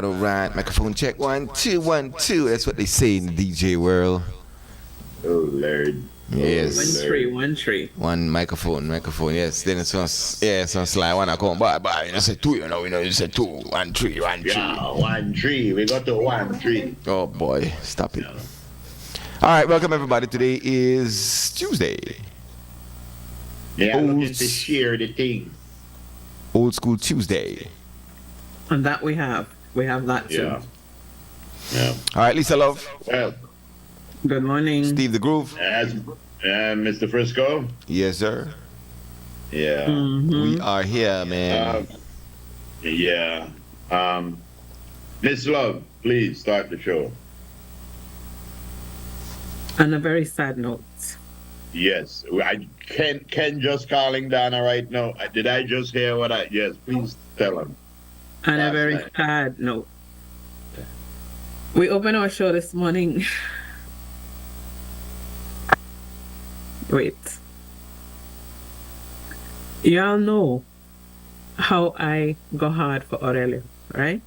All right. Microphone check. 1, 2, 1, 2. That's what they say in the DJ world. Oh, Lord. Yes. One tree. One microphone. Yes. Then it's on slide one. I come by. You say two. You say two. 1 tree. 1 tree. Yeah, 1 tree. We got to 1 tree. Oh boy, stop it. All right, welcome everybody. Today is Tuesday. Yeah, I'm looking to share the thing. Old School Tuesday. And that we have that too. Yeah. All right, Lisa Love. Well, good morning. Steve the Groove. as Mr. Frisco. Yes, sir. Yeah. Mm-hmm. We are here, man. Yeah. Miss Love, please start the show. On a very sad note. Yes. Ken just calling Donna right now. Did I just hear what I... Yes, please tell him. On a very sad note. We opened our show this morning. Wait. Y'all know how I go hard for Aurelio, right?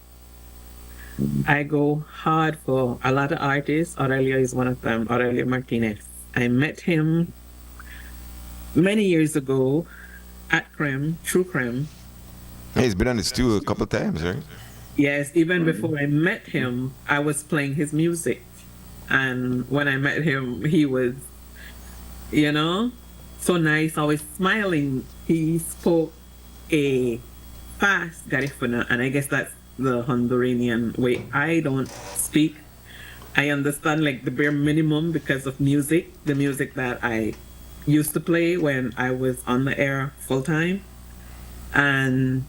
I go hard for a lot of artists. Aurelio is one of them, Aurelio Martinez. I met him many years ago at Creme, True Creme. Hey, he's been on the stew a couple times, right? Yes, even before I met him, I was playing his music. And when I met him, he was, so nice, always smiling. He spoke a fast Garifuna, and I guess that's the Honduran way. I don't speak. I understand like the bare minimum because of music, the music that I used to play when I was on the air full time. And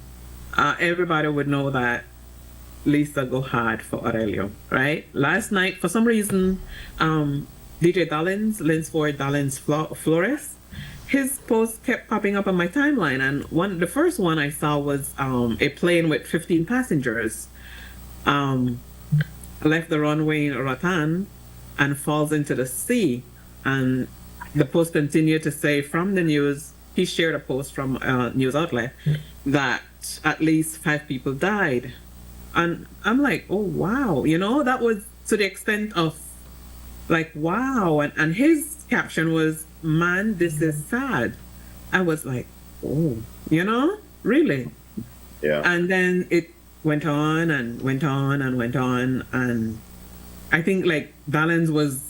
everybody would know that Lisa go hard for Aurelio, right? Last night, for some reason, DJ Dollins, Linsford Dollins Flores, his post kept popping up on my timeline, and the first one I saw was a plane with 15 passengers left the runway in Roatan and falls into the sea. And the post continued to say from the news, he shared a post from a news outlet that at least 5 people died. And I'm like, oh, wow. That was to the extent of like, wow. And his caption was, man, this is sad. I was like, oh, really? Yeah. And then it went on and went on and went on. And I think like Dalens was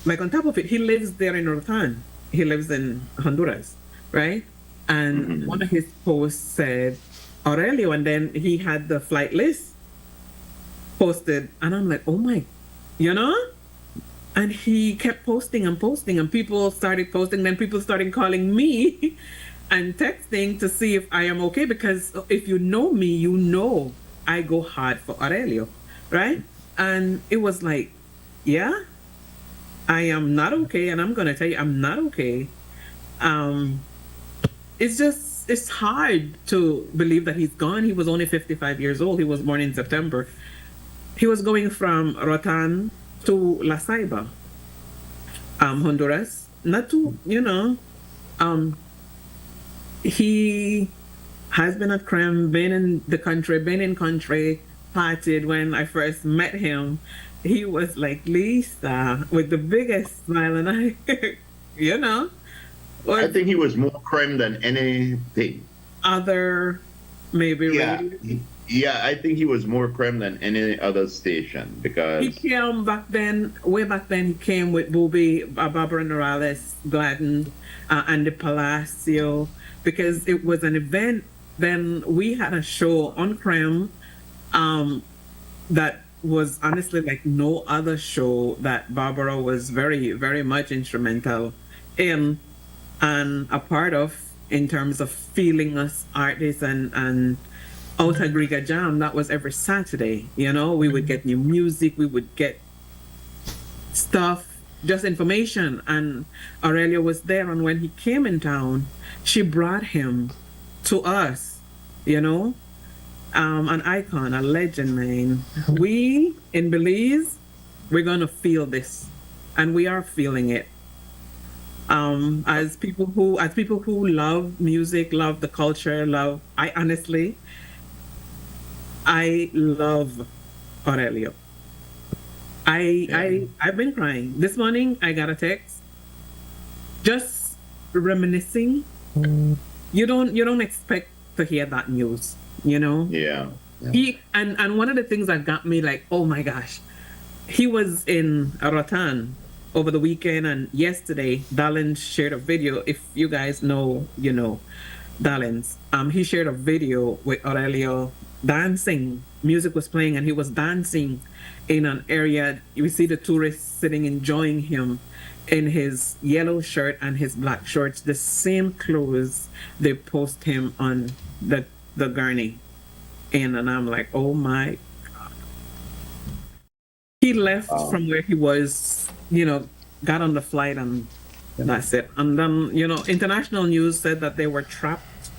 like on top of it. He lives there in Rotan. He lives in Honduras, right? And one of his posts said Aurelio, and then he had the flight list posted, and I'm like, oh my, and he kept posting and posting, and people started posting, then people started calling me and texting to see if I am okay, because if you know me, I go hard for Aurelio, right? And it was like, yeah, I am not okay, and I'm gonna tell you I'm not okay. It's hard to believe that he's gone. He was only 55 years old. He was born in September. He was going from Rotan to La Ceiba, Honduras. Not to, he has been at Creme, been in country, partied. When I first met him, he was like Lisa with the biggest smile, and I think he was more creme than anything. Other, maybe. Yeah, radio. yeah. I think he was more creme than any other station because He came way back then. He came with Bobby, Barbara Morales, Gladden, and the Palacio, because it was an event. Then we had a show on Creme, that was honestly like no other show that Barbara was very, very much instrumental in and a part of, in terms of feeling us artists and Outer Griga Jam. That was every Saturday. We would get new music, we would get stuff, just information. And Aurelia was there, and when he came in town, she brought him to us, an icon, a legend, man. We in Belize, we're gonna feel this, and we are feeling it. As people who love music, love the culture, I love Aurelio. I've been crying. This morning I got a text just reminiscing. You don't expect to hear that news, yeah. He and one of the things that got me like, oh my gosh, he was in Rotan over the weekend, and yesterday Dalins shared a video. If you guys know, Dalins. He shared a video with Aurelio dancing. Music was playing, and he was dancing in an area. You see the tourists sitting enjoying him in his yellow shirt and his black shorts, the same clothes they post him on the gurney in. And I'm like, oh my God. He left from where he was, got on the flight, and that's it. And then, international news said that they were trapped,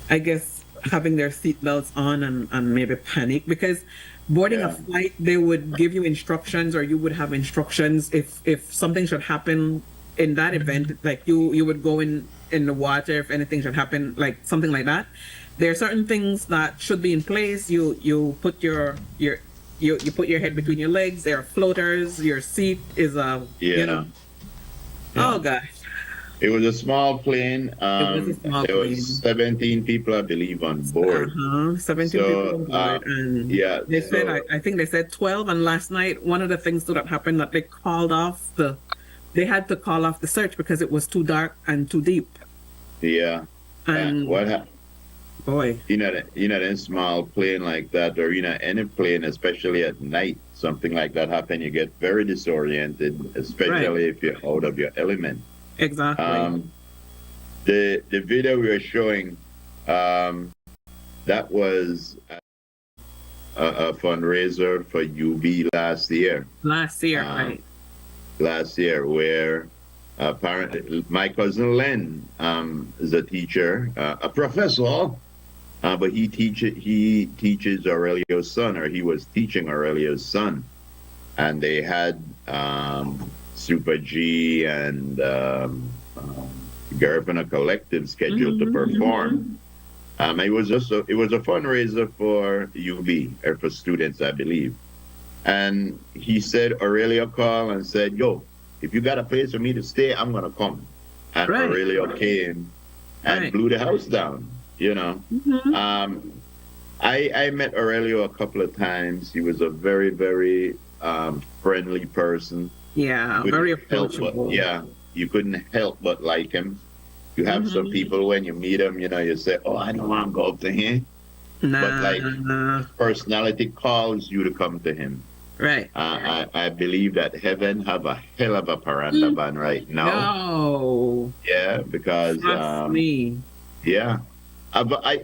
I guess, having their seatbelts on and maybe panic, because boarding a flight, they would give you instructions, or you would have instructions if something should happen in that event, like you would go in the water if anything should happen, like something like that. There are certain things that should be in place. You put your you put your head between your legs. There are floaters. Your seat is oh gosh. It was a small plane. There was 17 people, I believe, on board. 17 people on board. And yeah, they said, I think they said 12. And last night, one of the things that happened, that they had to call off the search because it was too dark and too deep. Yeah. And what happened? Boy. In a small plane like that, or any plane, especially at night, something like that happen, you get very disoriented, especially if you're out of your element. Exactly. The video we were showing, that was a fundraiser for UB last year. Last year, Um, right? Last year, where apparently my cousin Len is a teacher, a professor, but he teaches Aurelio's son, or he was teaching Aurelio's son, and they had Super G and Garifuna Collective scheduled to perform. It was a fundraiser for UB or for students, I believe. And he said, Aurelio called and said, "Yo, if you got a place for me to stay, I'm gonna come." And Right. Aurelio came and Right. blew the house down. You know, I met Aurelio a couple of times. He was a very, very friendly person. Yeah, Couldn't very help but- approachable. yeah, you couldn't help but like him. You have some people when you meet him, you know, you say, "Oh, I don't want to go up to him." Nah, like- Personality calls you to come to him. right. I believe that heaven have a hell of a paranda ban right now. No, Yeah, because trust me. yeah, but I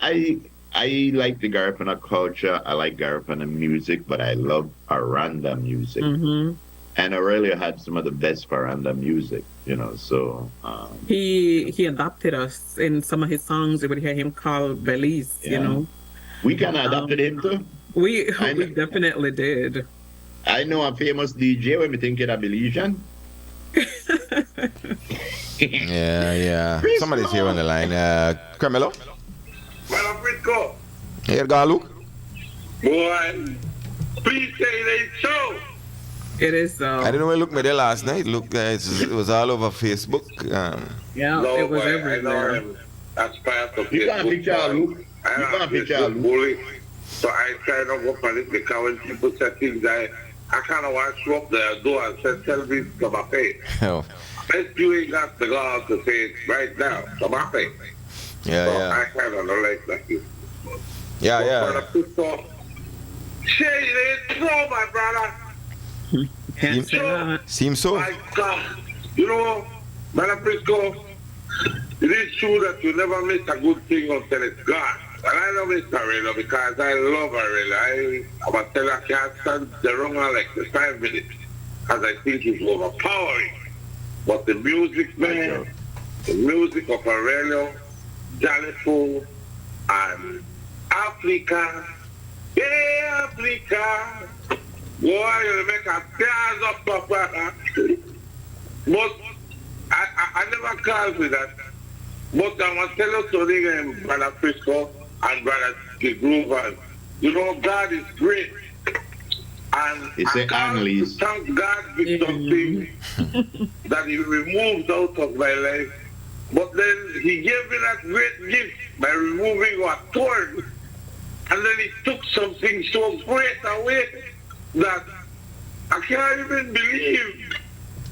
like the Garifuna culture. I like Garifuna music, but I love paranda music. Hmm. And Aurelio had some of the best paranda music, you know. So He adopted us in some of his songs. You would hear him call Belize. You Yeah. know, we kind of adopted him too. we I we know. definitely did. I know a famous DJ when we think it a Belizean. Yeah. Somebody's here on the line. Carmelo? Well, Frisco, Here, go, Luke. boy, please say it ain't so. It is so. I didn't know where Luke made it last night. Look, it was all over Facebook. Yeah, No, it was boy, I know everywhere. him as part of You got a Facebook, picture of boy. Luke? I You got a am picture of Facebook Luke? bully, so I try not work on it because when people say things, I kind of want to show up there, do and say, "Tell me to my face." Oh, Best you ain't got the gall to say it right now, to my face. yeah, So yeah. I kind of don't like that. Yeah, But Frisco, say it ain't so, my brother. Can't say that. Seems so. My God, you know, Brother Frisco, it is true that you never miss a good thing until it's gone. And I don't miss Aurelio because I love Aurelio. I'm a tell I can't stand the wrong like the 5 minutes because I think it's overpowering. But the music, man, the music of Aurelio, Jalifo, and Africa, yeah, Africa. Boy, you make a tears up, Papa. But I never called for that. But I must tell you something, Brother Frisco and Brother the Groovers. You know, God is great. And It's I a can't Annalise. thank God for something that He removed out of my life. But then He gave me that great gift by removing a thorn. And then He took something so great away that I can't even believe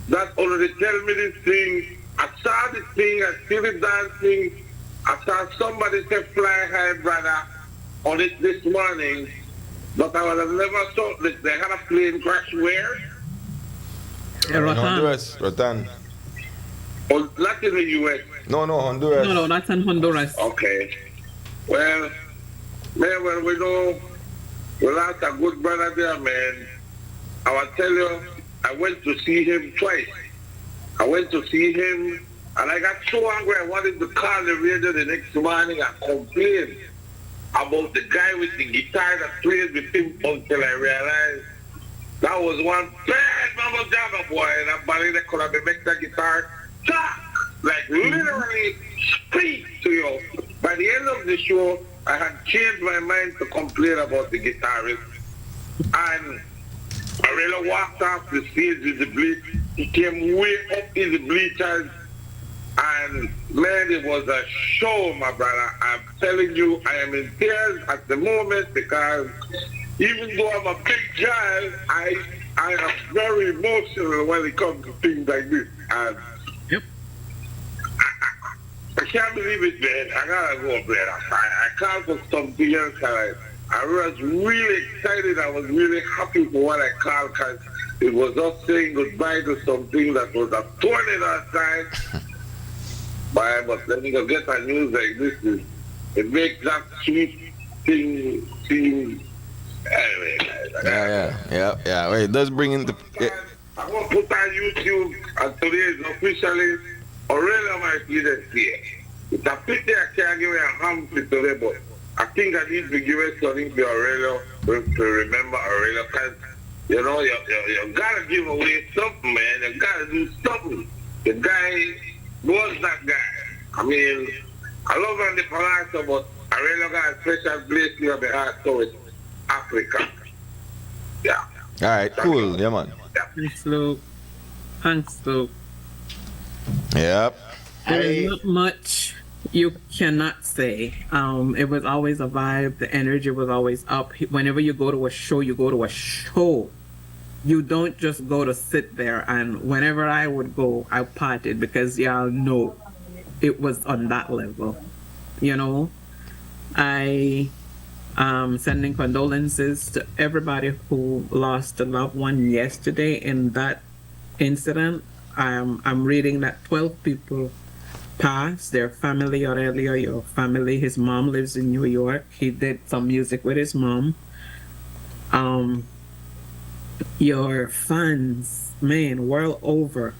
that already tell me this thing. I saw this thing, I see the dancing. I saw somebody say fly high, brother, on it this morning. But I would have never thought that they had a plane crash where? In Rotan. Honduras, Rotan. Or not in the US. No, Honduras. No, that's in Honduras. Okay. Well, man, when we know we lost a good brother there, man. I will tell you, I went to see him twice. I went to see him, and I got so angry I wanted to call the radio the next morning and complain about the guy with the guitar that played with him until I realized that was one bad mama jabber boy, and that body that could have been make that guitar talk, like literally speak to you. By the end of the show, I had changed my mind to complain about the guitarist, and I really walked off the stage with the bleach. He came way up in the bleachers, and man, it was a show, my brother. I'm telling you, I am in tears at the moment because even though I'm a big guy, I am very emotional when it comes to things like this. And Yep. I can't believe it, man. I gotta go, man. I called for something else. I was really excited. I was really happy for what I called because it was us saying goodbye to something that was a thorn in our side. But let me go get a news like this. It makes that sweet thing. Anyway, Yeah. Well, it does bring in the. I want to put on YouTube, and today is officially Aurelia my leader here. It's a pity I can't give a hand to today, but I think I need to give it something to Aurelia to remember Aurelia, because you know you gotta give away something, man. You gotta do something. The guy was that guy. I mean, I love him the Palazzo, but Aurelia got a special place here on the heart towards Africa. Yeah. All right, cool. Yeah, man. Thanks, Luke. Thanks, Luke. Yep. There is not much you cannot say. It was always a vibe. The energy was always up. Whenever you go to a show, you go to a show. You don't just go to sit there. And whenever I would go, I partied because y'all know it was on that level. You know, I sending condolences to everybody who lost a loved one yesterday in that incident. I'm reading that 12 people passed. Their family, Aurelio, your family, his mom lives in New York. He did some music with his mom. Your fans, man, world over,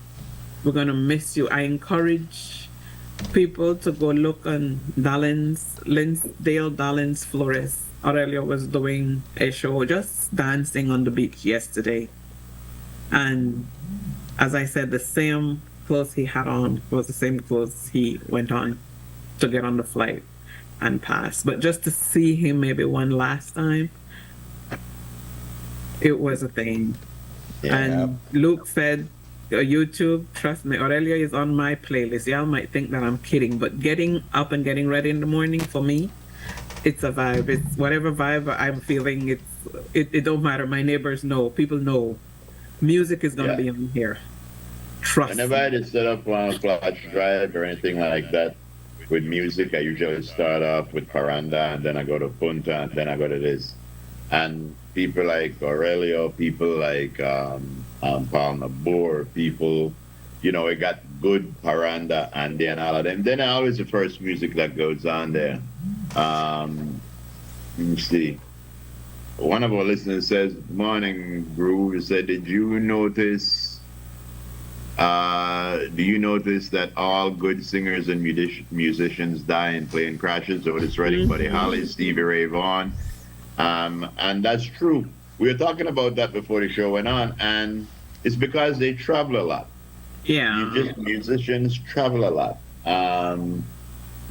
we're gonna miss you. I encourage people to go look on Linsdale Dallins Flores. Aurelio was doing a show just dancing on the beach yesterday. And as I said, the same clothes he had on was the same clothes he went on to get on the flight and pass. But just to see him maybe one last time, it was a thing. Yeah. And Luke said, YouTube, trust me, Aurelia is on my playlist. Y'all might think that I'm kidding, but getting up and getting ready in the morning for me, it's a vibe. It's whatever vibe I'm feeling. It don't matter. My neighbors know. People know. Music is gonna be on here. Trust. Whenever I just set up on a flash drive or anything like that with music, I usually start off with Paranda, and then I go to Punta, and then I go to this. And people like Aurelio, people like Paul Nabor, people, you know, we got good Paranda and then all of them. Then always the first music that goes on there. Let me see. One of our listeners says, "Morning, Groove." He said, "Did you notice? Do you notice that all good singers and musicians die in plane crashes?" Otis Redding, Buddy Holly, Stevie Ray Vaughan, and that's true. We were talking about that before the show went on, and it's because they travel a lot. Yeah. Musicians travel a lot.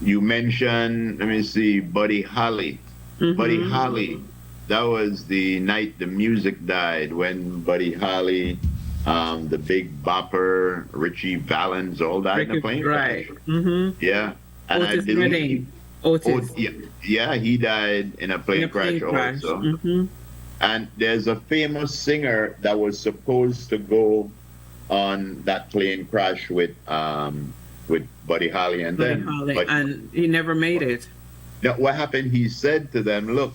You mentioned, let me see, Buddy Holly. Buddy Holly. That was the night the music died, when Buddy Holly, the Big Bopper, Richie Valens, all died in a plane crash. Right. Yeah. And Otis Redding. Otis. Yeah, he died in a plane crash also. And there's a famous singer that was supposed to go on that plane crash with Buddy Holly and them. And he never made it. Now, what happened? He said to them, "Look,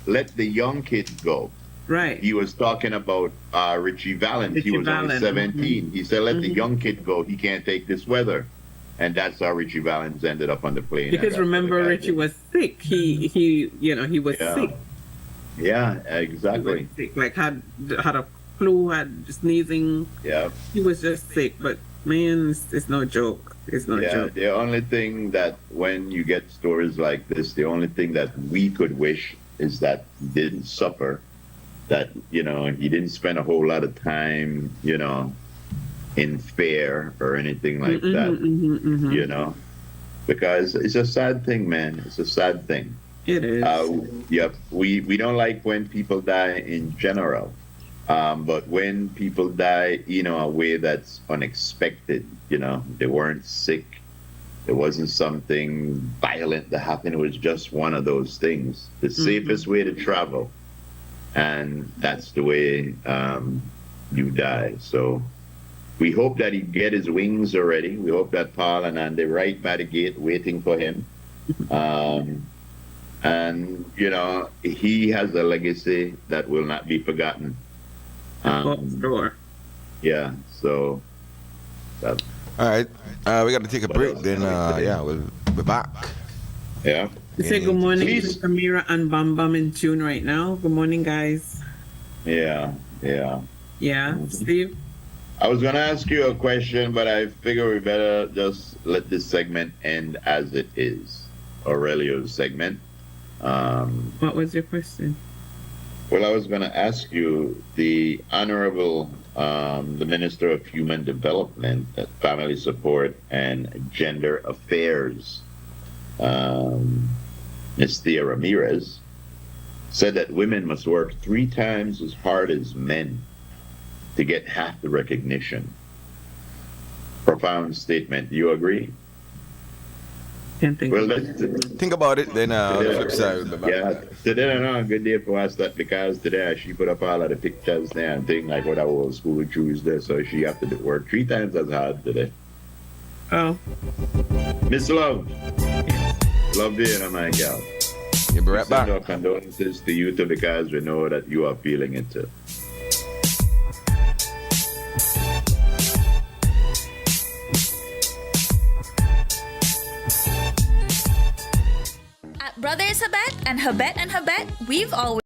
let the young kids go." Right. He was talking about Richie Valens. He was only 17. He said, "Let the young kid go. He can't take this weather." And that's how Richie Valens ended up on the plane. Because remember, Richie was sick. He was sick. Yeah, exactly. He was sick, like had a flu, had sneezing. Yeah. He was just sick, but man, it's no joke. It's no joke. The only thing that when you get stories like this, the only thing that we could wish is that he didn't suffer, that, you know, he didn't spend a whole lot of time, you know, in fear or anything like that, you know, because it's a sad thing, man. It's a sad thing. It is. We don't like when people die in general, but when people die, you know, a way that's unexpected, you know, they weren't sick, it wasn't something violent that happened, it was just one of those things. The safest way to travel, and that's the way you die. So we hope that he get his wings already. We hope that Paul and Andy right by the gate waiting for him. And, you know, he has a legacy that will not be forgotten. Sure. Yeah, so. All right. We got to take a break. Then, we'll be back. Yeah. You You say good need to morning Please. to Samira and Bam Bam in tune right now. Good morning, guys. Yeah, yeah. Yeah, Steve. I was gonna ask you a question, but I figure we better just let this segment end as it is. Aurelio's segment. What was your question? Well, I was gonna ask you, the Honorable, the Minister of Human Development, Family Support, and Gender Affairs, Ms. Thea Ramirez, said that women must work 3 times as hard as men to get half the recognition. Profound statement. Do you agree? Can't think Well, of let's, it. think about it. Then on the flip side, we'll be back. yeah, today I know a good day for us that because today she put up all of the pictures there and thing like what I was school Tuesday, so she have to work 3 times as hard today. Oh, Miss Love, love you, my gal. You'll be right Send back. our condolences to you too because we know that you are feeling it too. At Brothers Habet and Habet, we've always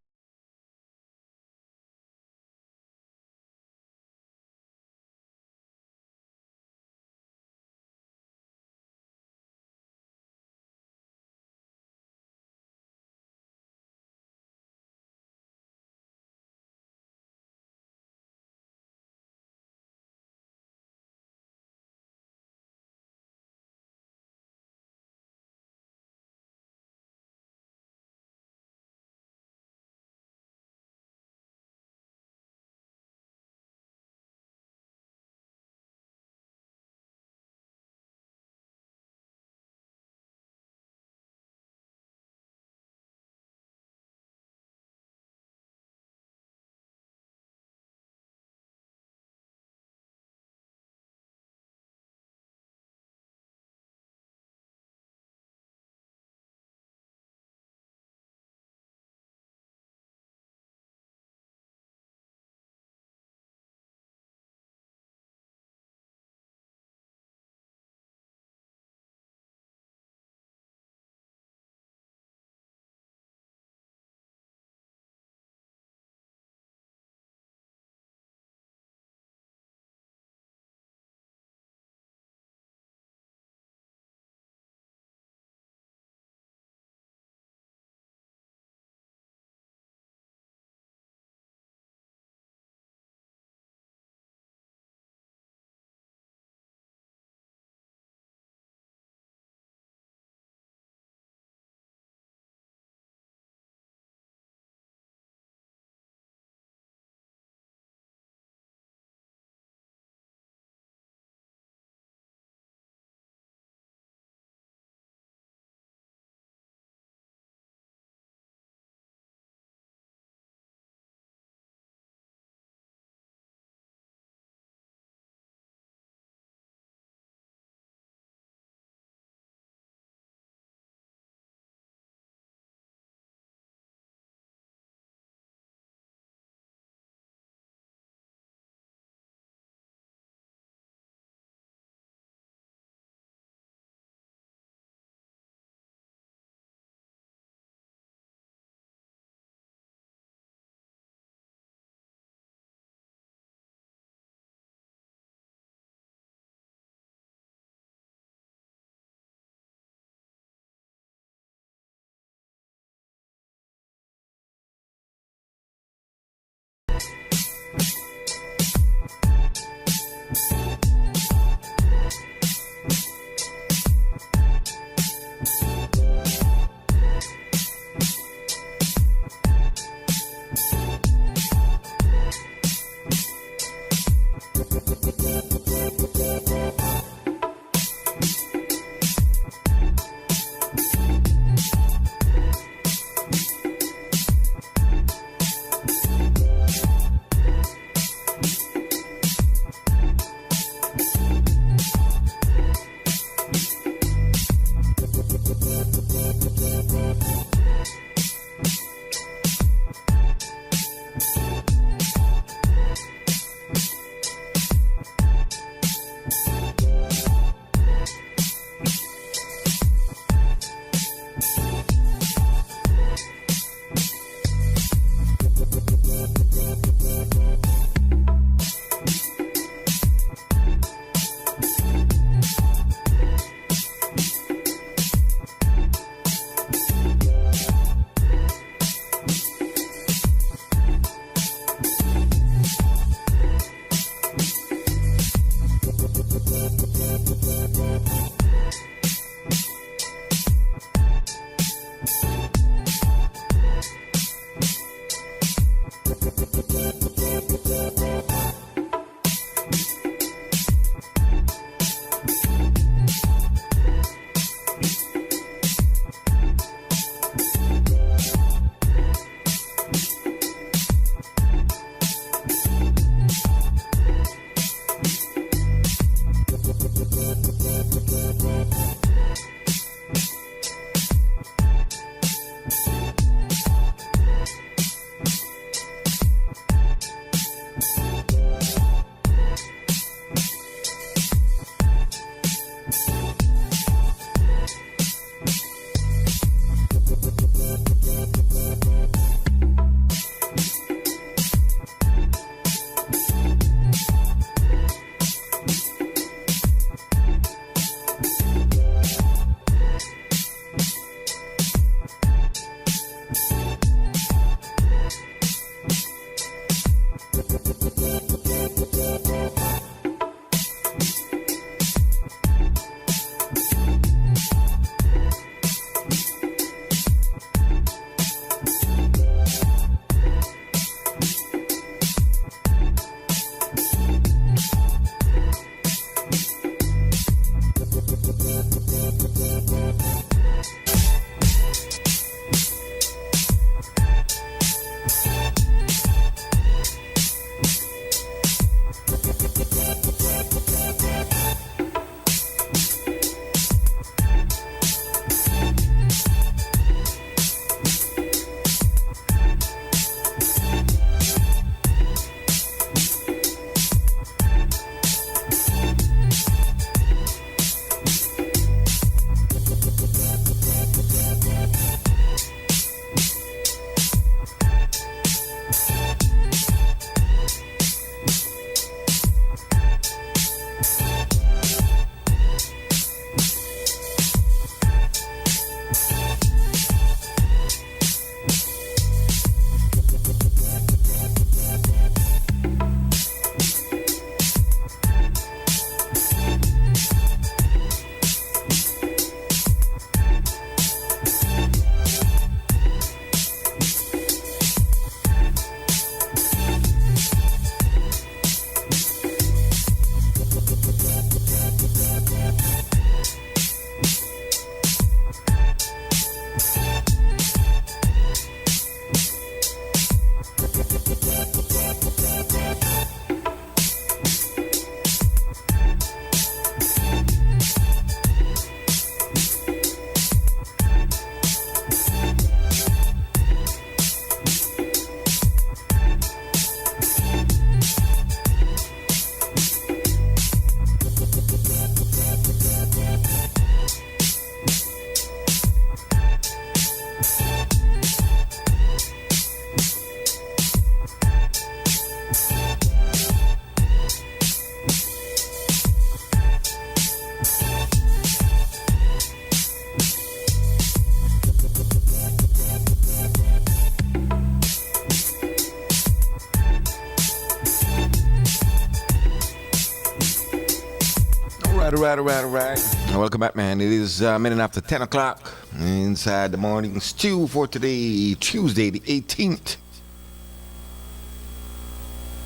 right. Welcome back, man. It is a minute after 10 o'clock inside the morning stew for today, Tuesday, the 18th.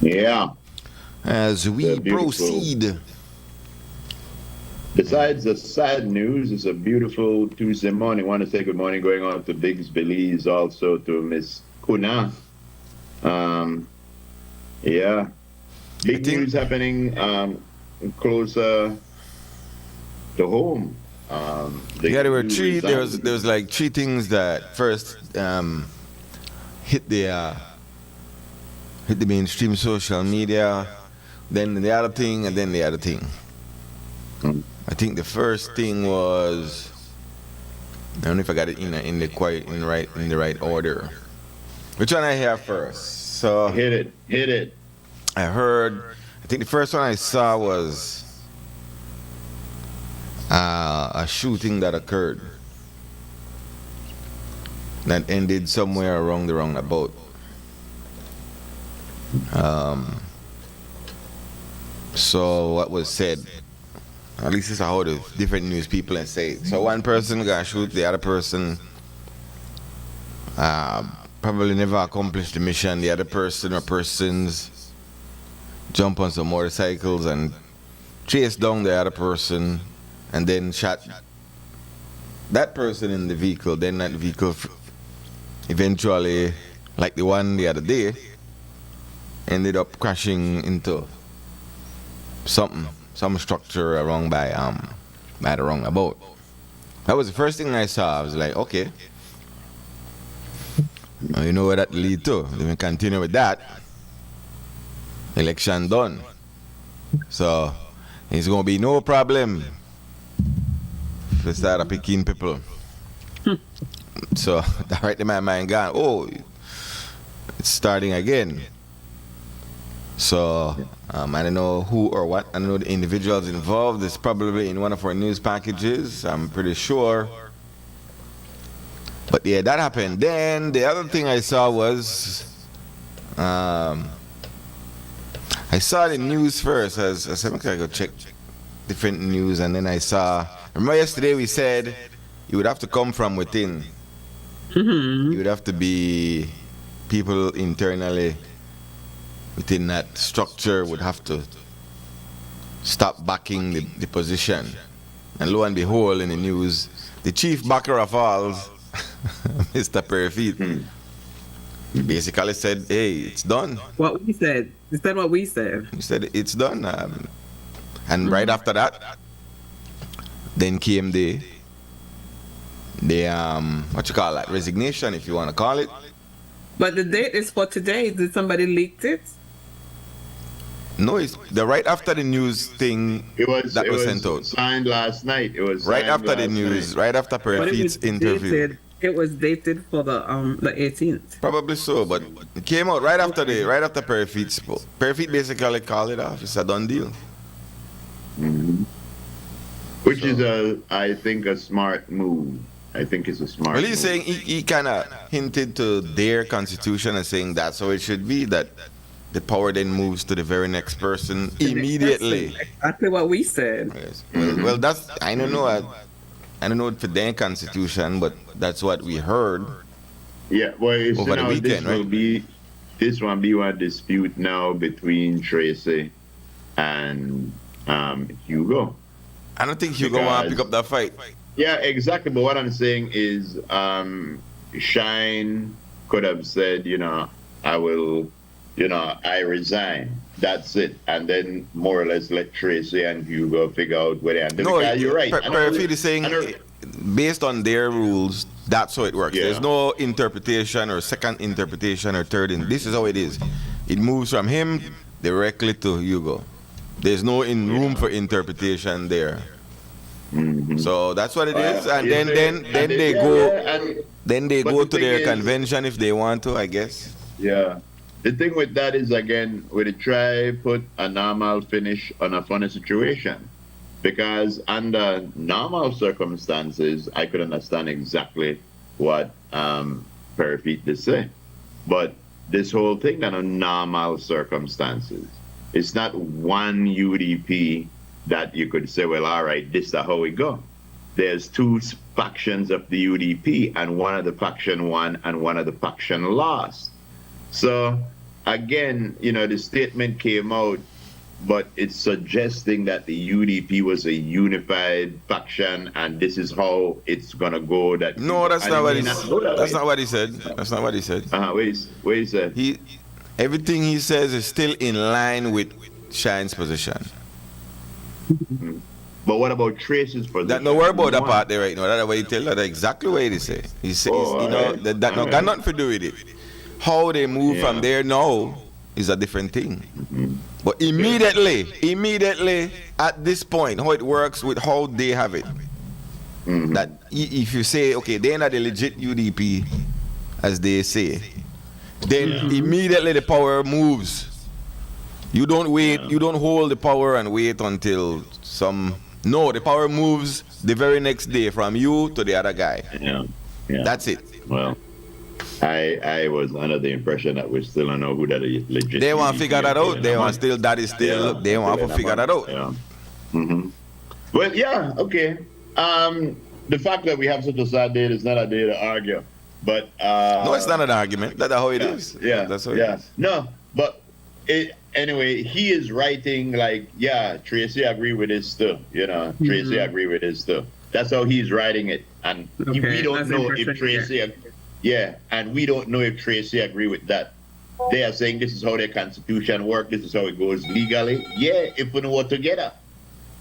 Yeah. As we proceed. Besides the sad news, it's a beautiful Tuesday morning. I want to say good morning going on to Biggs Belize, also to Miss Kuna. Yeah. Big news happening closer to home. There were three. There was like three things that first hit the mainstream social media, then the other thing, and then the other thing. I think the first thing was, I don't know if I got it in the right order. Which one I have first? So hit it. I think the first one I saw was a shooting that occurred that ended somewhere along the roundabout. So what was said, at least it's how the different news people and say. So one person got shoot, the other person probably never accomplished the mission. The other person or persons jump on some motorcycles and chase down the other person and then shot that person in the vehicle. Then that vehicle eventually, like the one the other day, ended up crashing into some structure around by the roundabout. That was the first thing I saw. I was like, okay, you know where that lead to. Let me continue with that. Election done. So it's gonna be no problem if we start picking people. So that right in my mind gone, oh, it's starting again. So I don't know who or what. I don't know the individuals involved. It's probably in one of our news packages, I'm pretty sure. But yeah, that happened. Then the other thing I saw was I saw the news first. I said, okay, I go check different news, and then I saw. Remember yesterday we said you would have to come from within. Mm-hmm. You would have to be people internally within that structure would have to stop backing the position. And lo and behold, in the news, the chief backer of all, Mr. Perfeet, basically said, hey, it's done. What we said. Is that what we said? He said, it's done. And right after that, then came the what you call that, resignation, if you want to call it. But the date is for today. Did somebody leak it? No, it's right after the news thing It was sent out. Signed last night. It was Right signed after the last news, night. right after But it was Perfeet's interview. dated. It was dated for the 18th. Probably so, but it came out right after Perfeet spoke. Perfeet basically called it off. It's a done deal. Which is I think a smart move. I think it's a smart Well, move. he's saying he kind of hinted to their constitution and saying that's how it should be, that the power then moves to the very next person immediately. Exactly what we said. Yes. Well, that's, I don't know. I don't know for their constitution, but that's what we heard. Yeah, well, it's, Over the weekend, right? This will be one dispute now between Tracy and Hugo. I don't think Hugo want to pick up that fight. Yeah, exactly. But what I'm saying is, Shine could have said, I will, I resign. That's it. And then more or less let Tracy and Hugo figure out where they are. No, you're right. Perfeet is saying, based on their rules, that's how it works. Yeah. There's no interpretation or second interpretation or third. This is how it is. It moves from him directly to Hugo. There's no room for interpretation there. Mm-hmm. So that's what it is. And then they But go the to thing their is- convention if they want to, I guess. Yeah. The thing with that is, again, we try put a normal finish on a funny situation. Because under normal circumstances, I could understand exactly what Perfeet did say. But this whole thing under normal circumstances, it's not one UDP that you could say, well, all right, this is how we go. There's two factions of the UDP, and one of the faction won and one of the faction lost. So again, the statement came out, but it's suggesting that the UDP was a unified faction, and this is how it's gonna go. No, that's not what he said. That's not what he said. That's not what he said. Where he said? Everything he says is still in line with Shine's position. But what about Tracy's position? That no worry about that part there right now. That's what he tell her. That's exactly what he say. He says, that not got nothing to do with it. How they move from there now is a different thing. But immediately at this point, how it works with how they have it. That if you say, okay, they're not the legit UDP, as they say, then immediately the power moves. You don't wait, you don't hold the power and wait until no, the power moves the very next day from you to the other guy. Yeah. That's it. Well, I was under the impression that we still don't know who that is legit. They want to figure that out. They want still, that is still, they want to figure that out. Yeah. Well, yeah, okay. The fact that we have such a sad day is not a day to argue. But no, it's not an argument. That's how it is. Yeah. That's how it is. No, but anyway, he is writing like, Tracy agree with this stuff. Tracy agree with this stuff. That's how he's writing it. And we don't know if Tracy and we don't know if Tracy agree with that. They are saying this is how their constitution works, this is how it goes legally. Yeah, if we know what together.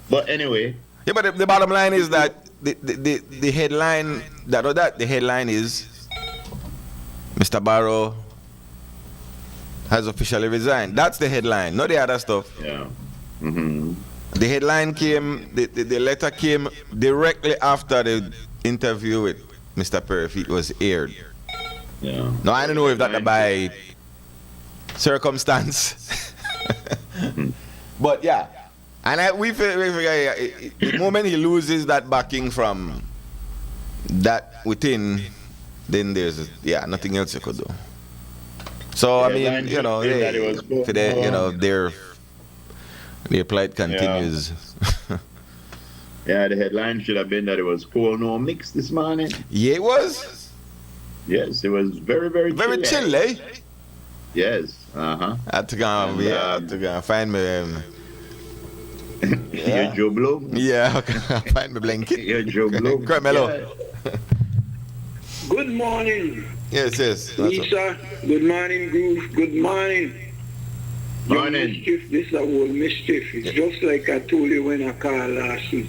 But anyway. Yeah, but the bottom line is that the headline the headline is Mr. Barrow has officially resigned. That's the headline, not the other stuff. Yeah. The headline came, the letter came directly after the interview with Mr. Perry if it was aired. Yeah. Now, I don't know if that's by circumstance. But yeah. And we figure the moment he loses that backing from that within, then there's nothing else you could do. So I mean, their plight continues. Yeah, the headline should have been that it was cool, no mix this morning. Yeah, it was. Yes, it was very, very chilly. Very chilly. Yes. I had to go find me. Your Joe Blow? Yeah, find me blanket. Your Joe Blow. Carmelo. Good morning. Yes. Lisa, good morning, Groove. Good morning. Morning. Mischief, this is a whole mischief. It's just like I told you when I called last week.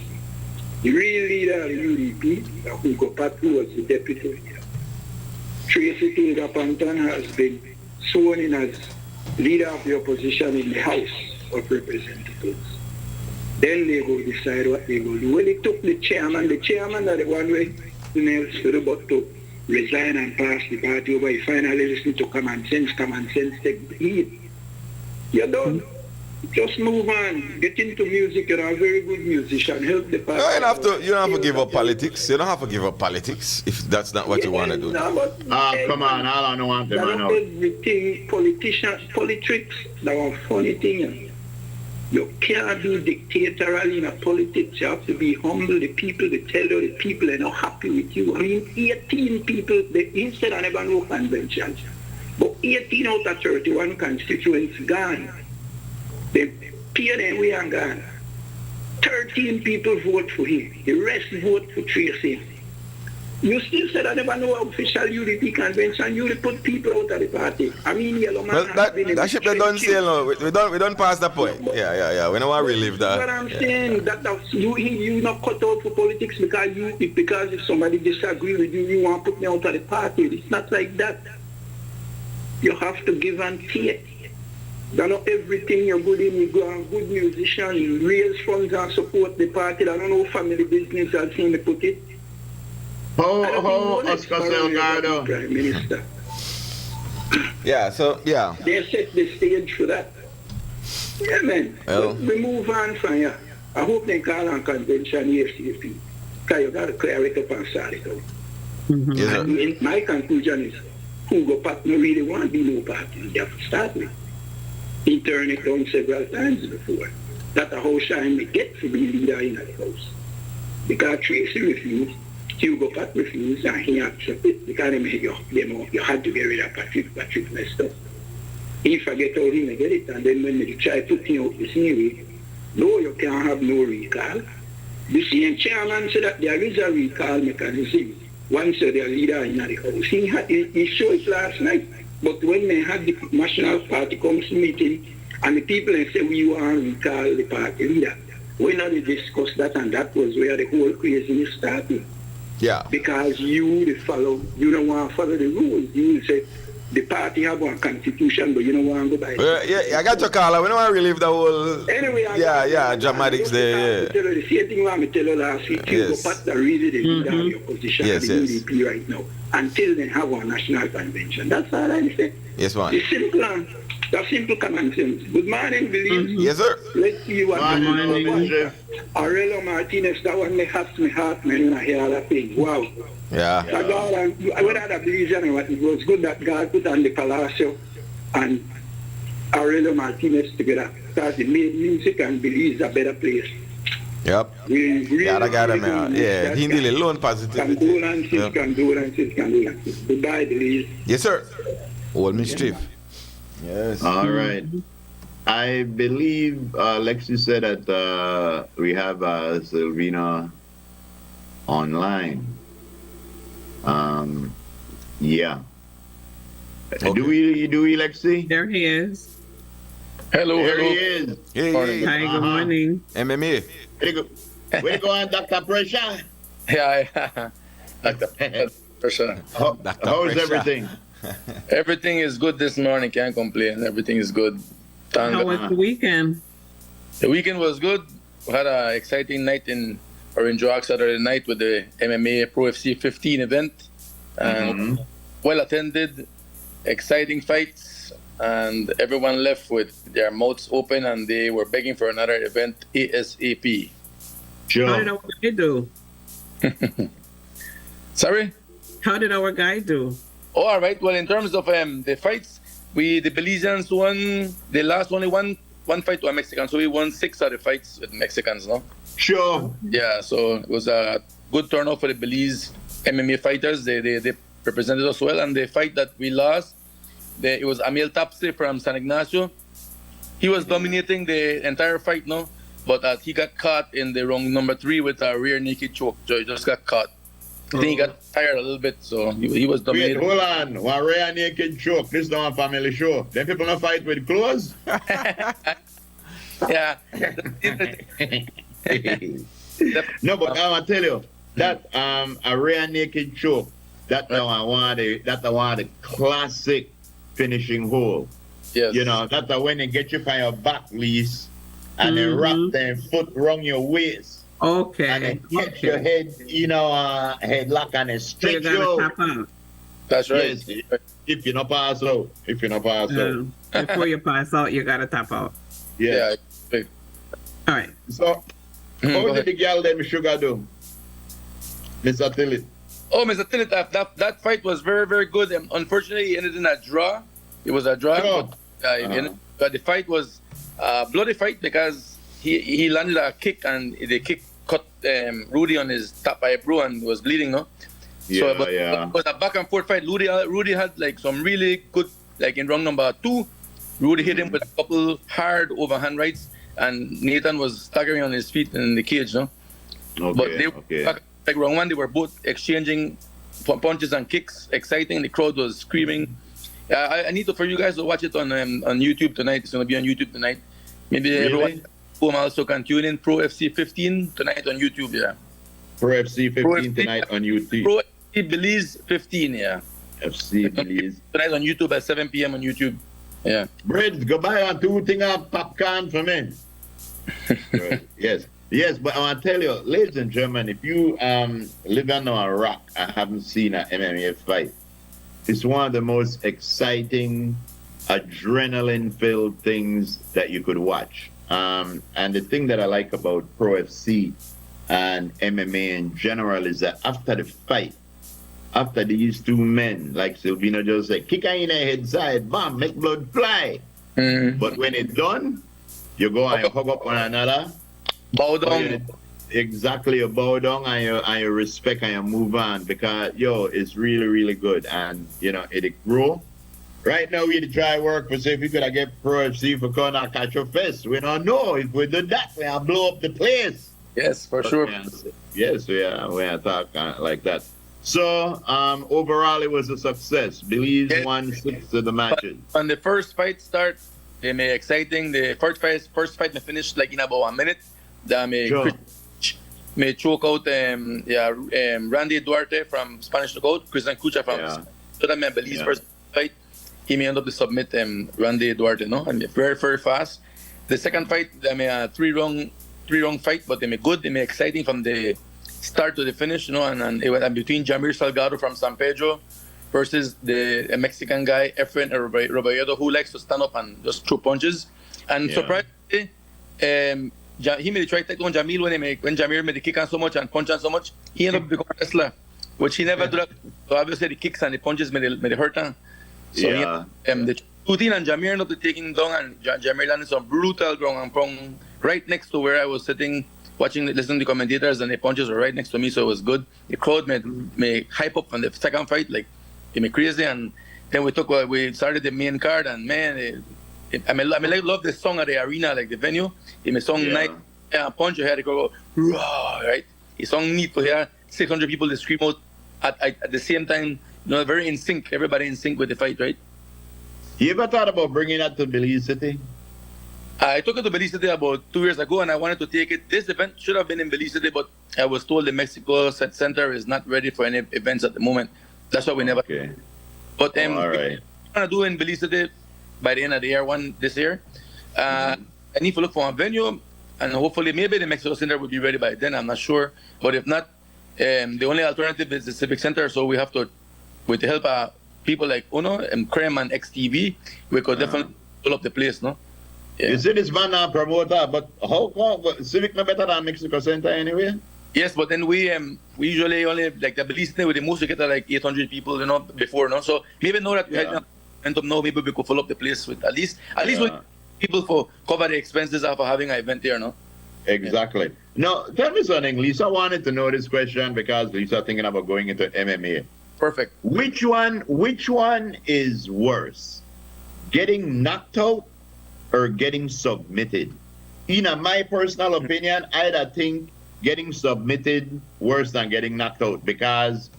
The real leader of the UDP, Hugo Patu, was the deputy leader. Tracy Tilda-Panton has been sworn in as leader of the opposition in the House of Representatives. Then they go decide what they go do. Well, it took the chairman are the one way nails to the butt to resign and pass the party over. He finally listened to common sense take the heat. You're done. Just move on. Get into music. You're a very good musician. Help the party. No, you don't have to give up politics. You don't have to give up politics if that's not what you want to do. Come on, all I know want them I know. Everything, politics, that one funny thing. You can't be dictatorial in a politics. You have to be humble. The people, they tell you the people are not happy with you. I mean, 18 people, instead of never no convention. But 18 out of 31 constituents gone. They peer them way and gone. 13 people vote for him. The rest vote for Tracy. You still said I never know official UDP convention. You put people out of the party. I mean, Yellow Man. Well, that ship they don't sail now. We don't pass that point. Yeah. We don't want to relive that. What I'm saying, that you not cut out for politics because if somebody disagree with you want to put me out of the party. It's not like that. You have to give and take. That's not everything you're good in. You go and good musician, you raise funds and support the party. I don't know family business I've seen me put it. Oscar Salgado. Prime Minister. Yeah, so, yeah. They set the stage for that. Yeah, man. Well, we move on from here. I hope they call on convention ASAP. Because you got to clear it up and sort it out. Yes, sir. My conclusion is, Hugo Pat no really want to be no party. They have to start with. He turned it down several times before. That's the whole time we get to be leader in the house. Because Tracy refused, Hugo Pat refused, and he accepted because you had to get rid of Patrick messed up. He forget all him and get it, and then when they try to put him out the same way, no, you can't have no recall. The same chairman said that there is a recall mechanism once the leader in the house. He showed it last night, but when they had the National Party Council meeting, and the people say we want to recall the party leader, we not discuss that, and that was where the whole craziness started. Yeah. Because you don't want to follow the rules. You say the party have one constitution, but you don't want to go by it. Yeah, I got your call. We don't want to relive the whole. Anyway, dramatics there. Tell you the same thing I tell you last week. You go past the really the leader of the opposition, Yes, the yes. UDP right now, until they have one national convention. That's all I say. Yes, man. It's simple. That's simple common sense. Good morning, Billy. Yes, sir. Let's see what Morning, the Aurelio Martinez, that one may have my heart, man, when I hear that thing. Wow. Yeah. So God, I would have believed it was good that God put on the Palacio and Aurelio Martinez together. Because it made music and Belize a better place. Yep. I got him. Yeah, he did alone positive. Condolences. Goodbye, Belize. Yes, sir. Old mischief. Yes. All right. I believe Lexi said that we have Sylvina online. Yeah. Okay. Do we, Lexi? There he is. Hello, There hello. he is. Hey. Hi, good morning. MMA. Where you going, Dr. Pressure? Yeah, Dr. Pressure. Dr. How's Pressure. everything? Everything is good this morning. Can't complain. Everything is good. Thank How God. was the weekend? The weekend was good. We had an exciting night in Orange Rock Saturday night with the MMA Pro FC 15 event. And well attended, exciting fights, and everyone left with their mouths open and they were begging for another event ASAP. How did Sure. our guy do? Sorry? How did our guy do? Oh, all right. Well, in terms of the fights, the Belizeans won. They lost only one fight to a Mexican, so we won 6 of the fights with Mexicans, no? Sure. Yeah, so it was a good turnout for the Belize MMA fighters. They represented us well, and the fight that we lost, it was Amil Tapse from San Ignacio. He was dominating the entire fight, no? But he got caught in the wrong number 3 with a rear naked choke. So he just got caught. I think he got tired a little bit, so he was Wait, dominating. hold on. One rare naked joke. This is not a family show. Them people don't fight with clothes? Yeah. No, but I want to tell you that a rare naked choke. That I want the classic finishing hole. Yes. You know, that's when they get you by your back, Lise, and they wrap their foot around your waist, and Okay. then get your head, headlock and they So you stretch gotta you. tap out. That's right. Yes, if you not pass out. Before you pass out, you gotta tap out. Yeah. Yeah. All right. So, Go how ahead. did the girl them sugar do? Mr. Tillit. Oh, Mr. Tillit, that fight was very, very good. Unfortunately, it ended in a draw. It was a draw. Sure. But the fight was a bloody fight because he landed a kick and the kick cut Rudy on his top eyebrow and was bleeding, no? Yeah, But yeah. it was a back and forth fight. Rudy had like some really good, like in round number 2, Rudy hit him with a couple hard overhand rights, and Nathan was staggering on his feet in the cage, no? But they like round 1, they were both exchanging punches and kicks, exciting. The crowd was screaming. I need for you guys to watch it on YouTube tonight. It's going to be on YouTube tonight. Maybe everyone whom also can tune in. Pro FC 15 tonight on YouTube. Yeah. Pro FC 15 Pro FC tonight on YouTube. Pro FC Belize 15. Yeah. FC Belize. Tonight on YouTube at 7 p.m. on YouTube. Yeah. Bread, go buy on 2 things of popcorn for me. Right. Yes, but I want to tell you, ladies and gentlemen, if you live under a rock and haven't seen an MMA fight, it's one of the most exciting, adrenaline-filled things that you could watch. And the thing that I like about Pro FC and MMA in general is that after the fight, after these 2 men, like Sylvina just said, kick her in her head side, bam, make blood fly. Mhm. But when it's done, You go and you hug up one another. Bow Oh, yeah, down. exactly, you bow down and you respect and you move on because it's really, really good and it grow. Right now we try work for say if we could get pro FC for come and catch a fest. We don't know if we do that, we will blow up the place. Yes, for sure. Yes, we are talking like that. So overall it was a success. Belize Yes. won 6 of the matches. When the first fight start, they made exciting. The first fight, me finished like in about 1 minute. That Sure. me choke out Randy Duarte from Spanish Knockout, Christian Kucha from. Yeah. So that me Belize Yeah. first fight. He may end up to submit Randy Duarte, no, and very very fast. The second fight, they made a three round fight, but they made good. They made exciting from the start to the finish, and it was between Jamir Salgado from San Pedro versus a Mexican guy, Efren Roballedo, who likes to stand up and just throw punches. And Yeah. surprisingly, he made try to take on Jamil when Jamir made the kick on so much and punch on so much, he ended up becoming a wrestler, which he never do that. So obviously the kicks and the punches made it hurt him. So Yeah. the Putin and Jamir ended up taking him down, and Jamir landed some brutal ground and pound right next to where I was sitting, listening to the commentators, and the punches were right next to me, so it was good. The crowd made hype up on the second fight, like it made crazy, and then we started the main card, and man, I love the song at the arena, like the venue. It made song Yeah. night, punch your head, it go raw, right? The song neat to hear 600 people they scream out at the same time, very in sync, everybody in sync with the fight, right? You ever thought about bringing that to Belize City? I took it to Belize City about 2 years ago, and I wanted to take it. This event should have been in Belize City, but I was told the Mexico Center is not ready for any events at the moment. That's why we never. Okay. But All right. I'm gonna do in Belize City by the end of the year, this year. I need to look for a venue, and hopefully maybe the Mexico Center will be ready by then. I'm not sure, but if not, the only alternative is the Civic Center. So we have to, with the help of people like Uno and Krem and XTV, we could definitely fill up the place, no? Yeah. You see this man promoter, but how come Civic no better than Mexico Center anyway? Yes, but then we usually only like the Belize City with the most we get like 800 people, before, no. So maybe now that we had momentum, now maybe we could fill up the place with at least with people for cover the expenses of having an event there, no. Exactly. Now, tell me something. Lisa wanted to know this question because Lisa thinking about going into MMA. Perfect. Which one is worse? Getting knocked out or getting submitted? In my personal opinion, I think getting submitted worse than getting knocked out because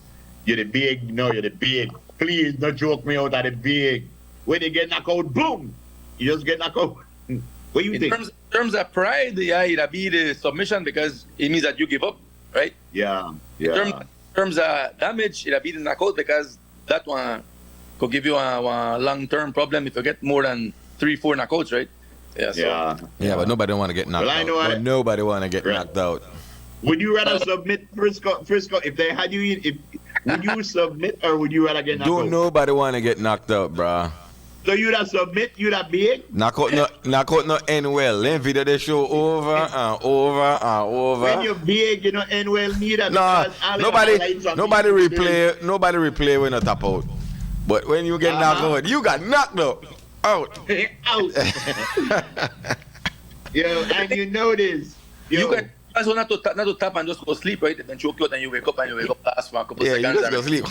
you're the big, you're the big. Please don't joke me out at the big. When you get knocked out, boom, you just get knocked out. What do you think? In terms of pride, it'll be the submission because it means that you give up, right? Yeah. In terms of damage, it'll be the knockout because that one could give you a long-term problem if you get more than 3-4 knockouts, right? Yeah. So. Yeah, but nobody want to get knocked Well, I out. know But nobody want to get Right. knocked out. Would you rather submit Frisco? If they had you, would you submit or would you rather get knocked Don't out? nobody want to get knocked out, bruh. So you'd have submit, you'd have big. Knock out no end well. Then video they show over and over and over. When you're big, you know, and well neither. Nah, because all the nobody highlights of nobody replay when you tap out. But when you get knocked out, you got knocked out. Out. out. Yo, and you know this. Yo, You can also not to tap and just go sleep, right? Then choke you out and you wake up last for a couple Yeah, you seconds. just go sleep.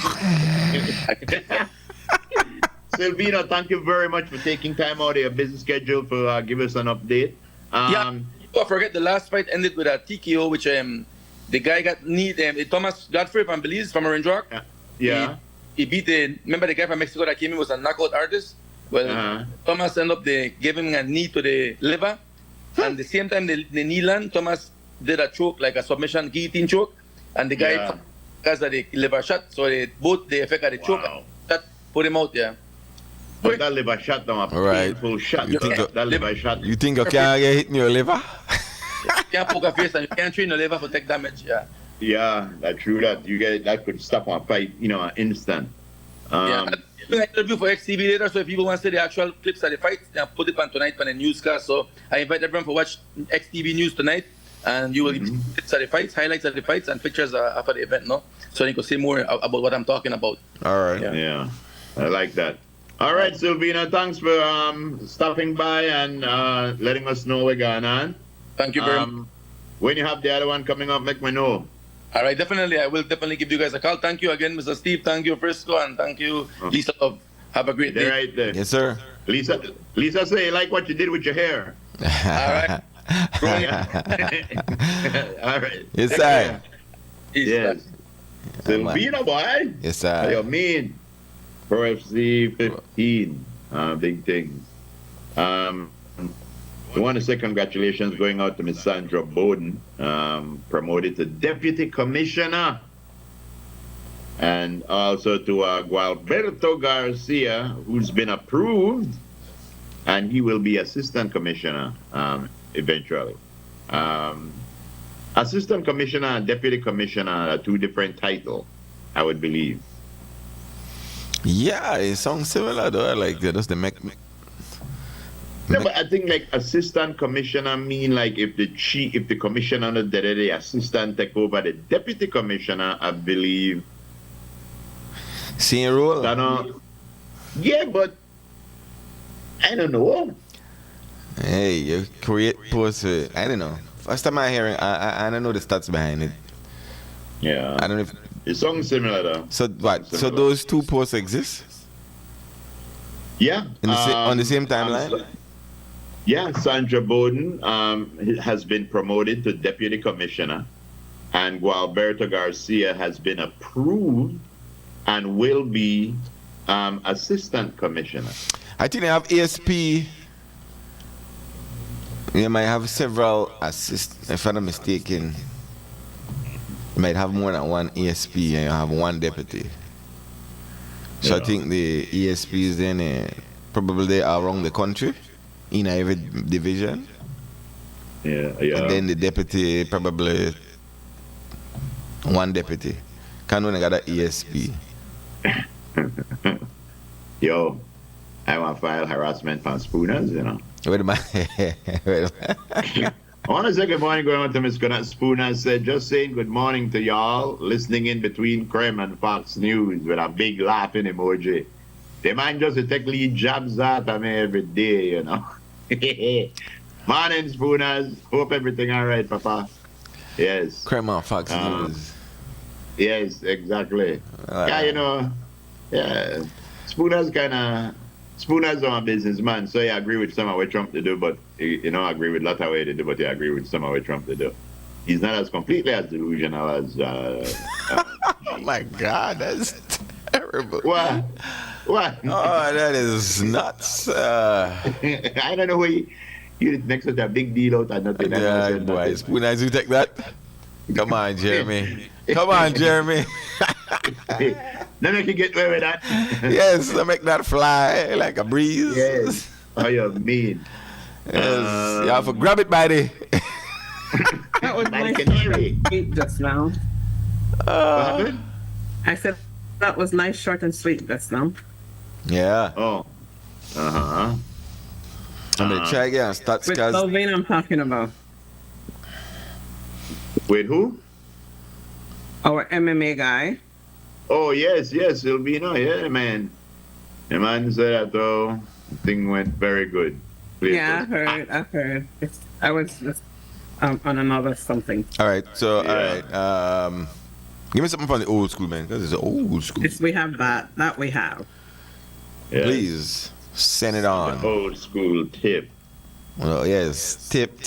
Silvino, thank you very much for taking time out of your busy schedule for give us an update. Don't forget the last fight ended with a TKO, which the guy got Thomas Godfrey from Belize, from Orange Rock. Yeah. He beat remember the guy from Mexico that came in was a knockout artist? Well, Thomas ended up giving him a knee to the liver. And the same time the knee land, Thomas did a choke, like a submission guillotine choke. And the guy has the liver shot. So both the effect of the choke that put him out, But that liver shot, though, a painful shot. You think that liver shot. You think you can't get hit in your liver? You can't poke a face and you can't train your liver for take damage, Yeah, that's true. That could stop a fight, an instant. I'm doing an interview for XTV later, so if people want to see the actual clips of the fight, I'll put it on tonight on the newscast. So I invite everyone to watch XTV News tonight, and you will get clips of the fights, highlights of the fights, and pictures after the event, no? So you can see more about what I'm talking about. All right. Yeah. I like that. All right, Silvina, thanks for stopping by and letting us know what's going on. Thank you very much. When you have the other one coming up, make me know. All right, definitely. I will definitely give you guys a call. Thank you again, Mr. Steve. Thank you, Frisco, and thank you, Lisa. Have a great They're day. right there. Yes, sir. Lisa, say you like what you did with your hair. All right. All right. Yes, sir. Yes. Silvina, boy. Yes, What do you sir. mean? Pro FC 15. Big things. We want to say congratulations going out to Miss Sandra Bowden, promoted to Deputy Commissioner. And also to Gualberto Garcia, who's been approved, and he will be Assistant Commissioner eventually. Assistant Commissioner and Deputy Commissioner are two different titles, I would believe. Yeah, it sounds similar though. Like just the make. No, but I think like assistant commissioner mean like if the commissioner under the assistant take over the deputy commissioner, I believe. Senior role. Don't know. Yeah, but I don't know. Hey, you create posts. I don't know. First time I hearing, I don't know the stats behind it. Yeah. I don't know if. It sounds similar though. So what? So Similar. those two posts exist Yeah. in the on the same timeline. Yeah, Sandra Bowden has been promoted to deputy commissioner, and Gualberto Garcia has been approved and will be assistant commissioner. I think they have ASP. You might have several assist. If I'm not mistaken, you might have more than one ASP and you have one deputy. So I think the ESPs then probably they are around the country in every division. Yeah, yeah. And then the deputy probably one deputy. Can only got an ESP. Yo, I want to file harassment from Spooners, you know. Wait a minute. Wait a minute. I want to say good morning going on to Ms. Spooners. Said, just saying good morning to y'all, listening in between Creme and Fox News with a big laughing emoji. They mind just to take lead jabs out of me every day, you know. Morning, Spooners. Hope everything all right, Papa. Yes. Crema Fox News. Yes, exactly. Yeah, you know, yeah. Spooners are a businessman, so I agree with some of what Trump to do, but you know, I agree with a lot of what they do, but I agree with some of what Trump to do. He's not as completely as delusional as Oh my God, that's terrible. What? Oh, that is nuts. I don't know why you make such a big deal out of nothing. Yeah, boy. Spooners, you take that? Come on, Jeremy. Come on, Jeremy. Let me get away with that. Yes, I make that fly like a breeze. Yes. How you mean? Yes. You have to grab it by the. That was By nice the canary. and sweet just now. What happened? I said that was nice, short and sweet just now. Yeah. Oh. Uh-huh. I'm going to try again. Stats, With guys. Sylvain I'm talking about. Wait, who? Our MMA guy. Oh, yes, Silvino. Yeah, man. The man said that, though, the thing went very good. Please. Yeah, I heard. I was just on another something. All right. So, Yeah. all right. Give me something from the old school, man. Because it's old school. Yes, we have that. That we have. Yeah. Please send it on. Old school tip. Well, yes. Tip.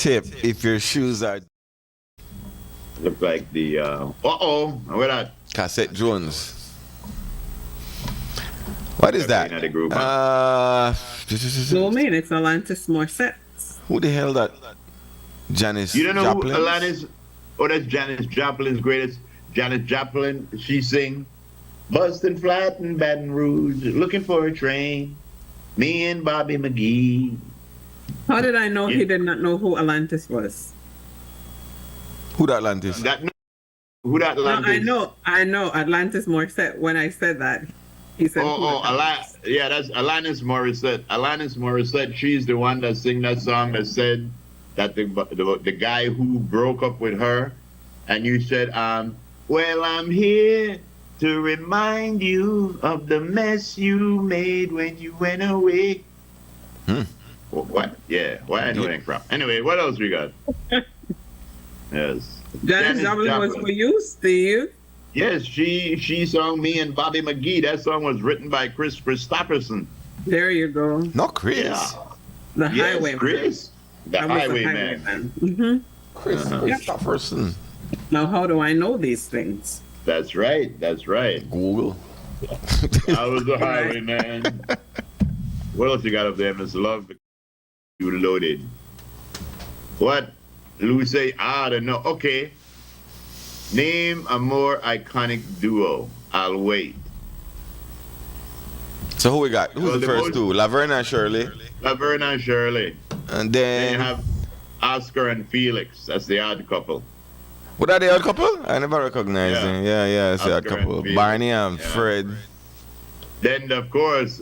If your shoes are Look like the, where that? cassette drones. What is that? In the group, No, man, it's Atlantis Morissette. Who the hell that? Janice You don't know Joplin? who Alanis? Oh, that's Janis Joplin's greatest. Janis Joplin, she sing, busting flat in Baton Rouge, looking for a train. Me and Bobby McGee. How did I know he did not know who Atlantis was? Who that Atlantis? Who that No, Atlantis? I know Atlantis Morissette. When I said that, he said, That's Alanis Morissette. Alanis Morissette, she's the one that sing that song that said that the guy who broke up with her, and you said, well, I'm here to remind you of the mess you made when you went away. What? Yeah, why I know that crap. Anyway, what else we got? Yes. Janis Joplin was for you, Steve. Yes, she sung Me and Bobby McGee. That song was written by Chris Christopherson. There you go. Not Chris. Yeah. The Yes, Highwayman. Chris. The That was Highwayman. Mm-hmm. Chris Christopherson. Now, how do I know these things? That's right. That's right. Google. I was the Highwayman. What else you got up there, Miss Love? You loaded. What? Lou say, I don't know. Okay. Name a more iconic duo. I'll wait. So who we got? Who's Well, the the first most- two? Laverne and Shirley. Laverne and Shirley. And Then you then have Oscar and Felix. That's the odd couple. what are the odd couple? I never recognized Yeah. them. Yeah, it's the odd Oscar and couple. Felix. Barney and Yeah. Fred. Then, of course,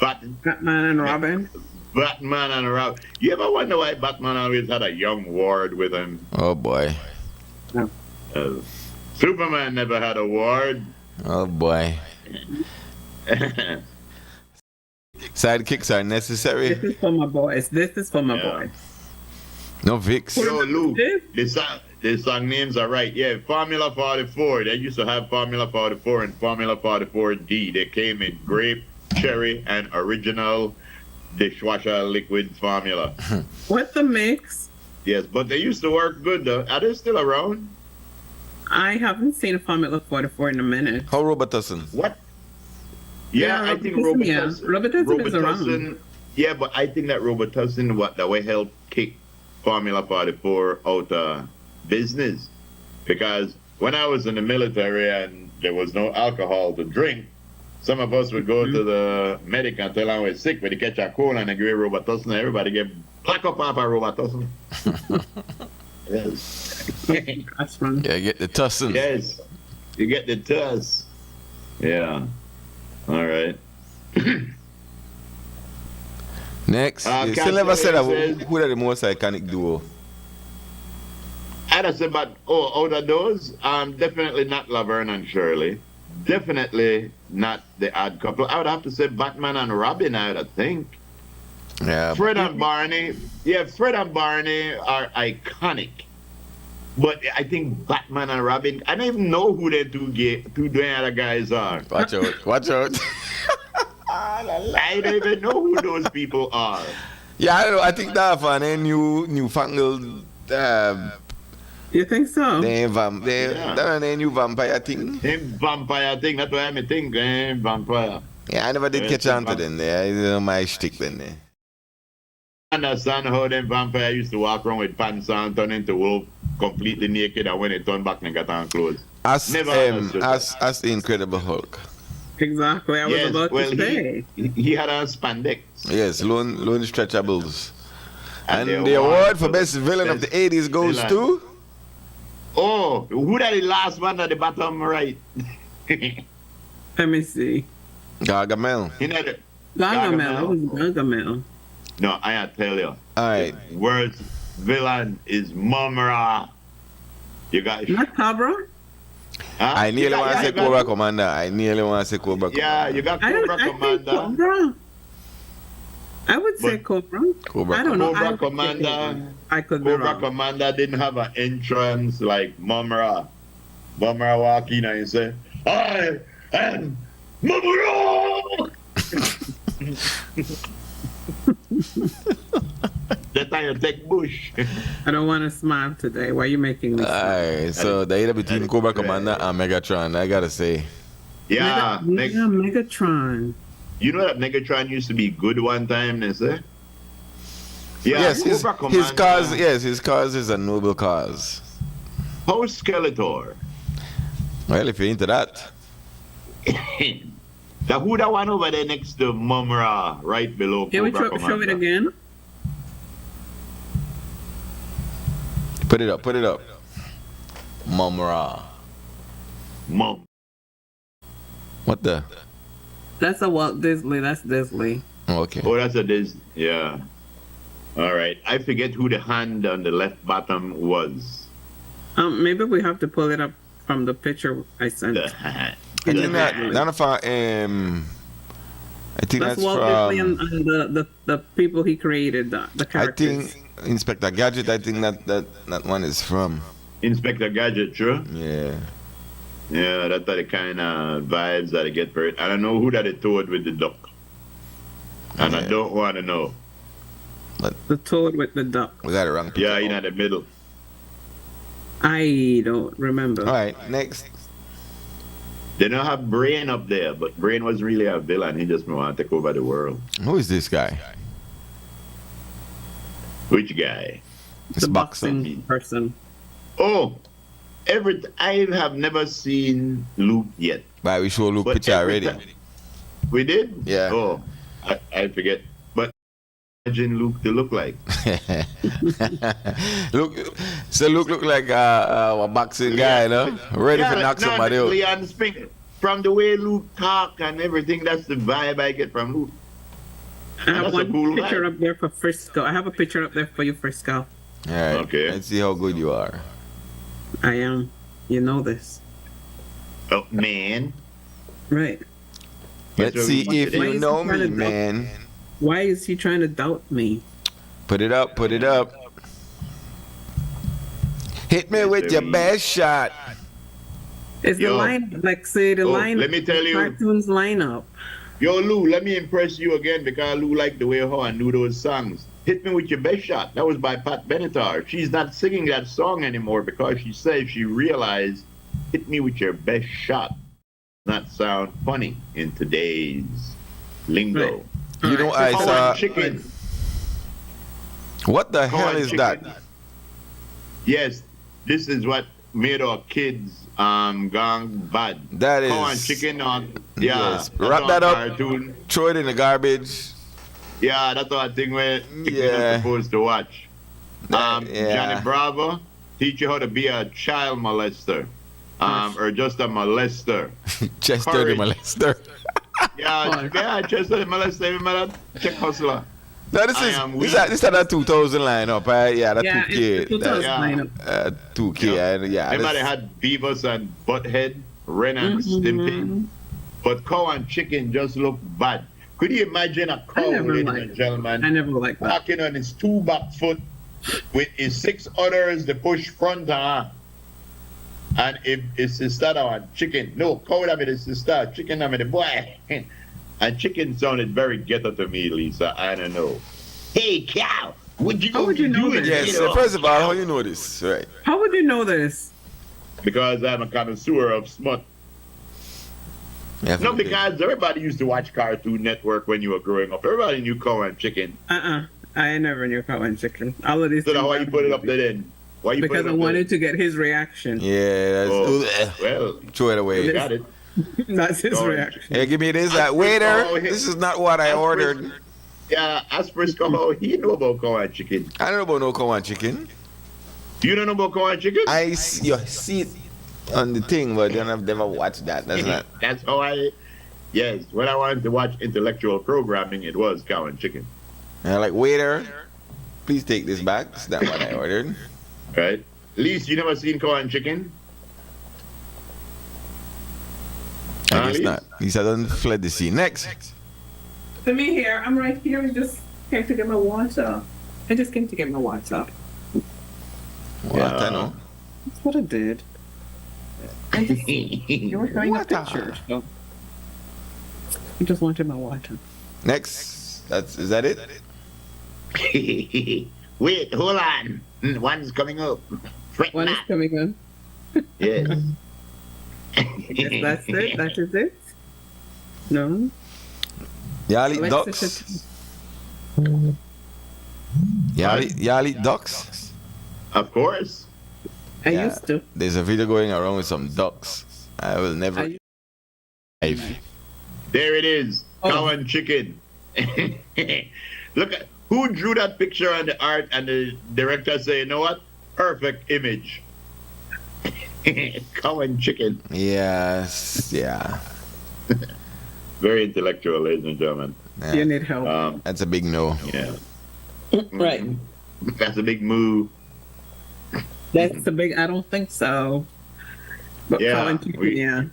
Batman and Robin. Batman and Robin. You ever wonder why Batman always had a young ward with him? Oh boy. Superman never had a ward. Oh boy. Sidekicks are This necessary. is for my boys. This is for my Yeah. boys. No Vicks. Yo, Lou, This? the song names are right. Yeah, Formula 44. They used to have Formula 44 and Formula 44D. They came in grape, cherry, and original dishwasher liquid formula. What's the mix? Yes, but they used to work good though. Are they still around? I haven't seen a Formula 44 in a minute. How Robertson? What? Yeah, Yeah, I think Robitussin, yeah. Robitussin is around. Yeah, but I think that Robitussin that way helped kick Formula 44 out of business. Because when I was in the military and there was no alcohol to drink, some of us would go to the medic and tell them we're sick, but they catch a cold and they give Robitussin. Everybody get black up off a Robitussin. Yes. That's wrong. Yeah, get the tussin. Yes. You get the tuss. Yeah. All right. Next. You still never said Captain who are the most iconic duo. I'd have said, but out of those, definitely not Laverne and Shirley. Definitely not the odd couple. I would have to say Batman and Robin, I would think. Yeah. Fred and Barney. Yeah, Fred and Barney are iconic. But I think Batman and Robin, I don't even know who the two other guys are. Watch out. Watch out. I don't even know who those people are. Yeah, I don't know. I think that for a newfangled You think so? they new vampire thing. Him vampire thing, that's what I think. Vampire. Yeah, I never did Yeah, catch on to them there. You know, my shtick then there. Understand how them vampire used to walk around with pants on, turn into wolf, completely naked, and when they turn back, they got on clothes. As Never understood as the Incredible Hulk. Exactly. I was about to say. he had on spandex. Yes, lone stretchables. And they the award for best best villain of the 80s goes villain. to Oh, who that the last one at the bottom right? Let me see. Gargamel. You know the- Gargamel. It was Gargamel. No, I tell you. Alright. Worst villain is Mumra. You got Not Cobra? Huh? I nearly want to say you got- Cobra Commander. I nearly want to say Cobra Commander. Yeah, you got I Cobra think Commander. Cobra. I would say But- Cobra. Cobra I don't know. Cobra I would say Commander. Cobra. I could be Cobra wrong. Commander didn't have an entrance like Mumra. Mumra walk in and say, I am Mumra! That time you take bush. I don't want to smile today. Why are you making me smile? Alright, so the either between Cobra Commander and Megatron, I gotta say. Yeah, Megatron. you know that Megatron used to be good one time, they say? Yeah, Yes, his Cobra cause Commander. his cause is a noble cause. Post Skeletor. Well, if you're into that. The who that one over there next to Mumra, right below Can we Cobra show it Commander? again? Put it up. Mumra. Mum. What the? That's a Walt Disney. That's Disney. Okay. Oh, that's a Disney. Yeah. All right. I forget who the hand on the left bottom was. Maybe we have to pull it up from the picture I sent. I think that none of our I think That's that's Walt Disney from. and the people he created, the I characters. think Inspector Gadget. I think that one is from. Inspector Gadget, sure. Yeah. Yeah, that's the kind of vibes that I get for it. I don't know who that it told with the duck. And I Yeah. don't want to know. The toad with the duck. We got it wrong. Yeah, in the middle. I don't remember. All right, next. They don't have Brain up there, but Brain was really a villain. He just want to take over the world. Who is this guy? Which guy? This The boxer. boxing person. Oh, I have never seen Luke yet. Right, we show Luke But picture every already. time- We did? Yeah. Oh, I forget. But imagine Luke to look like. Luke look like a boxing guy, no? Ready to knock somebody out. Leon Spink. From the way Luke talk and everything, that's the vibe I get from Luke. I have That's a one cool picture vibe. up there for Frisco. I have a picture up there for you, Frisco. All right. Okay. Let's see how good you are. I am. You know this. Oh, man. Right. Let's what see we if want Why you is know he trying me, to doubt- man. Why is he trying to doubt me? Put it up, put it up. Hit me with your best shot. It's the Yo. line, like say the Oh, line. let me tell the you. Cartoons lineup. Yo, Lou, let me impress you again because Lou liked the way how I knew those songs. Hit Me With Your Best Shot. That was by Pat Benatar. She's not singing that song anymore because she says she realized Hit Me With Your Best Shot not sound funny in today's lingo. Right. You know, I Cow saw. and chicken. What the Cow hell and is chicken. that? Yes, this is what made our kids gone bad. That Cow and is. chicken yeah. Yes. that's Wrap our that up. Cartoon. Throw it in the garbage. Yeah, that's our thing where Yeah. you're not supposed to watch. Yeah. Johnny Bravo teach you how to be a child molester, or just a molester. Chester the Courage. molester. Yeah, just a molester. Remember that? Check hustler. No, this I is am this weak. is that 2000 lineup, right? Yeah, that Yeah, 2K. it's the 2000 Yeah. lineup. 2K. Yeah. Remember they this- had Beavis and Butthead, Ren and Stimpy, but cow and chicken just look bad. Could you imagine a cow, never ladies liked and it. gentlemen, I never liked that. walking on his two back foot with his 6 others to push front and if his sister or chicken, no, cow that with his sister, chicken that with the boy. And chicken sounded very ghetto to me, Lisa. I don't know. Hey cow, what you How gonna would you be know doing? this? Yes, You know? first of all, how you know this? Right. How would you know this? Because I'm a connoisseur of smut. Yeah, No, because everybody used to watch Cartoon Network when you were growing up. Everybody knew cow and chicken. I never knew cow and chicken. All of these. So now things why you put it up there then? Why you Because put I it up wanted to get his reaction. Yeah, that's, Oh, well, throw it there? away. You got it. That's his Go on. reaction. Hey, give me this. Ask Waiter, Frisco. this is not what I Ask ordered. Frisco. Yeah, ask Frisco. He know about cow and chicken. I don't know about no cow and chicken. You don't know about cow and chicken? You see it on the thing, but then I've never watched that. That's not. That's how yes, when I wanted to watch intellectual programming, it was cow and chicken. And I'm like, waiter, please take this back. It's not what I ordered. Right? Least you never seen cow and chicken? I guess Elise? not. Lisa done fled the scene. Next. To me here, I'm right here. I just came to get my water. I just came to get my water. What? I know. That's what I did. I just, you were showing Water. a picture. So. I just wanted my water. Next. Is that it? Wait, hold on. One's coming up. Fret One is not. coming in. Yes. Yes, that's it. That is it. No. Y'all eat Alexa ducks? should- Y'all eat ducks? Of course. I Yeah. used to. There's a video going around with some ducks. I will never. I- There it is. Oh. Cow and chicken. Look at who drew that picture on the art, and the director say, you know what? Perfect image. Cow and chicken. Yes. Yeah. Very intellectual, ladies and gentlemen. Yeah. You need help. That's a big no. Yeah. Right. That's a big move. That's the big. I don't think so. But Yeah, Colin, we- yeah.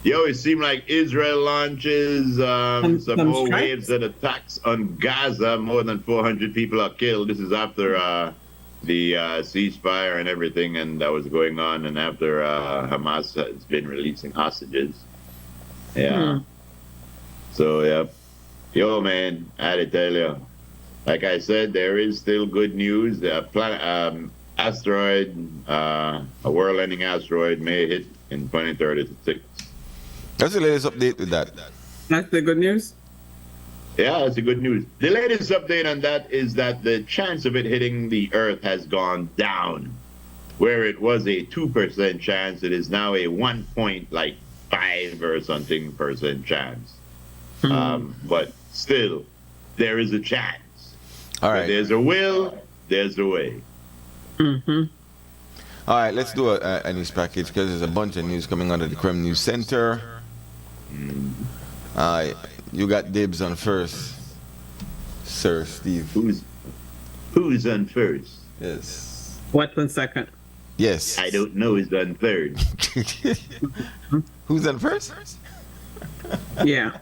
Yo, it seemed like Israel launches some some more strikes? waves of attacks on Gaza. More than 400 people are killed. This is after the ceasefire and everything, and that was going on, and after Hamas has been releasing hostages. Yeah. So, yeah. Yo, man, I had to tell you. Like I said, there is still good news. The asteroid, a world-ending asteroid, may hit in 2036. That's the latest update with that. That's the good news? Yeah, that's the good news. The latest update on that is that the chance of it hitting the Earth has gone down. Where it was a 2% chance, it is now a 1.5 or something percent chance. But still, there is a chance. All Where right. there's a will, there's a way. Mm-hmm. All right, let's do a news package because there's a bunch of news coming out of the Creme News Center. You got dibs on first, Sir Steve. Who's on first? Yes. What's on second? Yes. I don't know who's on third. Who's on first? Yeah.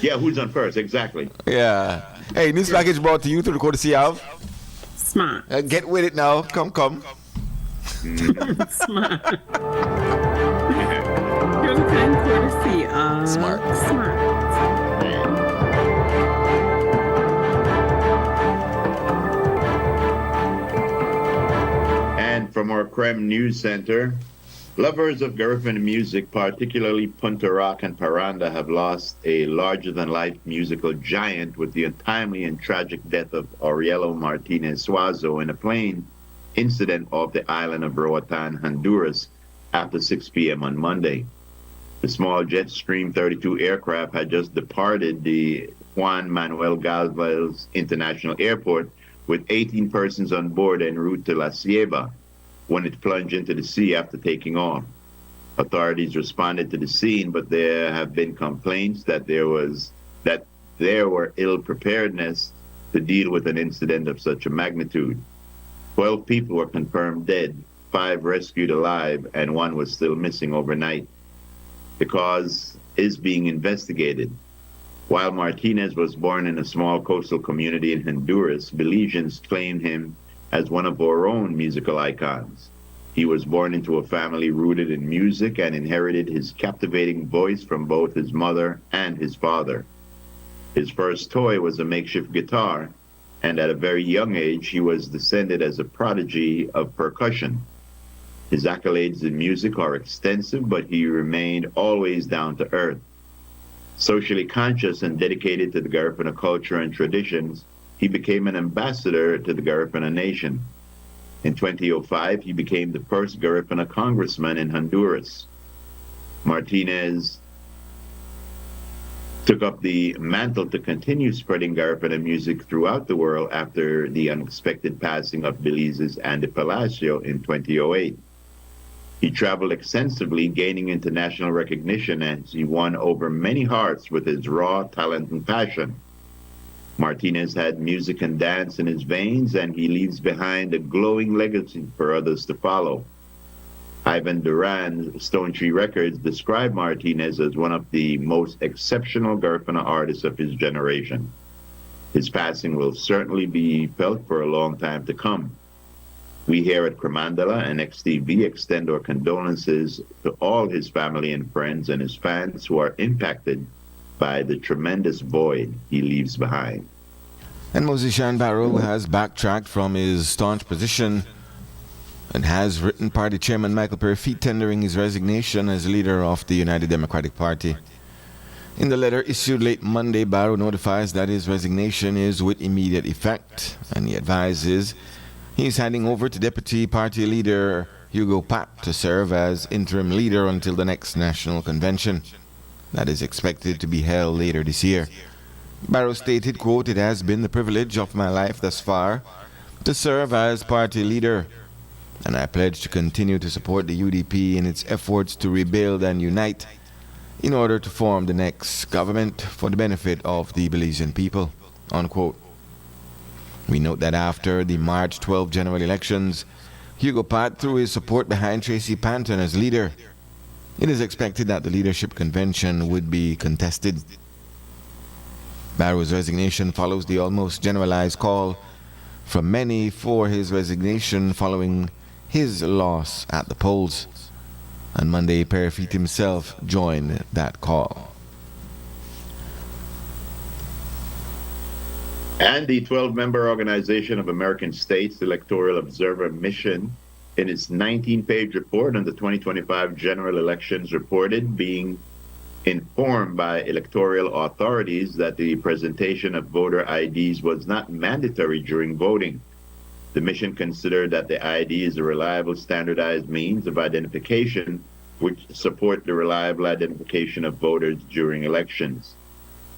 Yeah, who's on first? Exactly. Yeah. Hey, news package brought to you through the courtesy of. Smart. Get with it now. Come. Smart. You're the kind courtesy of Smart. And from our Creme News Center, lovers of Garifuna music, particularly Punta Rock and Paranda, have lost a larger-than-life musical giant with the untimely and tragic death of Aurelio Martinez Suazo in a plane incident off the island of Roatan, Honduras, after 6 p.m. on Monday. The small Jetstream 32 aircraft had just departed the Juan Manuel Galvez International Airport with 18 persons on board en route to La Ceiba when it plunged into the sea after taking off. Authorities responded to the scene, but there have been complaints that there were ill preparedness to deal with an incident of such a magnitude. 12 people were confirmed dead, 5 rescued alive, and 1 was still missing overnight. The cause is being investigated. While Martinez was born in a small coastal community in Honduras, Belizeans claim him as one of our own musical icons. He was born into a family rooted in music and inherited his captivating voice from both his mother and his father. His first toy was a makeshift guitar, and at a very young age, he was descended as a prodigy of percussion. His accolades in music are extensive, but he remained always down to earth. Socially conscious and dedicated to the Garifuna culture and traditions, he became an ambassador to the Garifuna nation. In 2005, he became the first Garifuna congressman in Honduras. Martinez took up the mantle to continue spreading Garifuna music throughout the world after the unexpected passing of Belize's Andy Palacio in 2008. He traveled extensively, gaining international recognition as he won over many hearts with his raw talent and passion. Martinez had music and dance in his veins, and he leaves behind a glowing legacy for others to follow. Ivan Duran, Stone Tree Records, described Martinez as one of the most exceptional Garifuna artists of his generation. His passing will certainly be felt for a long time to come. We here at Cremandala and XTV extend our condolences to all his family and friends and his fans who are impacted by the tremendous void he leaves behind. And musician Barrow has backtracked from his staunch position and has written party chairman Michael Perry Feet tendering his resignation as leader of the United Democratic Party. In the letter issued late Monday, Barrow notifies that his resignation is with immediate effect, and he advises he's handing over to Deputy Party Leader Hugo Papp to serve as interim leader until the next national convention that is expected to be held later this year. Barrow stated, quote, "It has been the privilege of my life thus far to serve as party leader, and I pledge to continue to support the UDP in its efforts to rebuild and unite in order to form the next government for the benefit of the Belizean people," unquote. We note that after the March 12 general elections, Hugo Papp threw his support behind Tracy Panton as leader. It is expected that the leadership convention would be contested. Barrow's resignation follows the almost generalized call from many for his resignation following his loss at the polls. On Monday, Parafit himself joined that call. And the 12-member Organization of American States Electoral Observer Mission, in its 19-page report on the 2025 general elections, reported being informed by electoral authorities that the presentation of voter IDs was not mandatory during voting. The mission considered that the ID is a reliable, standardized means of identification which support the reliable identification of voters during elections.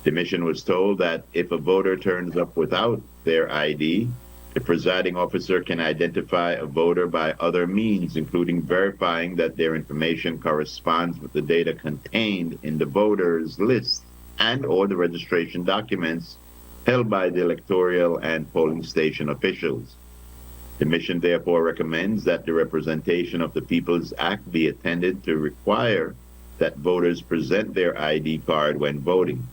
The mission was told that if a voter turns up without their ID, the presiding officer can identify a voter by other means, including verifying that their information corresponds with the data contained in the voters list and or the registration documents held by the electoral and polling station officials. The mission therefore recommends that the Representation of the People's Act be attended to require that voters present their ID card when voting.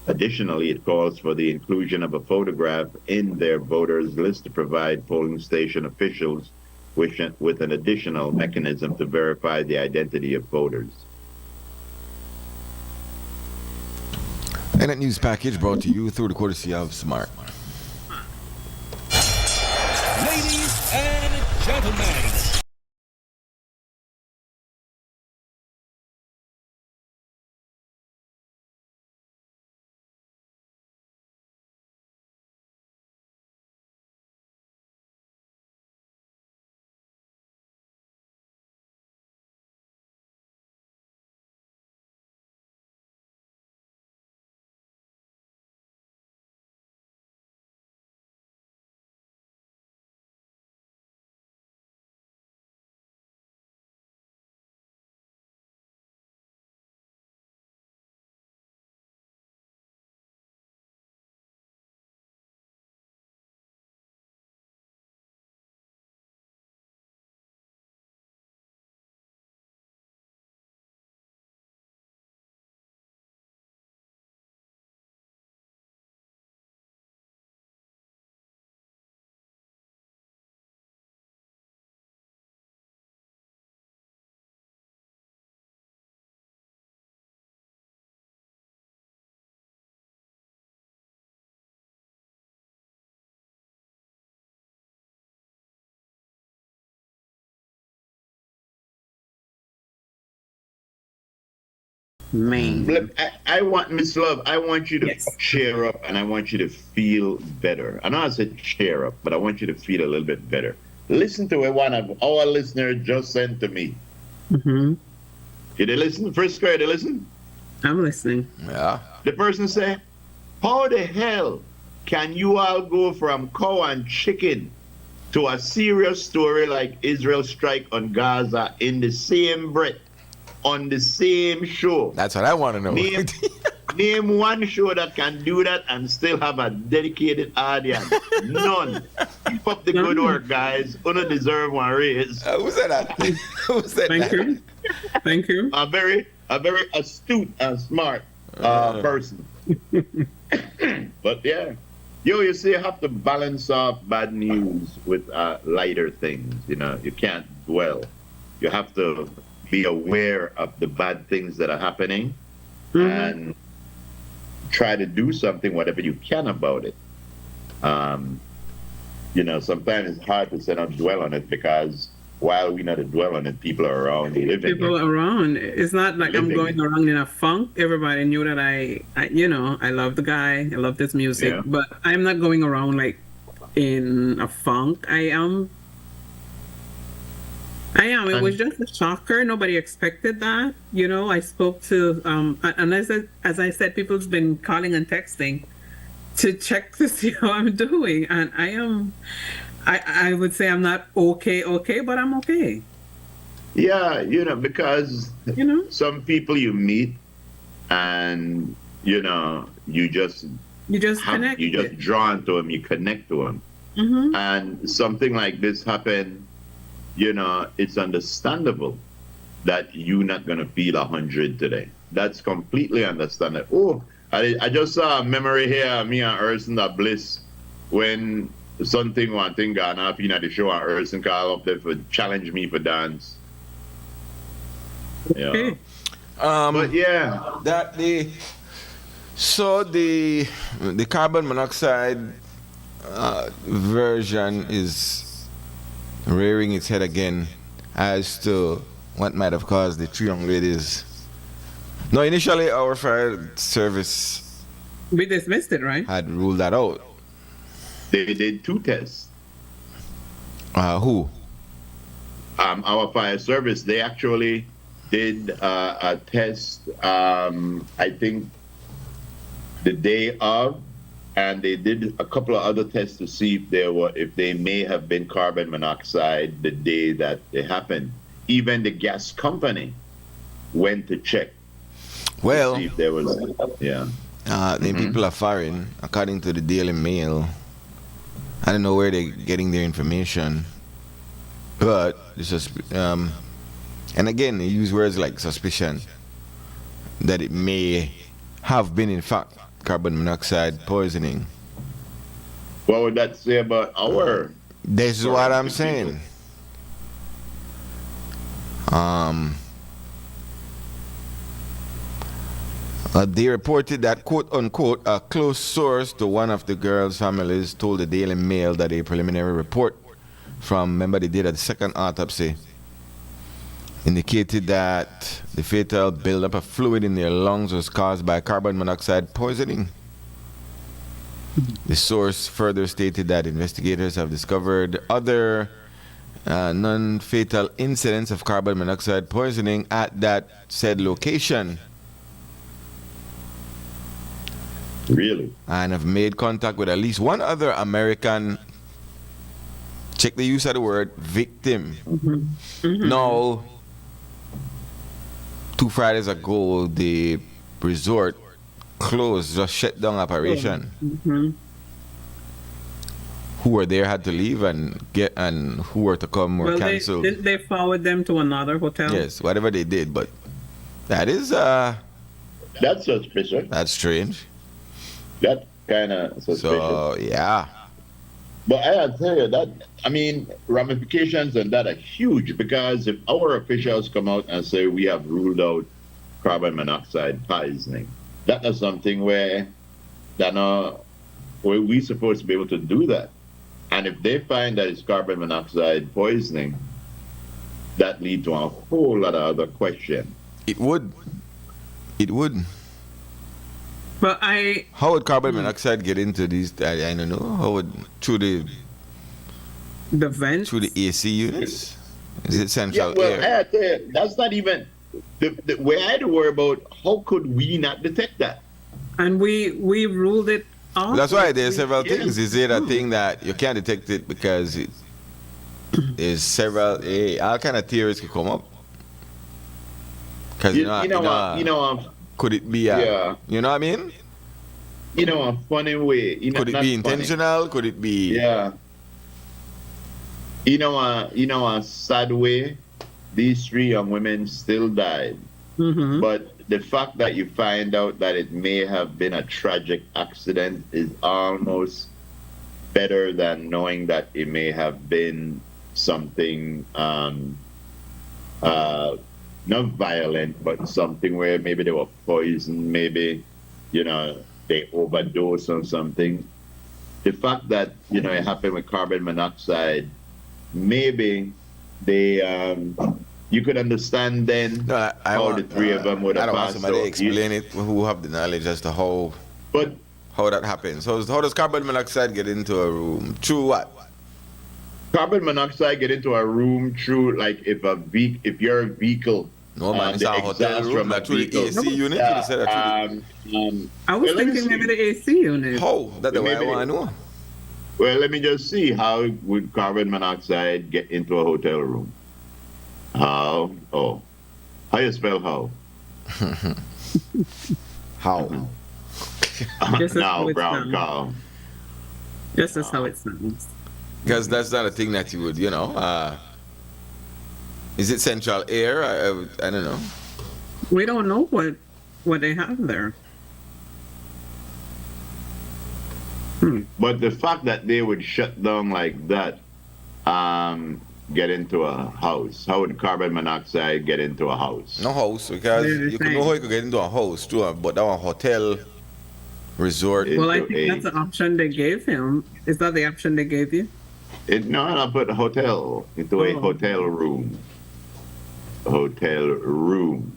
Additionally, it calls for the inclusion of a photograph in their voters list to provide polling station officials with an additional mechanism to verify the identity of voters. And that news package brought to you through the courtesy of Smart. Ladies and gentlemen. Man. Look, I want, Miss Love, I want you to Yes. cheer up and I want you to feel better. I know I said cheer up, but I want you to feel a little bit better. Listen to what one of our listeners just sent to me. Mm-hmm. Did they listen? Frisco, did they listen? I'm listening. Yeah. The person said, how the hell can you all go from cow and chicken to a serious story like Israel strike on Gaza in the same breath, on the same show? That's what I want to know. Name one show that can do that and still have a dedicated audience. None. Keep up the good work, guys. You don't deserve one raise. Who said that? Who said Thank that? you. Thank you. A very astute and smart person. But yeah. You see, you have to balance off bad news with lighter things. You know, you can't dwell. You have to be aware of the bad things that are happening and try to do something, whatever you can about it. You know, sometimes it's hard to say not dwell on it because while we not dwell on it, people are around living. People around. It's not like I'm going around in a funk. Everybody knew that I love the guy. I love this music, Yeah. but I'm not going around like in a funk. I am. It was just a shocker. Nobody expected that. You know, I spoke to and as I said, people's been calling and texting to check to see how I'm doing, and I am. I would say I'm not okay, but I'm okay. Yeah, you know, because You know, some people you meet and, you know, you just connect. you just drawn to them, you connect to them. And something like this happened, you know, it's understandable. that you're not going to feel 100 today. That's completely understandable. Oh, I just saw a memory here, me and Erson that bliss when something one thing gone up in the show and Erson call up there for challenge me for dance. Yeah. Okay. But yeah. That the carbon monoxide version is rearing its head again as to what might have caused the three young ladies. No, initially our fire service We dismissed it, right? had ruled that out. They did 2 tests. Who? Our fire service, they actually did a test, I think, the day of, and they did a couple of other tests to see if they may have been carbon monoxide the day that it happened. Even the gas company went to check Well, to see if there was, yeah. the people are foreign, according to the Daily Mail. I don't know where they're getting their information, but it's just, and again, they use words like suspicion that it may have been, in fact, carbon monoxide poisoning. What would that say about our? This is what I'm saying. They reported that, quote unquote, a close source to one of the girls' families told the Daily Mail that a preliminary report from, remember, they did a second autopsy, indicated that the fatal buildup of fluid in their lungs was caused by carbon monoxide poisoning. The source further stated that investigators have discovered other non-fatal incidents of carbon monoxide poisoning at that said location. Really? And have made contact with at least one other American, check the use of the word, victim. Now, 2 Fridays ago, the resort closed, just shut down operation. Who were there had to leave, and who were to come were Well, cancelled. they forward them to another hotel. Yes, whatever they did, but that is That's suspicious. that's strange. That's kind of suspicious. So yeah. But I tell you that, I mean, ramifications and that are huge, because if our officials come out and say we have ruled out carbon monoxide poisoning, that is something where we're supposed to be able to do that. And if they find that it's carbon monoxide poisoning, that leads to a whole lot of other questions. It would. It would. But How would carbon monoxide get into these? I don't know. How would through the vents. through the AC units? Is it central Yeah, well, air? I tell you, that's not even the way I had to worry about. How could we not detect that? And we ruled it off. That's why there's several things. Is it a thing that you can't detect it because there's several all kind of theories could come up? Because could it be Yeah. you know what I mean? A funny way. Could it not be funny. intentional? Could it be Yeah. A sad way, these 3 young women still died. But the fact that you find out that it may have been a tragic accident is almost better than knowing that it may have been something not violent, but something where maybe they were poisoned, maybe, they overdosed on something. The fact that, it happened with carbon monoxide, maybe they, you could understand then how the 3 of them would have I don't want passed somebody out. explain it who have the knowledge as to how But that happens. How does carbon monoxide get into a room? Through what? carbon monoxide get into a room through, like, if your vehicle. No man, it's the a hotel exhaust room. from a That's through the vehicle. AC unit. Yeah, You said that through I was well, let me thinking see. maybe the AC unit. how? That's the way I Maybe- want to know. Well, let me just see. How would carbon monoxide get into a hotel room? How? Oh. How you spell how? How? Just as Now, how it brown sounds. cow. Just as how it sounds. Because that's not a thing that you would, Is it central air? I don't know. We don't know what they have there. But the fact that they would shut down like that, get into a house. How would carbon monoxide get into a house? No house, because you can know how you could get into a house too, but that one hotel, resort. Well, I Into think that's a- the option they gave him. Is that the option they gave you? No, I put a hotel into a Oh. hotel room. A hotel room.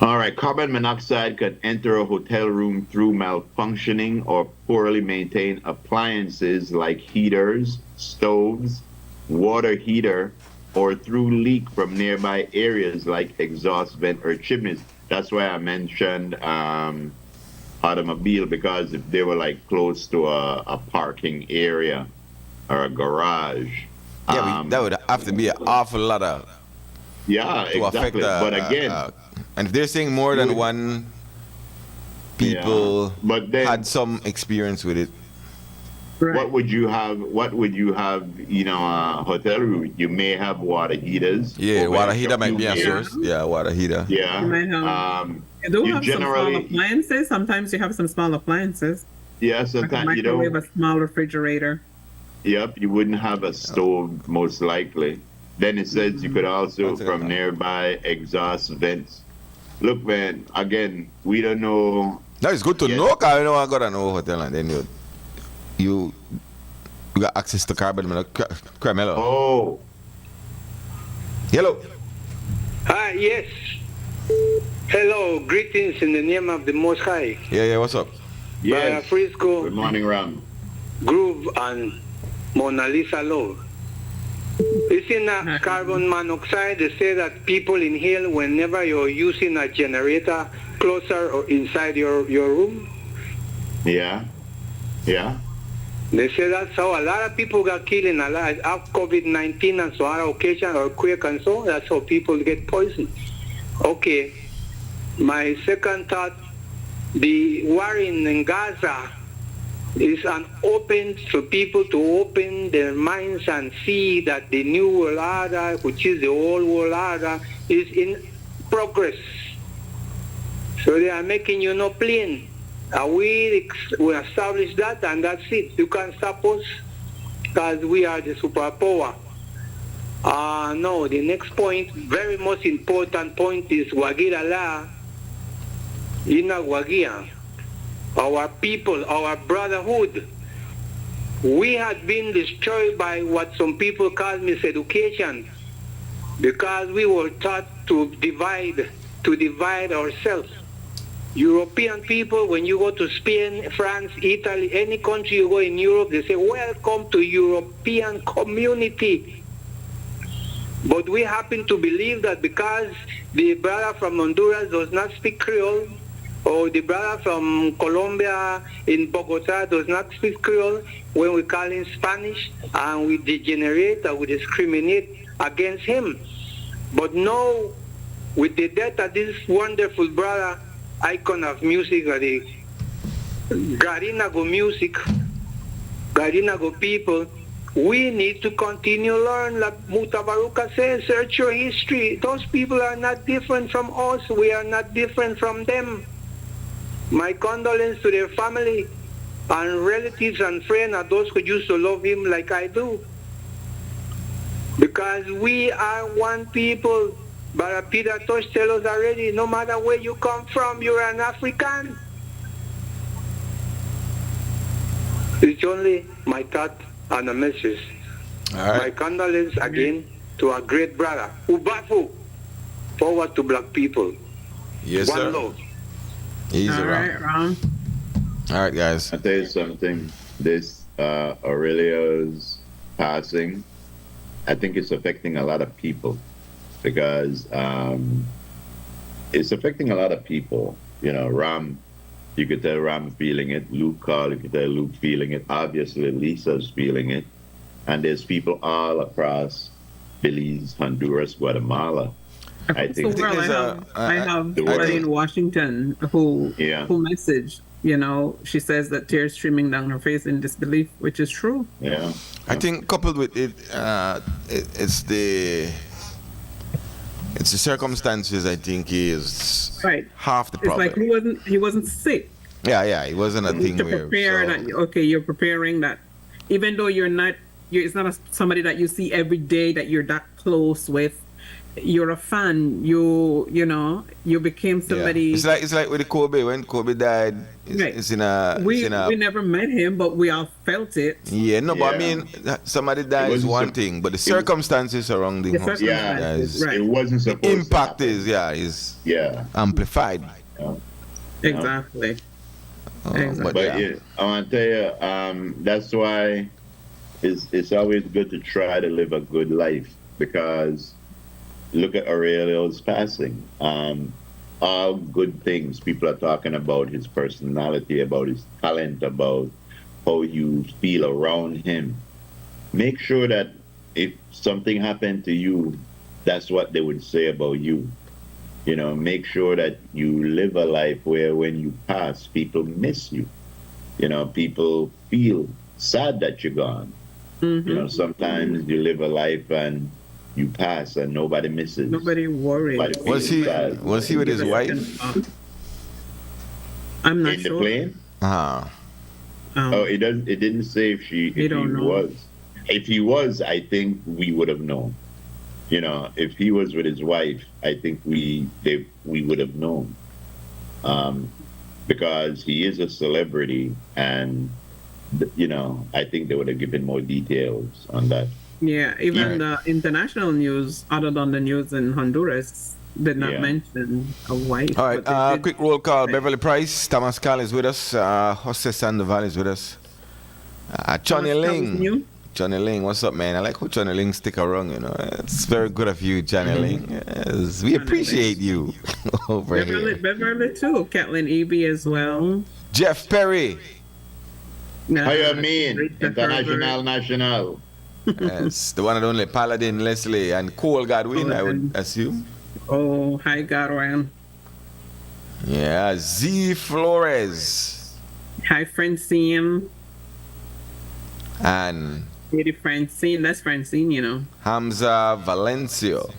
All right, carbon monoxide could enter a hotel room through malfunctioning or poorly maintained appliances like heaters, stoves, water heater, or through leak from nearby areas like exhaust vent or chimneys. That's why I mentioned automobile, because if they were like close to a parking area or a garage. Yeah, that would have to be an awful lot of Yeah, to exactly. affect. But again, And if they're saying more than one people but then had some experience with it, Right. what would you have? What would you have? You know, hotel room. You may have water heaters. yeah, over water a heater might be a few source. years. Yeah, water heater. Yeah. You might have- You do you have some small generally, appliances. Sometimes you have some small appliances. yeah. Like a Sometimes you microwave, don't. a small refrigerator. Yep, you wouldn't have a stove most likely. Then it says you could also That's it, from huh? nearby exhaust vents. Look, man. Again, we don't know. No, it's good to Yeah. know, because you know I gotta know hotel, and then you got access to carbon monoxide. Hello. Oh, Hello. Yes. Hello, greetings in the name of the Most High. Yeah, what's up? yes. Frisco, Good morning, Ram. Groove, and Mona Lisa Love. You see now, carbon monoxide, they say that people inhale whenever you're using a generator closer or inside your room. Yeah. Yeah. They say that's how a lot of people got killed in a lot of COVID-19 and so on occasion, earthquake and so on. That's how people get poisoned. Okay, my second thought, the war in Gaza is an open for people to open their minds and see that the new world order, which is the old world order, is in progress. So they are making you no plain. We establish that, and that's it. You can't stop us because we are the superpower. No, the next point, very most important point is Wagirala, Ina Wagia. Our people, our brotherhood. We had been destroyed by what some people call miseducation because we were taught to divide ourselves. European people, when you go to Spain, France, Italy, any country you go in Europe, they say, welcome to European community. But we happen to believe that because the brother from Honduras does not speak Creole, or the brother from Colombia in Bogota does not speak Creole, when we call him Spanish, and we degenerate or we discriminate against him. But now, with the death of this wonderful brother, icon of music, the Garinago music, Garinago people, we need to continue learn, like Mutabaruka says, search your history. Those people are not different from us. We are not different from them. My condolence to their family and relatives and friends and those who used to love him like I do. Because we are one people. But Peter Tosh tell us already, no matter where you come from, you're an African. It's only my thought and a message. All My right. condolence again to our great brother, Ubafu, forward to black people. Yes, One sir. love. Easy, All right, Ram. Ron. All right, guys. I'll tell you something. This Aurelio's passing, I think it's affecting a lot of people because it's affecting a lot of people. You know, Ram, you could tell Ram feeling it. Luke Carl, you could tell Luke feeling it. Obviously, Lisa's feeling it. And there's people all across Belize, Honduras, Guatemala. I Across think the world, there's I have the world. somebody in Washington who Yeah. messaged You know, she says that tears streaming down her face in disbelief, which is true. Yeah. I think coupled with it, it's the circumstances. I think is Right. half the It's like problem. he wasn't sick. Yeah, it wasn't a thing To where. prepare So, that, okay, you're preparing that, even though it's not somebody that you see every day that you're that close with. You're a fan. You know, you became yeah, somebody. it's like with the Kobe when Kobe died. Right. It's in a We never met him, but we all felt it. yeah, no, but I Yeah. mean, somebody dies wasn't one sup- thing, but the it- circumstances surrounding The him, Yeah. circumstances, is- right? It wasn't the supposed to impact happen. is Yeah. amplified. Yeah. Exactly. Exactly. But But yeah. yeah, I want to tell you, that's why it's always good to try to live a good life, because look at Aurelio's passing. All good things. People are talking about his personality, about his talent, about how you feel around him. Make sure that if something happened to you, that's what they would say about you. You know, make sure that you live a life where when you pass, people miss you. You know, people feel sad that you're gone. You know, sometimes you live a life and you pass and nobody misses. Nobody worried. Nobody Was feels he sad. was he with his Give a wife? second thought. I'm not in the sure. plane? Ah, Oh, it doesn't. It didn't say if he don't know. was. If he was, I think we would have known. You know, if he was with his wife, I think we would have known. Because he is a celebrity, and you know, I think they would have given more details on that. Yeah, even Yeah. the international news, other than the news in Honduras, did not Yeah. mention a wife. all right. but they did- Quick roll call. Beverly Price, Thomas Carl is with us. Jose Sandoval is with us. Johnny Thomas Carl was Ling. new? Johnny Ling, what's up, man? I like how Johnny Ling stick around. You know, it's very good of you, Johnny Ling. Yes, we appreciate you over Beverly, here. Beverly too. Kathleen Eby as well. Jeff Perry. How you mean? Rita International, Herbert. national. Yes, the one and only Paladin Leslie and Cole Godwin, I would assume. Oh, hi, Godwin. Yeah, Z Flores Hi, Francine. and Lady Francine. That's Francine, you know. Hamza Valencio.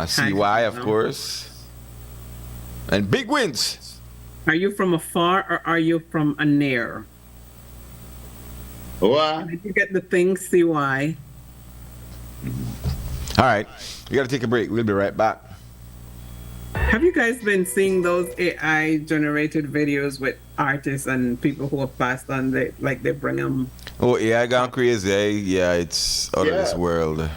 CY, of Hamza. course. And Big Wins. Are you from afar or are you from a near? What? Did you get the thing, CY? All right, we got to take a break. We'll be right back. Have you guys been seeing those AI generated videos with artists and people who have passed on? They bring them. Oh, yeah, I gone crazy. Yeah, it's out of this Yeah. world.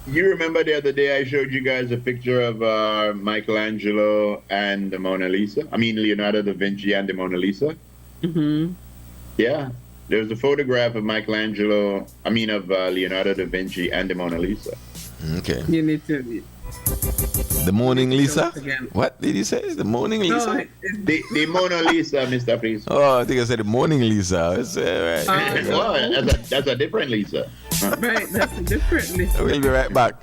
You remember the other day I showed you guys a picture of Michelangelo and the Mona Lisa? I mean, Leonardo da Vinci and the Mona Lisa? Mm-hmm. Yeah. There was a photograph of Leonardo da Vinci and the Mona Lisa. Okay. You need to. The Morning Lisa? Again. What did you say? The Morning Lisa? No, The Mona Lisa, Mr. Priest. Oh, I think I said the Morning Lisa. It's, right. Oh, that's a different Lisa. right. That's a different list. We'll be right back.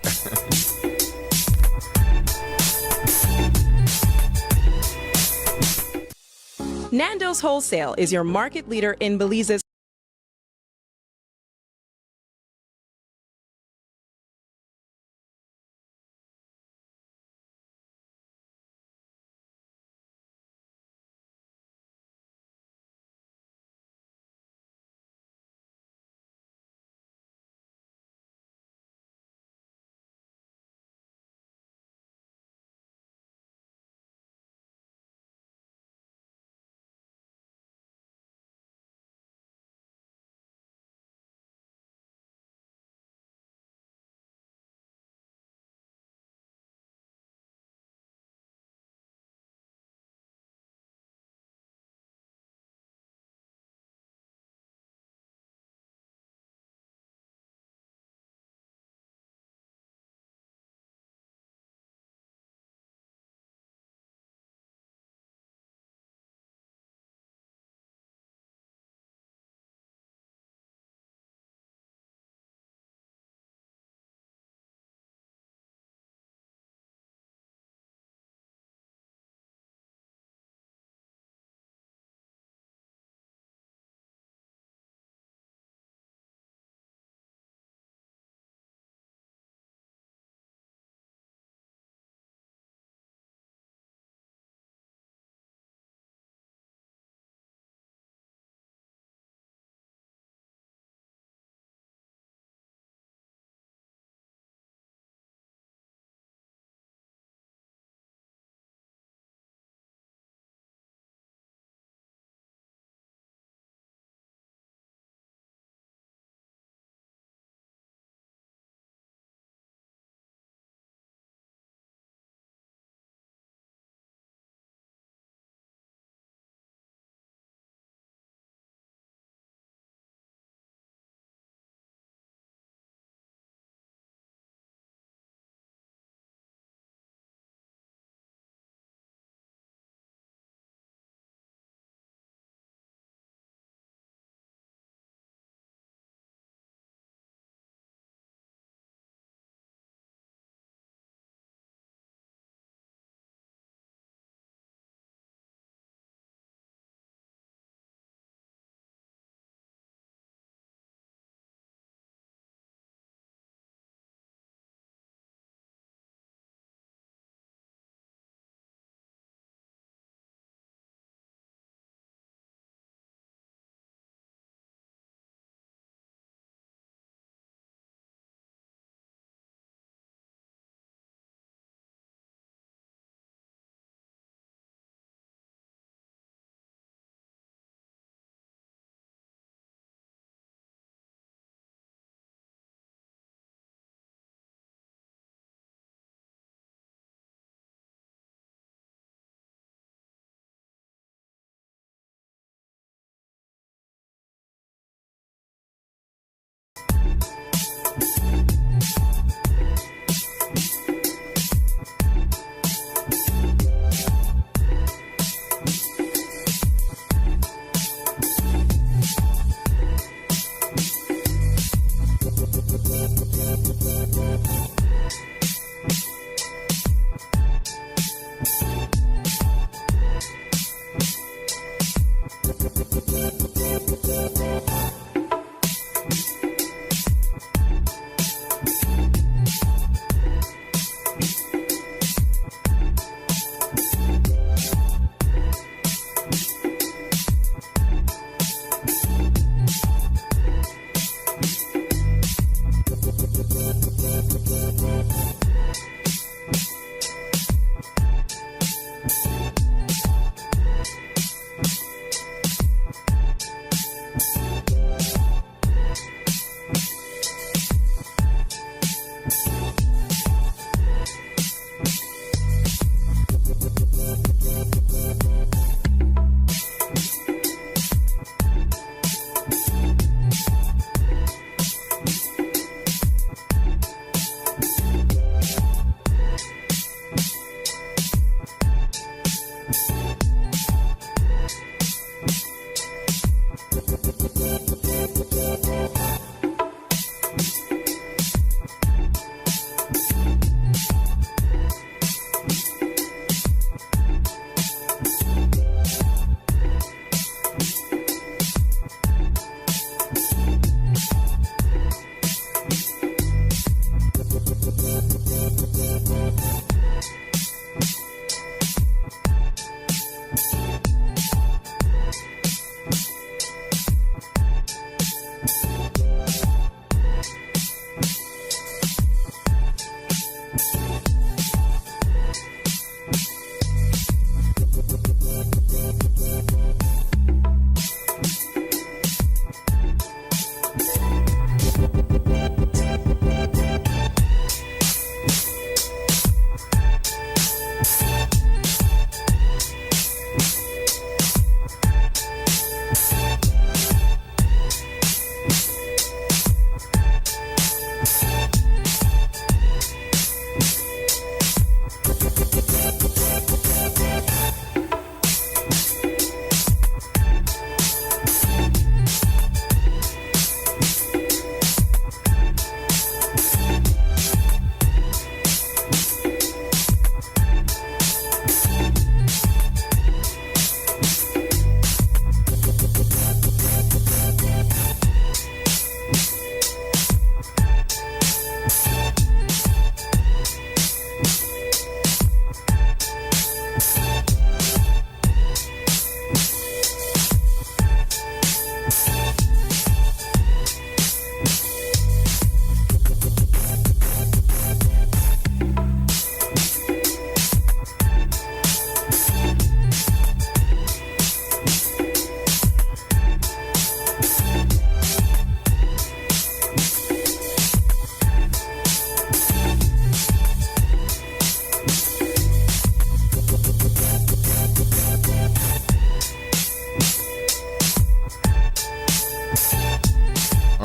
Nando's Wholesale is your market leader in Belize's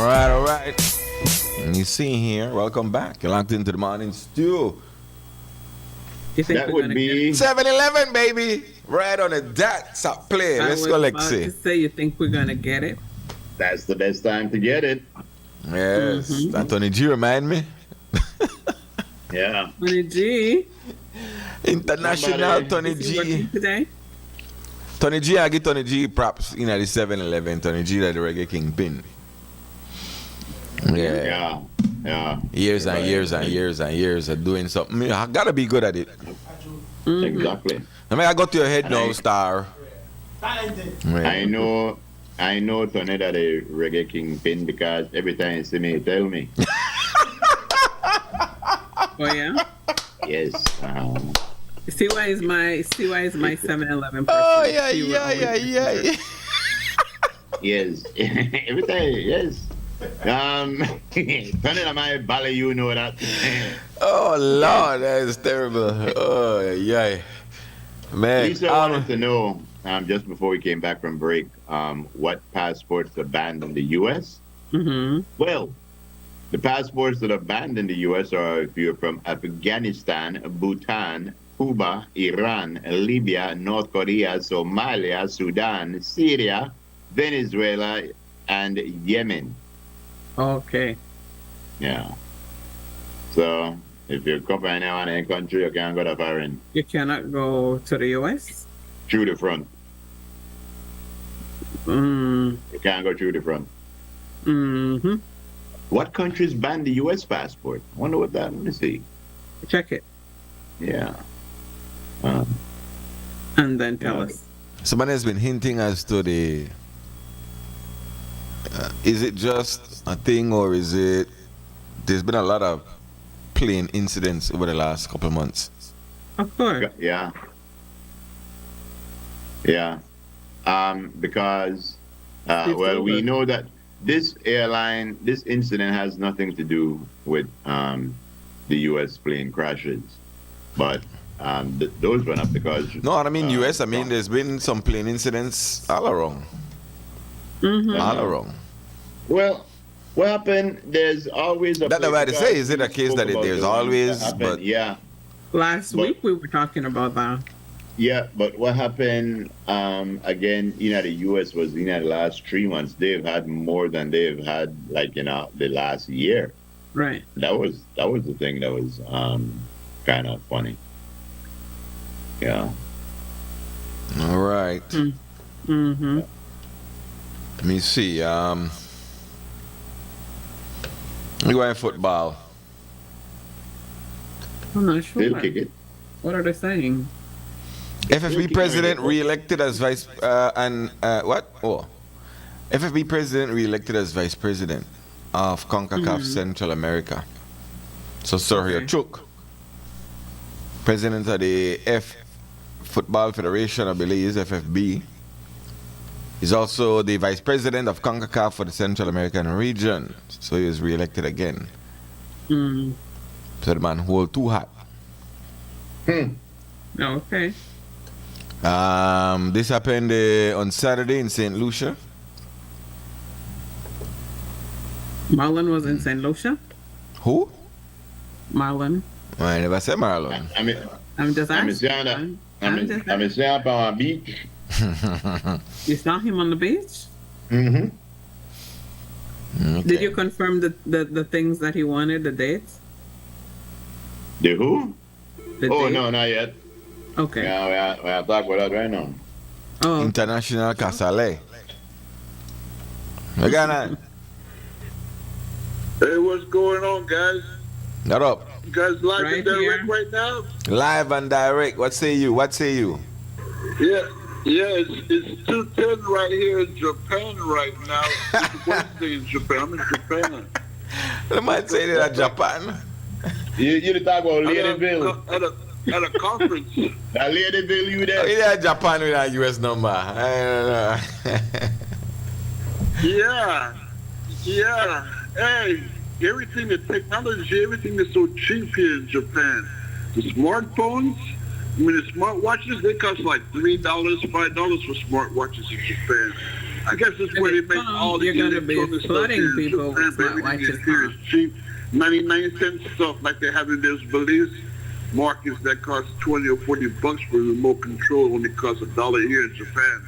All right. And you see here, welcome back. You're locked into the morning stew. You think That we're would gonna be 7-Eleven, baby. Right on the dot. Stop playing. I Let's was go, about Lexi. to say, you think we're gonna get it? that's the best time to get it. Yes. That Tony G remind me. Yeah. Tony G, International Somebody- Tony is he working G. today? Tony G, I give Tony G props in the 7-Eleven. Tony G, like the reggae kingpin. Yeah. Yeah. Years and Right. years and years and years of doing something. I gotta be good at it. Exactly. I mean, I got to your head And now, I- Star. Yeah. I know Tony that a reggae kingpin because every time you see me, you tell me. Oh yeah. Yes. CY is my 7-Eleven person. Oh, yeah, He would yeah, always- yeah, yeah. Yes. Every time, yes. Tony that my ballet, you know that. Oh, Lord, that is terrible. Oh, yeah. Man, Lisa wanted to know, just before we came back from break, what passports are banned in the U.S. Mm-hmm. Well, the passports that are banned in the U.S. are if you're from Afghanistan, Bhutan, Cuba, Iran, Libya, North Korea, Somalia, Sudan, Syria, Venezuela, and Yemen. Okay. Yeah. So if you're covering anyone in a country, you can't go to foreign You cannot go to the US. through the front. Mm. You can't go through the front. Mm-hmm. What countries ban the U.S. passport? I wonder what that. Let me see. Check it Yeah. and then tell us. somebody has been hinting as to the. Is it just a thing or is it. There's been a lot of plane incidents over the last couple of months. Of course. Yeah. Because well, we know that this incident has nothing to do with the U.S. plane crashes, but those went up because. No, I mean U.S. I mean, there's been some plane incidents all around. Mm-hmm. All around. Well, what happened? There's always a. That's what I say. Is it a case that there's always, but yeah. Last week we were talking about that. Yeah, but what happened again? The U.S. was the last 3 months. They've had more than they've had the last year. Right. That was the thing that was kind of funny. Yeah. all right. Mm-hmm. Let me see. We go in football. I'm not sure. They'll kick it. What are they saying? FFB president re-elected as vice what? Oh, FFB president re-elected as vice president of CONCACAF Central America. So Sergio Okay. Chuk, president of the F Football Federation, I believe is FFB. He's also the vice president of CONCACAF for the Central American region. So he was re-elected again. Mm. So the man hold two hats. Okay. This happened on Saturday in St. Lucia. Marlon was in St. Lucia. Who? Marlon. I never said Marlon. I mean, I'm just I'm asking. saying up on a beach. You saw him on the beach? Mm-hmm. Okay. Did you confirm the things that he wanted, the dates? The who? The Oh, date? no, not yet. Okay. Yeah, we are talking about that right now. Oh, International Casale. Again, Hey, what's going on, guys? not up. You guys live Right and direct here. right now? Live and direct. What say you? What say you? Yeah, it's 2:10 right here in Japan right now. It's Wednesday in Japan. I'm in Japan. The man say that at Japan. You talk about I'm Ladyville. at a conference. That Ladyville, you Oh, there? yeah, Japan with a US number. I don't know. Yeah. Hey, everything, the technology, everything is so cheap here in Japan. The smartphones, the smartwatches, they cost like $3, $5 for smartwatches in Japan. I guess it's where they make all the you're gonna be electronic flooding stuff here in people with Japan, but smartwatches, everything here is cheap. 99-cent stuff like they have in this Belize markets that cost 20 or 40 bucks for remote control only costs $1 here in Japan.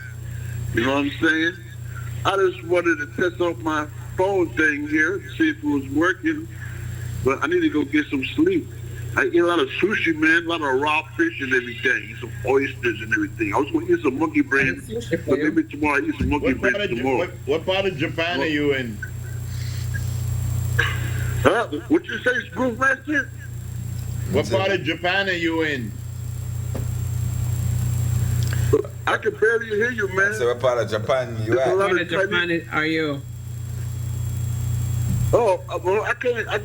You know what I'm saying? I just wanted to test out my phone thing here, see if it was working, but I need to go get some sleep. I eat a lot of sushi, man, a lot of raw fish and everything, some oysters and everything. I was going to eat some monkey brain, but maybe tomorrow I eat some monkey brain tomorrow. What part of Japan are you in? What you say, Groove Master? What part of Japan are you in? I can barely hear you, man. So what part of Japan you There's a at? lot What of Japan Chinese- are you? Oh, well, I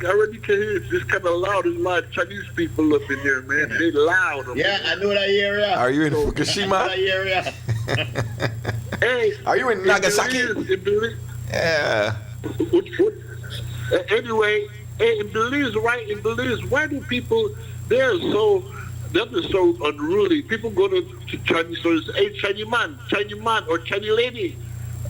already can hear it. It's kind of loud. There's a lot of Chinese people up in here, man. They loud. up Yeah, in I know that area. Are you in I know Fukushima? that area. Hey, Are you in Nagasaki? in Belize, Yeah. anyway, in Belize, right? In Belize, why do people? They're so unruly. People go to Chinese stores. Hey, Chinese man, or Chinese lady.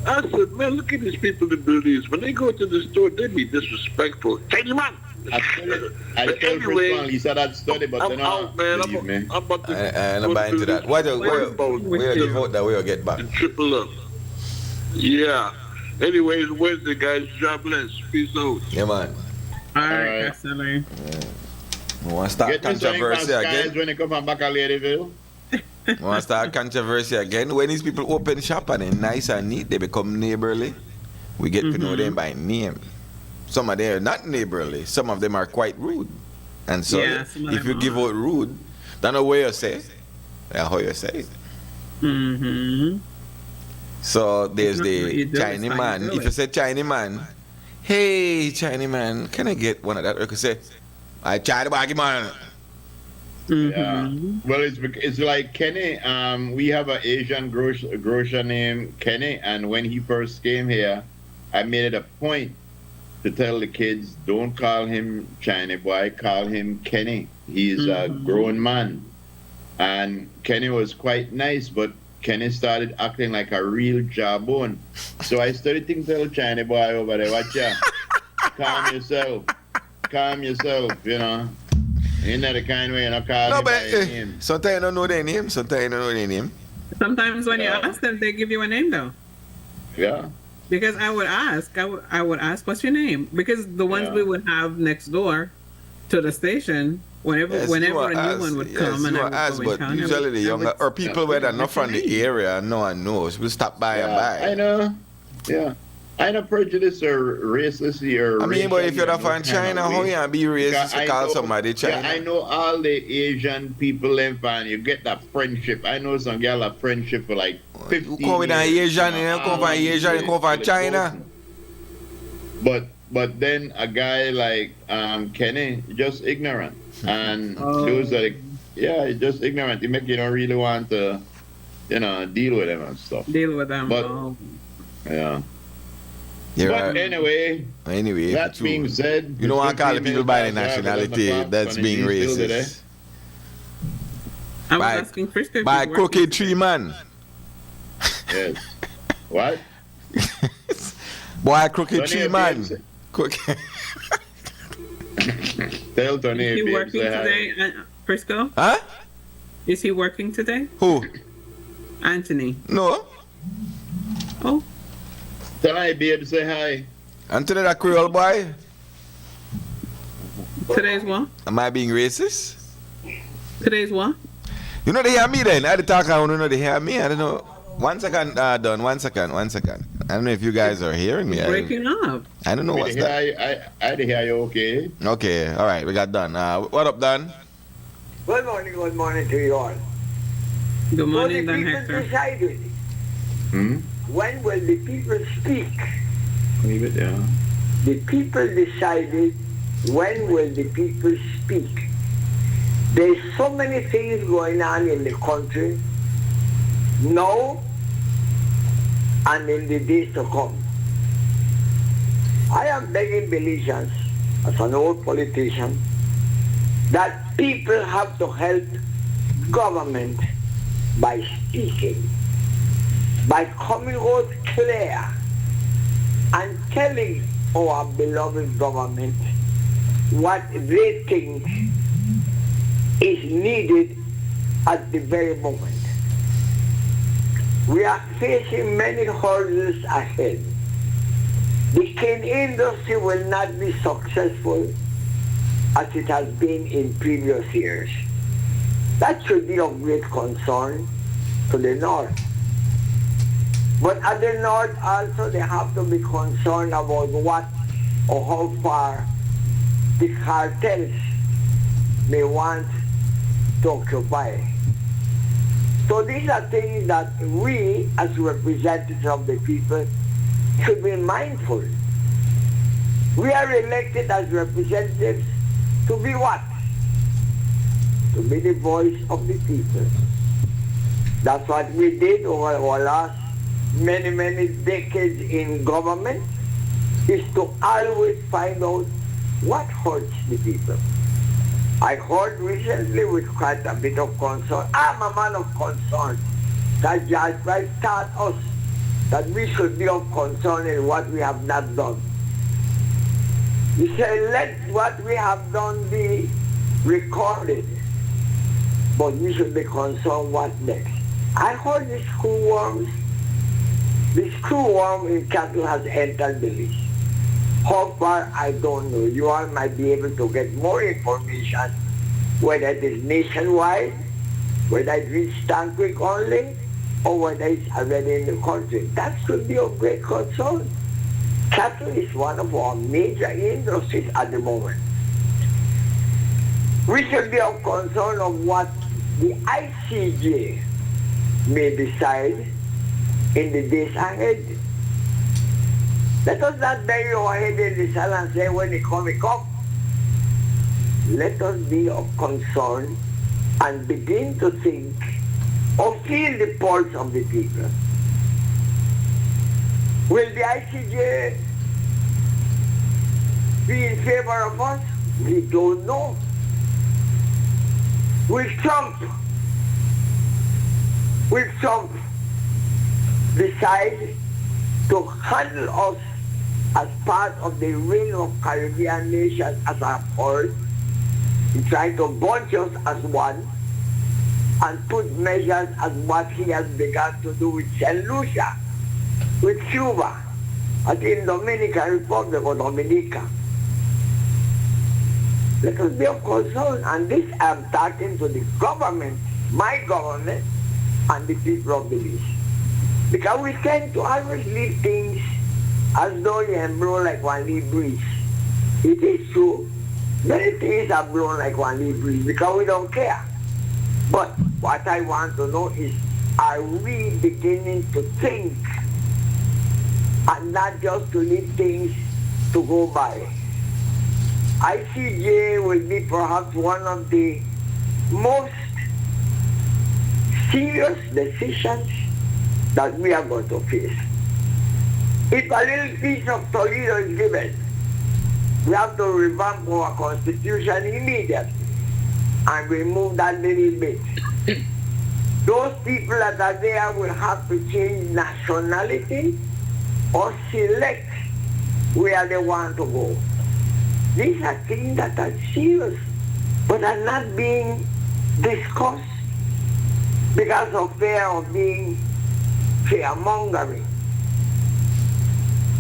I said, man, look at these people in Belize. When they go to the store, they be disrespectful. Chinese man. I told Frisco he said that study, but I'm they're out, not. man. Believe me. I'm about to. I'm not buying into that. Where the vote that we'll get back? And triple up. Yeah. Anyways, Wednesday, guys. God bless. Peace out. Yeah, man. All right, Alright. Castelli. We want to start Get me something from controversy Skies again. when you come from back at Ladyville. We want to start controversy again. When these people open shop and they're nice and neat, they become neighborly. We get to know them by name. Some of them are not neighborly. Some of them are quite rude. And so Yeah, some of if them you give are. out rude, that's not what you say. That's how you say it. Mm-hmm. So there's It's not what you the do, it's Chinese how you man. do If it. you say Chinese man, hey Chinese man, can I get one of that? Or you could say, I Chinese baggy man. Yeah. Well, it's like Kenny. We have an Asian grocer named Kenny, and when he first came here, I made it a point to tell the kids, don't call him China boy, call him Kenny. He's a grown man. And Kenny was quite nice, but Kenny started acting like a real jawbone. So I started thinking, tell China boy over there, watch ya. Calm yourself, you know. Ain't that the kind way you not call No, him but by his name. sometimes you don't know their name. Sometimes you don't know their name. Sometimes when Yeah. you ask them, they give you a name though. Yeah. Because I would ask, what's your name? Because the ones Yeah. we would have next door to the station, whenever Yes, a you new are one would yes, come, and you I are would asked, go but in town, usually the I younger would- or people that are not what's your from the name? area, no one knows. Will stop by and Yeah, I by. know. Yeah. I know prejudice or racist or I mean, but if you're not racial, from China, kind how of you way. be racist I to call know- somebody China? Yeah, I know all the Asian people in fan. You get that friendship. I know some girl have friendship for like 15 You come with an years, Asian, you you know, come from all Asian, you come from the China. But then a guy like Kenny, just ignorant, and those are just ignorant. He make you don't really want to, deal with them and stuff. Deal with them. But- Oh. Yeah. You're But right. anyway, Anyway, that true. being said, You don't want to call the people by the 15 minutes nationality. after That's 11 being o'clock, still today. racist. I was By- asking Frisco if By he's crooked working. tree man. Yes. What? Boy, crooked Tony tree and man. Babes. Crooked. Tell Tony Is he Babes working say hi. today, Frisco? Huh? Is he working today? Who? Anthony. No. Oh, Tell I Babes say hi. Anthony, that Creole boy. today's what? Am I being racist? Today's what? You know they hear me then. I had to talk around, you know they hear me. I don't know. 1 second, Don. 1 second. 1 second. I don't know if you guys are hearing me. Breaking up. I don't know what's that. I hear you okay. Okay, all right, we got Don. What up, Don? Good morning to you all. Good morning, So the Don people Hector. decided, when will the people speak? Leave it there. The people decided, when will the people speak? There's so many things going on in the country now and in the days to come. I am begging Belizeans, as an old politician, that people have to help government by speaking. by coming out clear and telling our beloved government what they think is needed at the very moment. We are facing many hurdles ahead. The cane industry will not be successful as it has been in previous years. That should be of great concern to the North. But at the North also, they have to be concerned about what or how far the cartels may want to occupy. So these are things that we, as representatives of the people, should be mindful. We are elected as representatives to be what? To be the voice of the people. That's what we did over our last many decades in government, is to always find out what hurts the people. I heard recently with quite a bit of concern. I'm a man of concern. That Judge Price taught us that we should be of concern in what we have not done. He said, let what we have done be recorded, but we should be concerned what next. I heard the screwworm in cattle has entered the list. How far, I don't know. You all might be able to get more information, whether it is nationwide, whether it reaches Stanwick only, or whether it's already in the country. That should be of great concern. Cattle is one of our major industries at the moment. We should be of concern of what the ICJ may decide in the days ahead. Let us not bury our head in the sand and say, when it come, it come. Let us be of concern and begin to think or feel the pulse of the people. Will the ICJ be in favor of us? We don't know. Will Trump decide to handle us as part of the ring of Caribbean nations, as I have heard, in trying to bunch us as one and put measures as what he has begun to do with St. Lucia, with Cuba, and in Dominican Republic or Dominica. Let us be of concern, and this I'm talking to the government, my government, and the people of the East. Because we tend to always leave things as though they are blown like one leaf breeze. It is true. Many things are blown like one leaf breeze because we don't care. But what I want to know is, are we beginning to think and not just to leave things to go by? ICJ will be perhaps one of the most serious decisions that we are going to face. If a little piece of Toledo is given, we have to revamp our constitution immediately and remove that little bit. Those people that are there will have to change nationality or select where they want to go. These are things that are serious, but are not being discussed because of fear of being fear-mongering.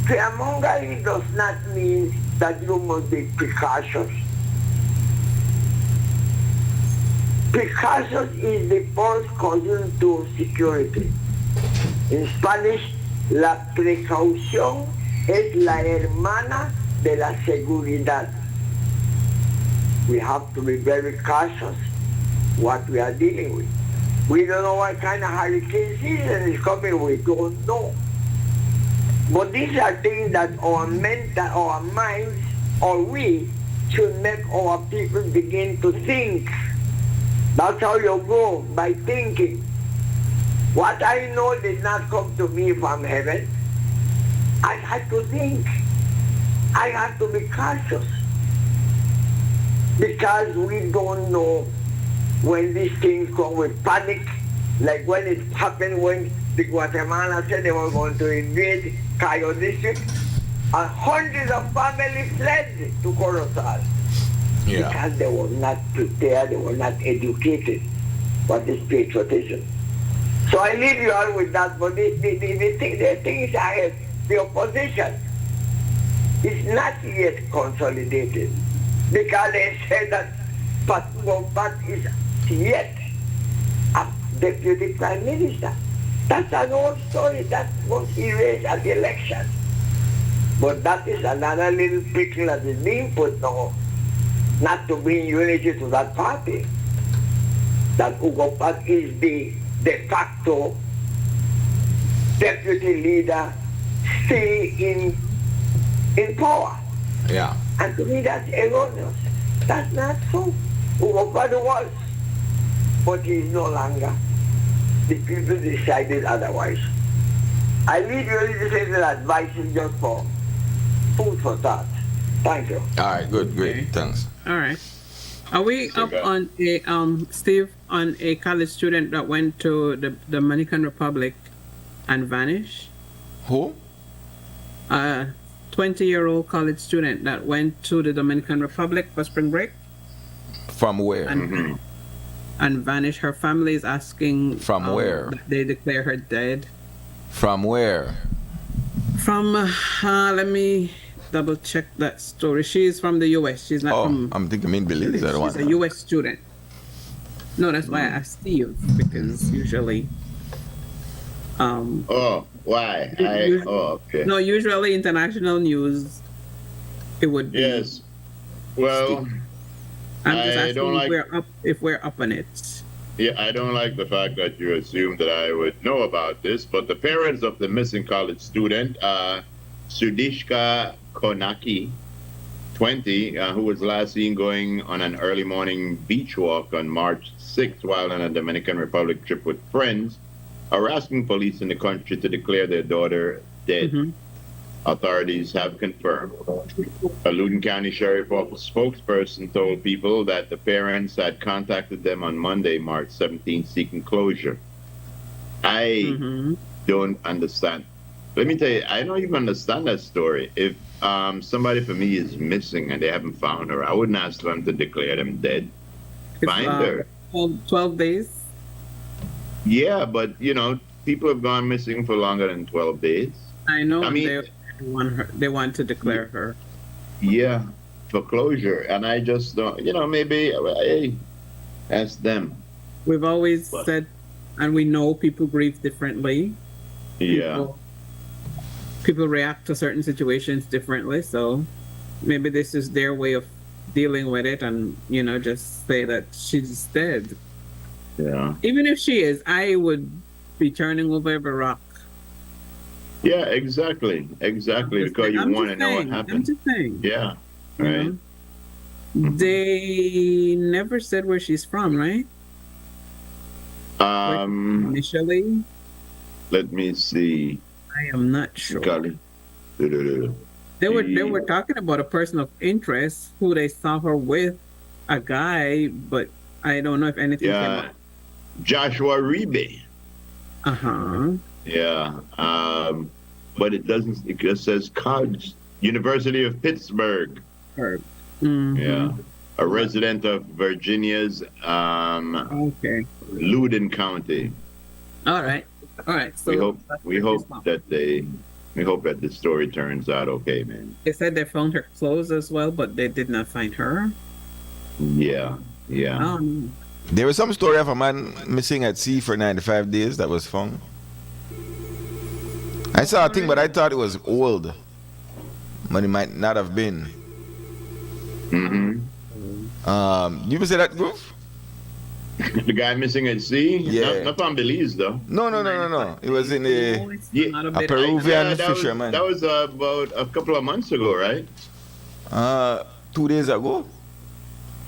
Fear-mongering does not mean that you must be precautious. Precautious is the first cousin to security. In Spanish, la precaución es la hermana de la seguridad. We have to be very cautious what we are dealing with. We don't know what kind of hurricane season is coming. We don't know. But these are things that our minds, or we, should make our people begin to think. That's how you go, by thinking. What I know did not come to me from heaven. I had to think. I had to be cautious. Because we don't know when these things come with panic, like when it happened when the Guatemala said they were going to invade Cayo district, and hundreds of families fled to Corozal because they were not prepared, they were not educated for this patriotism. So I leave you all with that, but the things I have, the opposition is not yet consolidated because they said that Pat is yet a deputy prime minister. That's an old story that was erased at the election. But that is another little pickle that is being put now, not to bring unity to that party. That Ugo Pat is the de facto deputy leader still in power. Yeah. And to me that's erroneous. That's not so. Ugo Pat was, but he is no longer. The people decided otherwise. I leave you this little advice is just for food for thought. Thank you. All right, good, great, thanks. All right. Are we up on a Steve, on a college student that went to the Dominican Republic and vanished? Who? 20-year-old college student that went to the Dominican Republic for spring break From where? and vanished. Her family is asking From where? that they declare her dead. From where? From let me double check that story. She's from the U.S. She's not from. I'm thinking mean Belize. I don't want She's a U.S. student. No, that's why I asked Steve, because usually. Oh, why? Okay. No, usually international news, it would be. Yes. Well, I'm just I asking don't like. if we're up on it. Yeah, I don't like the fact that you assume that I would know about this, but the parents of the missing college student, Sudishka Konaki, 20, who was last seen going on an early morning beach walk on March 6th while on a Dominican Republic trip with friends, are asking police in the country to declare their daughter dead. Authorities have confirmed. A Loudoun County Sheriff Office spokesperson told people that the parents had contacted them on Monday, March 17th, seeking closure. I don't understand. Let me tell you, I don't even understand that story. If somebody for me is missing and they haven't found her, I wouldn't ask them to declare them dead. Find her. 12 days? Yeah, but, you know, people have gone missing for longer than 12 days. I know. I mean, they want to declare her. Yeah, for closure. And I just don't, you know, maybe, hey, ask them. We've always said, and we know people grieve differently. Yeah. People react to certain situations differently. So maybe this is their way of dealing with it, and, you know, just say that she's dead. Yeah. Even if she is, I would be turning over every rock. Yeah, exactly. Because you want to know what happened. I'm just saying. Yeah. Right. They never said where she's from, right? Initially. Let me see. I am not sure. They were talking about a person of interest who they saw her with, a guy, but I don't know if anything came up. Joshua Rebe. Yeah. But it doesn't, it just says college, University of Pittsburgh. Yeah. A resident of Virginia's Loudoun County. All right. So we hope that the story turns out okay, man. They said they found her clothes as well, but they did not find her. Yeah. There was some story of a man missing at sea for 95 days that was found. I saw a thing, but I thought it was old. But it might not have been. You ever say that, Groove? The guy missing at sea? Yeah. Not on Belize, though. No. It was in a Peruvian fisherman. That was about a couple of months ago, right? 2 days ago.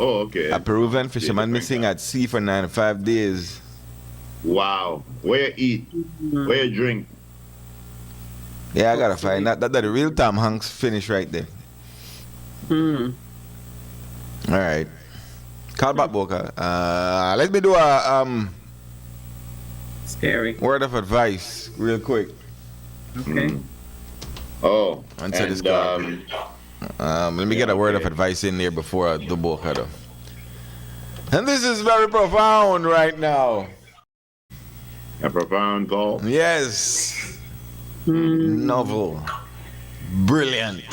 Oh, okay. A Peruvian fisherman missing at sea for 95 days. Wow. Where you eat? Where you drink? Yeah, I gotta find that. That the real Tom Hanks finish right there. All right. Call back, Boca. Let me do a Scary. Word of advice, real quick. Okay. Oh, Answer this and call. Let me get a word of advice in there before I do Boca. And this is very profound right now. a profound call. Yes. Novel. Brilliant.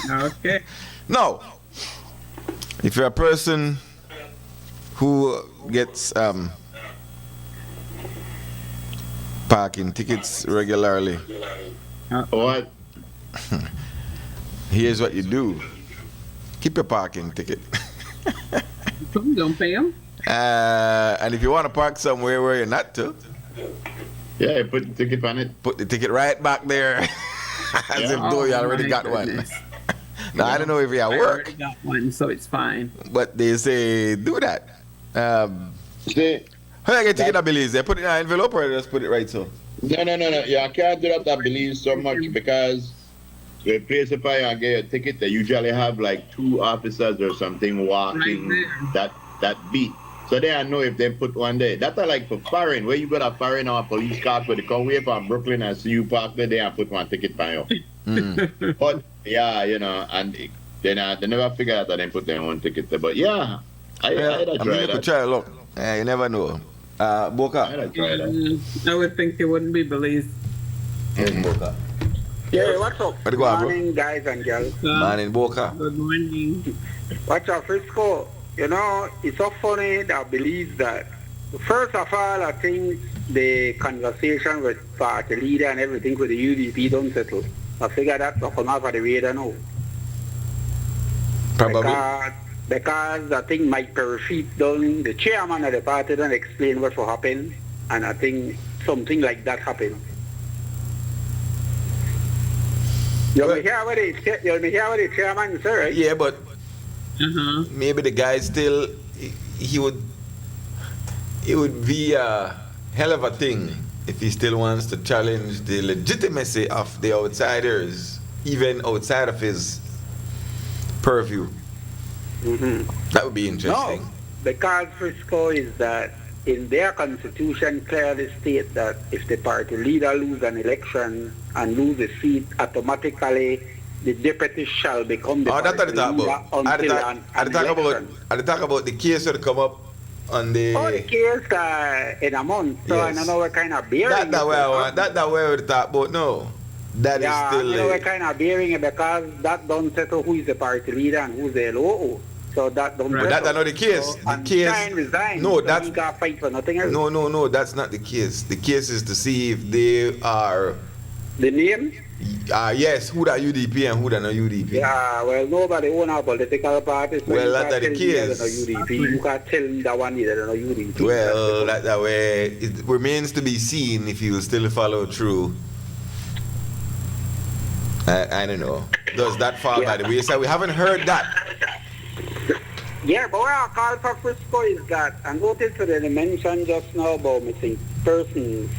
Okay. No. If you're a person who gets parking tickets regularly, What? here's what you do. Keep your parking ticket. Don't pay them. And if you want to park somewhere where you're not to, Yeah, put the ticket on it. put the ticket right back there. As if though you already my got one. goodness. Now, I don't know if you're at I work, already got one, so it's fine. but they say do that. See, How you get ticket, I believe? They put it in an envelope or just put it right so? no. Yeah, I can't do that, I believe, so much because the place if I get a ticket, they usually have like 2 officers or something walking Right that beat. So they I know if they put one there. That's like for foreign, where you got a foreign or a police car where they come way from Brooklyn and see you park there, they and put one ticket for you. But yeah, you know, and they never figure out that they put their own ticket there. But yeah, I I mean, you could try look. You never know. Boca. I'd try that. I would think it wouldn't be Belize. Yes, Boca. Yeah, what's up? What go on, bro? Morning, guys and girls. Man in Boca. Good morning. Watch out, Frisco. You know, it's so funny that I believe that, first of all, I think the conversation with party leader and everything with the UDP don't settle. I figure that's not come off of the radar now. Probably. Because I think Mike Perifit done, the chairman of the party, don't explain what will happen, and I think something like that happened. You'll hear what the chairman say, right? Yeah, but maybe the guy still he would be a hell of a thing if he still wants to challenge the legitimacy of the outsiders, even outside of his purview. That would be interesting. No, because Frisco is that in their constitution clearly states that if the party leader lose an election and lose a seat, automatically the deputy shall become the party leader until an election. I talk about the case that come up on the. Oh, the case in a month. So I don't know what kind of bearing. That way we talk about no. That is still. I know what kind of bearing it because that don't settle who is the party leader and who's the LOO. So that don't. Right. That's not the case. So, the case. Resign, no, so that's. he got fight for nothing else. No, that's not the case. The case is to see if they are. The name? Yes, who that UDP and who that not UDP. Yeah, well, nobody own a political party. So well, that's the case. UDP. You can't tell me that one either no UDP. Well, that way, it remains to be seen if he will still follow through. I don't know. Does that fall by the way? So we haven't heard that. Yeah, but what I call for Frisco is that I noticed that they mentioned just now about missing persons.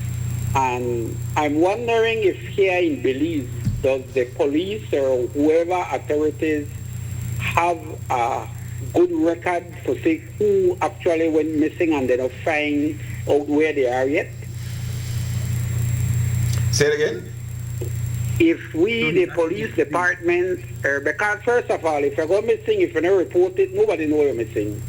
And I'm wondering if here in Belize, does the police or whoever authorities have a good record to see who actually went missing and they don't find out where they are yet? Say it again? If we, the police department, because first of all, if you go missing, if you don't report it, nobody knows you're missing.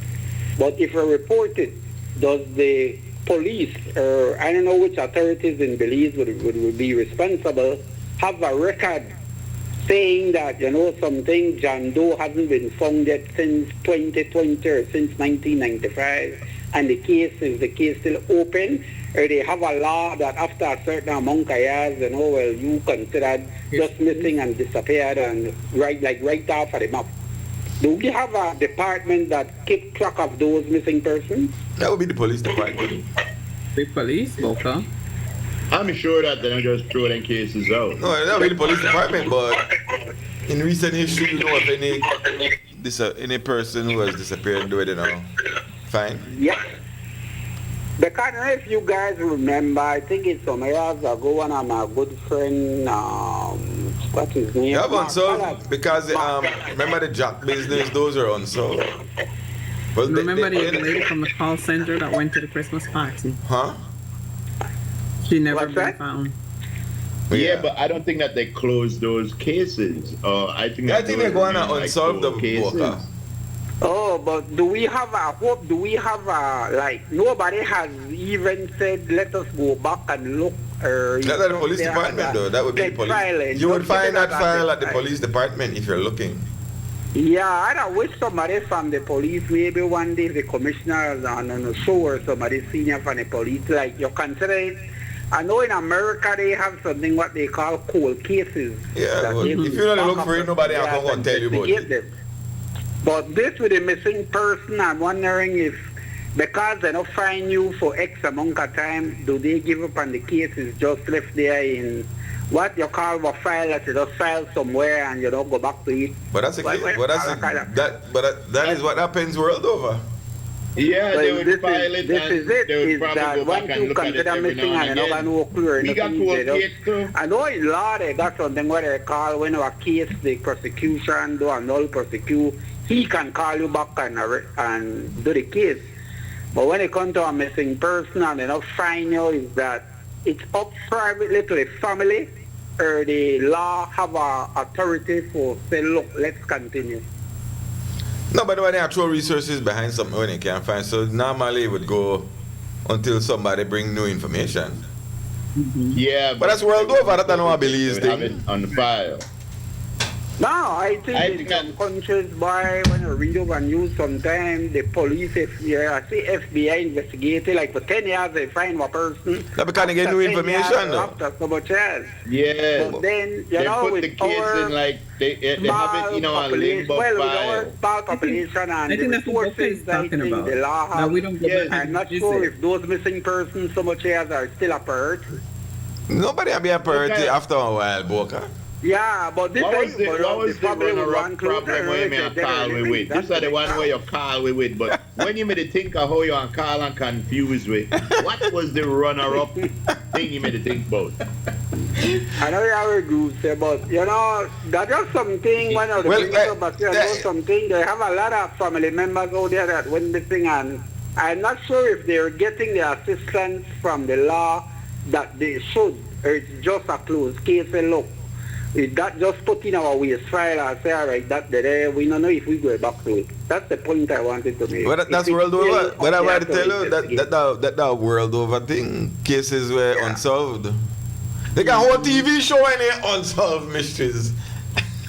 But if you report it, does the police, or I don't know which authorities in Belize would be responsible, have a record saying that, you know, something, John Doe hasn't been found yet since 2020 or since 1995, and the case still open, or they have a law that after a certain amount of years, you know, well, you considered just missing and disappeared and right off of the map. Do we have a department that keep track of those missing persons? That would be the police department. The police, Boca. I'm sure that they don't just throw them cases out. No, that would be the police department, but in recent history, you know of any person who has disappeared, do it, you know. Fine? Yeah. Because if you guys remember, I think it's some years ago, one of my good friend, what's his name? Yeah, unsolved because remember the jack business, those are unsolved. Well, Remember the lady from the call center that went to the Christmas party? Huh? She never What's been that? found. Yeah, but I don't think that they closed those cases. I think I that think those they're going to remain, like, unsolve cold the cases. Boca. Oh, but do we have a hope? Do we have a, like, nobody has even said, let us go back and look? That's at the police department, though. That would be the police. You would find that file at the police department if you're looking. Yeah, I wish somebody from the police, maybe one day the commissioner on a show or somebody senior from the police, like, you consider it. I know in America they have something what they call cold cases. Yeah, well, if you don't look for it, nobody else going to tell you about it. Them. But this with a missing person, I'm wondering if, because they don't find you for X amount of time, do they give up on the case? It's just left there in what you call a file that you just file somewhere and you don't go back to it. But that's that is what happens world over. Yeah, they would file it. This is it. Is that once you consider missing and you don't know clear, we got cold case too. I know in law they got something what they call when a case the prosecution do a null prosecute, he can call you back and do the case. But when it comes to a missing person and they don't find you, is that it's up privately to the family, or the law have a authority for say, look, let's continue. No, but when they throw resources behind something when they can't find, so normally it would go until somebody bring new information. Yeah, but that's world over. That I know I believe thing on the file. No, I think in some countries, boy, when you read over news, sometimes the police, I see FBI investigating, like for 10 years they find one person. That's because they get new information, though. After so much years. Yeah. But then, they put the kids in, like, they have it, you know, a limbo well, file. With our small population and I the think that's what Boca resources is I talking think about. the law Now, has. we don't go back I'm and not visit. sure if those missing persons so much years are still a priority. Nobody will be a priority after a while, Boca. Yeah, but this what was the runner-up problem when you call me with? This is the one where you call me with, but when you made me think of how you are call and confused with, what was the runner-up thing you made me think about? I know you have a group there, but you know, that's just something, one of the something, they have a lot of family members out there that went missing, and I'm not sure if they're getting the assistance from the law that they should, or it's just a closed case and look. Is that just put in our waste file and say, all right, that there, we don't know if we go back to it. That's the point I wanted to make. Well, that's world over. But I want to tell you that world over thing, cases were unsolved. They got a whole TV show in here, Unsolved Mysteries.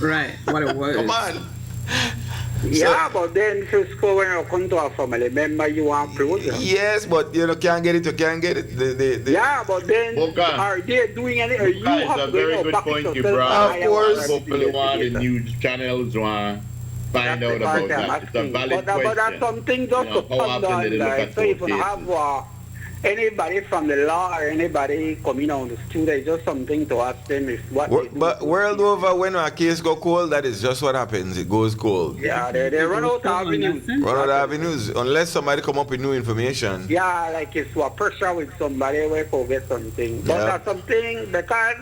Right, what it was. Come on. Yeah, but then Frisco, when you come to a family member, you want close. Yes, but you know, can't get it, you can't get it. Yeah, but then are they doing any? Or you have a to very good point you brought. Of course. Hopefully, one of the news channels want to find out about that. It's a valid question. But that's something just to ponder on that. So if you have anybody from the law or anybody coming on the street, it's just something to ask them if what they do. But world over, when a case go cold, that is just what happens. It goes cold. Yeah, they run out of avenues. Run out of avenues, unless somebody come up with new information. Yeah, like it's a pressure with somebody where forget something. But that's something because,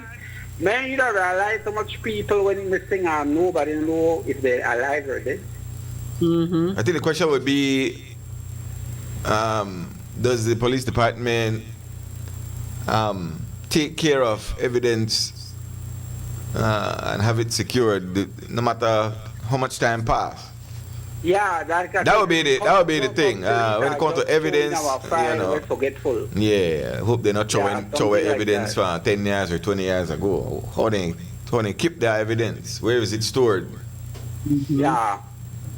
man, you don't realize how much people when missing and nobody know if they're alive or dead. I think the question would be, does the police department take care of evidence and have it secured no matter how much time pass? Yeah, that would be the thing. When it comes to evidence, you know, forgetful. Yeah, I hope they're not throw evidence from 10 years or 20 years ago. How they keep their evidence? Where is it stored? Yeah.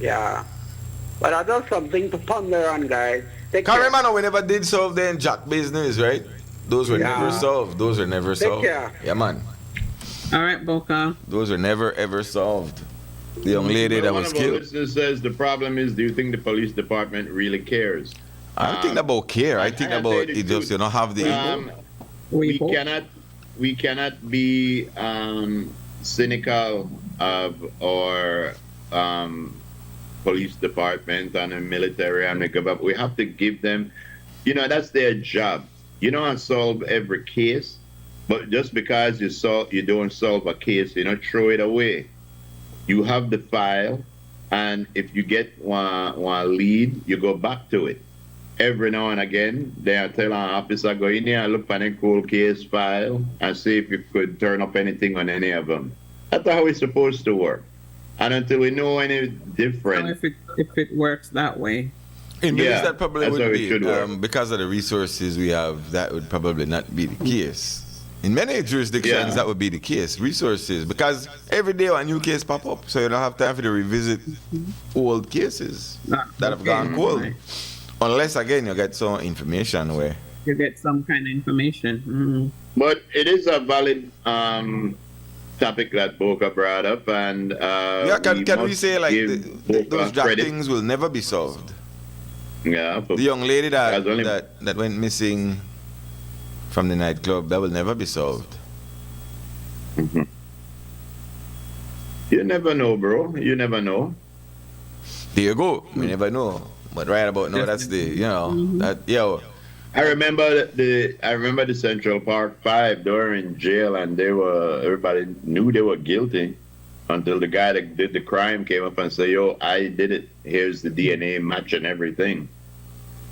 But that's just something to ponder on, guys. Remember, we never did solve the Jack business, right? Those were never solved. Take care. Yeah, man. All right, Boca. Those are never ever solved. The young lady that was killed. One of our listeners says the problem is, do you think the police department really cares? I don't think about care. I think about it just you don't have the. We cannot be cynical of our police department and the military and the government. We have to give them, you know, that's their job. You don't solve every case, but just because you don't solve a case, you don't throw it away. You have the file, and if you get one lead, you go back to it. every now and again, they'll tell an officer, go in here and look for a cold case file and see if you could turn up anything on any of them. That's how it's supposed to work. And until we know any different. If it works that way. In ways that probably that's how would it should work. be, because of the resources we have, that would probably not be the case. In many jurisdictions, that would be the case. Resources, because every day a new case pop up, so you don't have time for to revisit old cases that have gone cold. Right. Unless, again, you get some information where you get some kind of information. Mm-hmm. But it is a valid topic that Boca brought up, and can we say like those drug things will never be solved? Yeah, the young lady that went missing from the nightclub, that will never be solved. Mm-hmm. You never know, bro. You never know. There you go. We never know. But right about now, that's the that I remember the Central Park 5. They were in jail, and everybody knew they were guilty until the guy that did the crime came up and said, "Yo, I did it. Here's the DNA match and everything."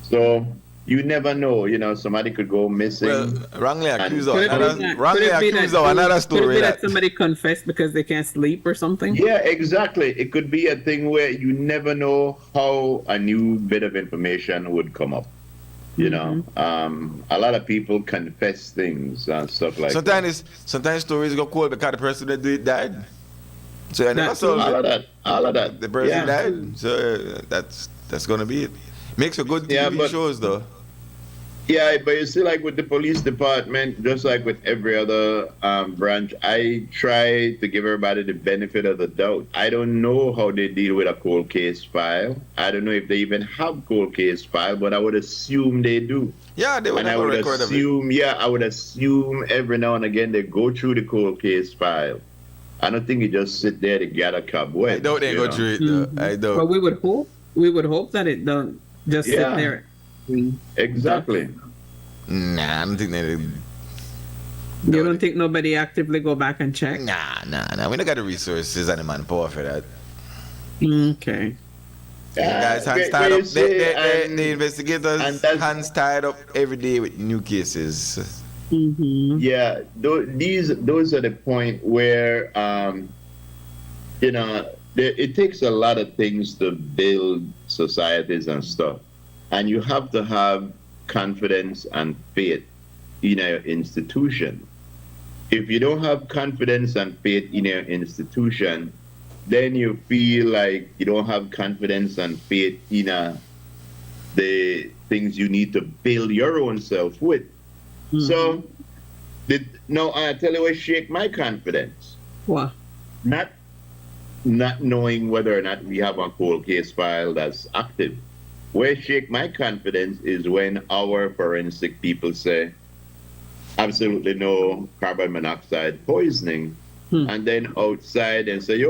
So you never know. Somebody could go missing. Well, wrongly accused of another story. Could it be that somebody confessed because they can't sleep or something? Yeah, exactly. It could be a thing where you never know how a new bit of information would come up. A lot of people confess things and stuff like that. Sometimes stories go cold because the person that do it died. So I never saw all of that. The person died. So that's gonna be it. Makes a good TV shows though. Yeah, but you see, like with the police department, just like with every other branch, I try to give everybody the benefit of the doubt. I don't know how they deal with a cold case file. I don't know if they even have cold case file, but I would assume they do. Yeah, they would have a record of it. Yeah, I would assume every now and again they go through the cold case file. I don't think you just sit there to gather cobwebs. I doubt they go through it though. I don't. But we would hope that it don't just sit there. Exactly. Nah, I don't think they. You don't think nobody actively go back and check? Nah. We don't got the resources and the manpower for that. Okay. The guys hands tied up. The investigators hands tied up every day with new cases. Mm-hmm. Yeah, those are the point where it takes a lot of things to build societies and stuff, and you have to have confidence and faith in your institution. If you don't have confidence and faith in your institution, then you feel like you don't have confidence and faith in the things you need to build your own self with. Mm-hmm. So, I tell you what shake my confidence. What? Not knowing whether or not we have a cold case file that's active. Where shake my confidence is when our forensic people say, absolutely no carbon monoxide poisoning, and then outside and say,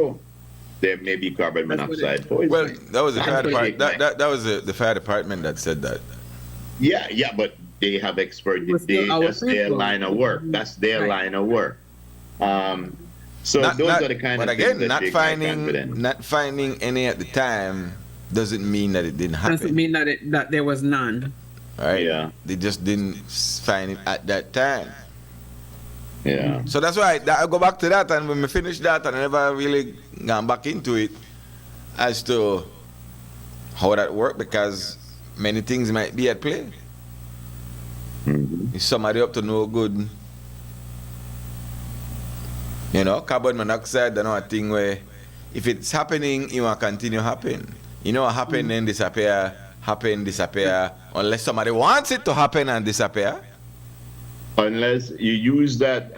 there may be carbon monoxide poisoning. Well, that was the fire department. That was the fire department that said that. Yeah, but they have expert. That's their line of work. That's their line of work. So those are the kind of things that shake my confidence. Not finding any at the time doesn't mean that it didn't happen. Doesn't mean that there was none. Right? Yeah. They just didn't find it at that time. Yeah. So that's why I go back to that, and when we finish that, and I never really gone back into it as to how that worked, because many things might be at play. Mm-hmm. Is somebody up to no good? Carbon monoxide, a thing where if it's happening, it will continue happen. Happen then disappear, happen, disappear, unless somebody wants it to happen and disappear. Unless you use that,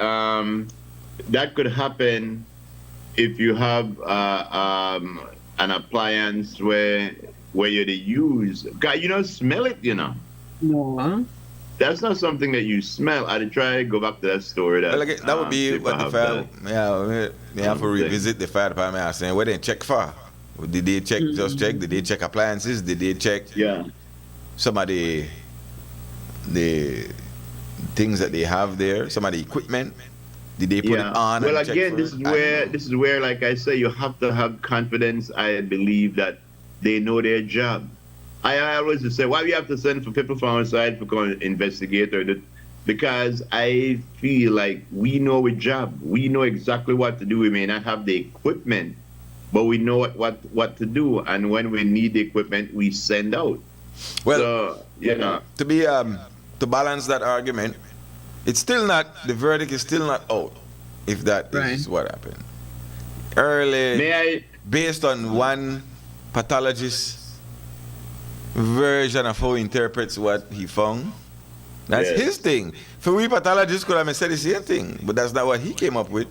that could happen if you have an appliance where you use. God, smell it, No. That's not something that you smell. I'd try to go back to that story. That would be what the fire. We have to revisit the fire department. I'm saying, what they check for? Did they check? Just check? Did they check appliances? Did they check? Some of the things that they have there? Some of the equipment? Did they put it on? Well, again, this is where, like I say, you have to have confidence. I believe that they know their job. I always say, why we have to send for people from outside for going to investigate or that? Because I feel like we know a job. We know exactly what to do. We may not have the equipment, but we know what to do. And when we need the equipment, we send out. Well, so, you know. To balance that argument, it's still not, the verdict is still not out, if that is what happened. Early, based on one pathologist's version of how he interprets what he found, that's his thing. For we pathologists could have said the same thing, but that's not what he came up with,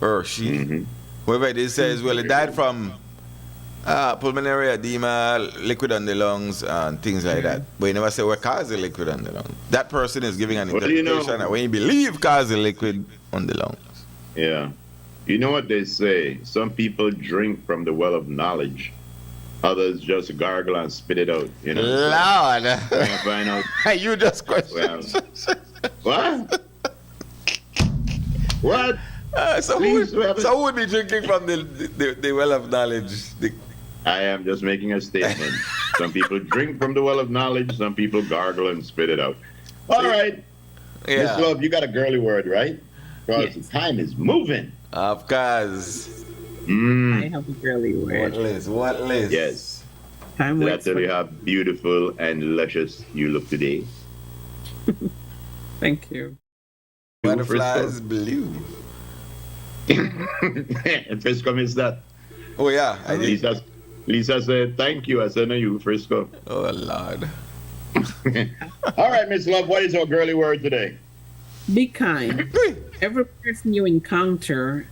or she. Whoever it is says, well, it died from pulmonary edema, liquid on the lungs, and things like that. But you never say what caused the liquid on the lungs. That person is giving an interpretation that when you believe caused the liquid on the lungs. Yeah. You know what they say? Some people drink from the well of knowledge. Others just gargle and spit it out. You know. Lord. Find out. You just question. Well, what? So who would be drinking from the well of knowledge? I am just making a statement. Some people drink from the well of knowledge. Some people gargle and spit it out. All right. Yeah. Miss Love, you got a girly word, right? Because the time is moving. Of course. I have a girly word. What list? Yes. Time Did I waits tell for- you how beautiful and luscious you look today? Thank you. Butterflies blue. Frisco missed that. Oh, yeah. I did. Lisa said, thank you. I said, no, you, Frisco. Oh, Lord. All right, Miss Love, what is our girly word today? Be kind. Every person you encounter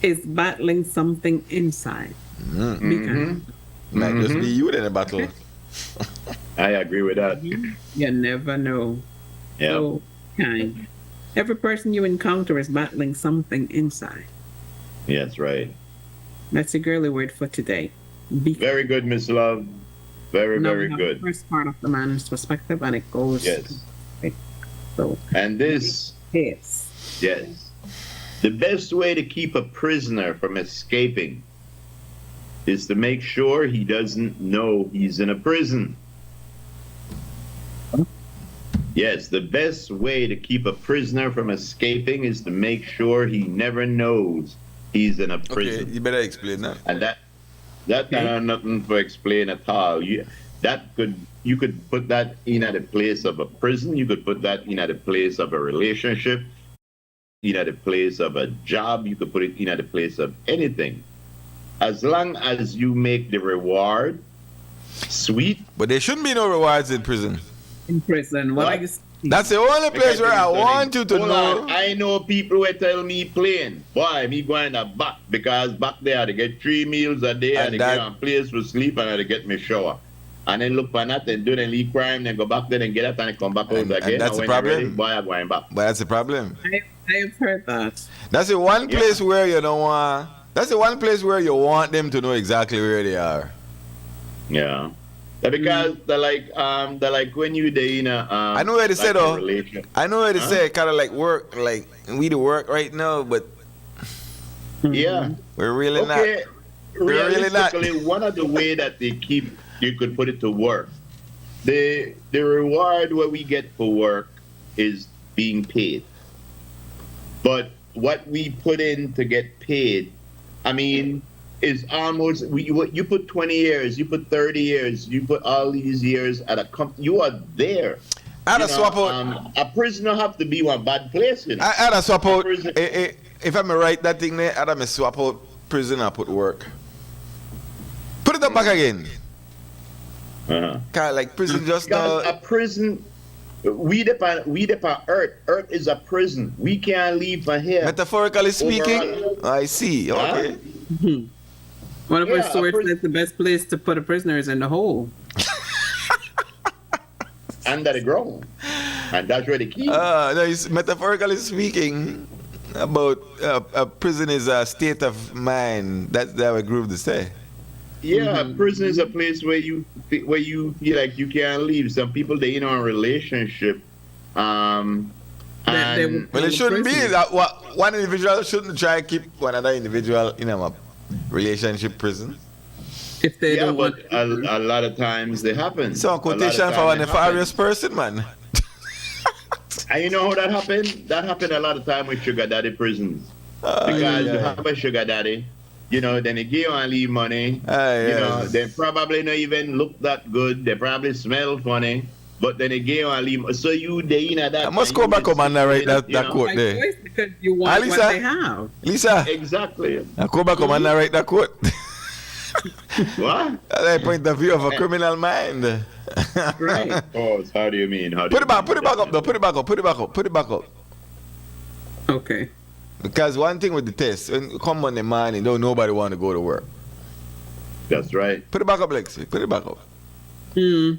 is battling something inside. Be kind. Might just be you in a battle. I agree with that. You never know. Yeah. So kind. Every person you encounter is battling something inside. Yes, right. That's a girly word for today. Be Very good, Miss Love. Very, Now very we have good. The first part of the man's perspective, and it goes. Yes. So. And this. Yes. Yes. The best way to keep a prisoner from escaping is to make sure he doesn't know he's in a prison. Yes, the best way to keep a prisoner from escaping is to make sure he never knows he's in a prison. Okay, you better explain that. And that kind of nothing to explain at all. You could put that in at the place of a prison. You could put that in at the place of a relationship, in at the place of a job. You could put it in at the place of anything. As long as you make the reward sweet. But there shouldn't be no rewards in prison. In prison. What? That's the only place where I want you to know. I know people who tell me plain, boy, me going to back because back there they get 3 meals a day and they get a place for sleep and they get me shower. And then look for that and do the legal crime, then go back there and get up and come back out again. And that's the problem. Boy, I'm going back. But that's the problem. I have heard that. That's the one place where you don't want. That's the one place where you want them to know exactly where they are. Yeah. Because they're like when you there in a I know where they say though. I know where they say kind of like work, like we do work right now, but yeah, we're really not. We're really not. One of the way that you could put it to work, the reward what we get for work is being paid, but what we put in to get paid, I mean, is almost you put 20 years, you put 30 years, you put all these years at a company. You are there. I'd swap out. A prisoner have to be one bad place. You know? I'd swap out. If I'm right, that thing there, I'd swap out prison and put work. Put it up back again. Like prison just a prison. We depend on Earth. Earth is a prison. We can't leave from here. Metaphorically speaking, I see. Okay. One of our sources says the best place to put a prisoner is in the hole. Under the ground. And that's where the key. No, metaphorically speaking, about a prison is a state of mind. That's how I groove to say. Yeah, prison is a place where you feel like you can't leave. Some people they in a relationship. Well, it shouldn't be that one individual shouldn't try to keep one other individual in a relationship prison. If they Yeah, don't but want a lot of times they happen. So A lot of quotation for time one it nefarious happens. person, man. And you know how that happened? That happened a lot of time with sugar daddy prisons. Because you Aye, have a sugar daddy, then they give you and leave money. aye. They probably not even look that good. They probably smell funny. But then they give you and leave. So you day in at I that must and go you back get home and sitting narrate with, that quote by there. choice because you Ah, want what they have. Lisa, Exactly. I go back home and narrate that quote. What? That's the point of view of a criminal mind. Right. Oh, so how do you mean? How do Put you it back, mean put it back up though, definitely? put it back up, put it back up, put it back up. Okay. Because one thing with the test, when you come on the morning, don't nobody want to go to work. That's right. Put it back up, Lexi. Put it back up. Hmm.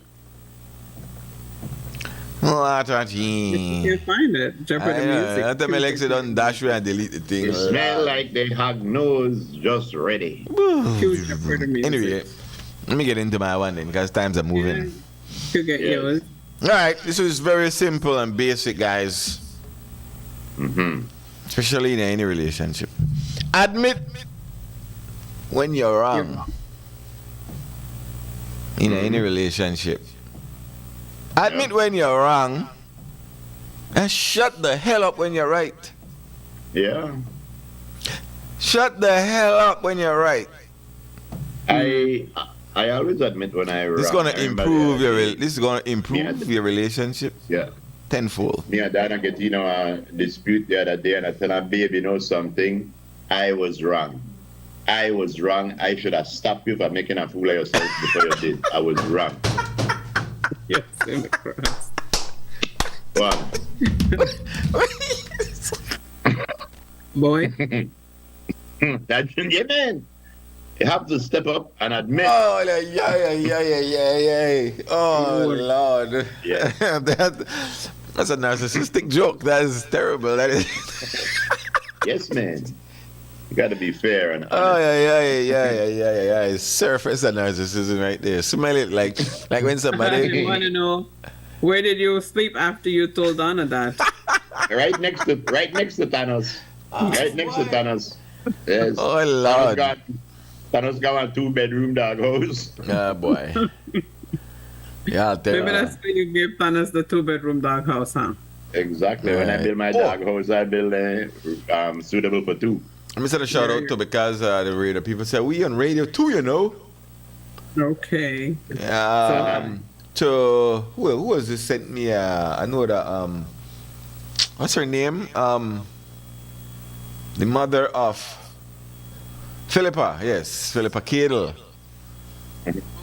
What a You thing. can't find it. Jeopardy music. I tell me Lexi don't dash away and delete the thing. They smell like they have nose just ready. Cue Jeopardy music. Anyway, let me get into my one then, because times are Yeah. moving. You get Yes. yours. All right, this is very simple and basic, guys. Mm-hmm. Especially in any relationship. Admit when you're wrong in any relationship. Admit when you're wrong and shut the hell up when you're right. Yeah. Shut the hell up when you're right. I always admit when I This is wrong. gonna I remember improve the other day, this is gonna improve your relationship Yeah. tenfold. Me and Dad get a dispute the other day, and I tell her, babe, you know something? I was wrong. I was wrong. I should have stopped you from making a fool of yourself before you did. I was wrong. Yes, in the cross. Well, Boy. that's yeah, man. You have to step up and admit. Oh yeah. Oh Lord. Yeah. That's a narcissistic joke. That is terrible. That is. Yes, man. You got to be fair and honest. Oh yeah. Surface of narcissism right there. Smell it like when I somebody. want to know, where did you sleep after you told Donna that? Right next to Thanos. Right next to Thanos. Yes. Oh Lord. Thanos got a 2-bedroom dog house. Ah boy. Yeah, I'll tell Maybe you. that's why you gave Thanos the 2-bedroom dog house, huh? Exactly. When I Right. build my dog house, I build suitable for 2. Let me send a shout out to because the radio people say we on radio too, you know. Okay. To who was this sent me? I know that what's her name? The mother of Philippa. Yes, Philippa Cadle.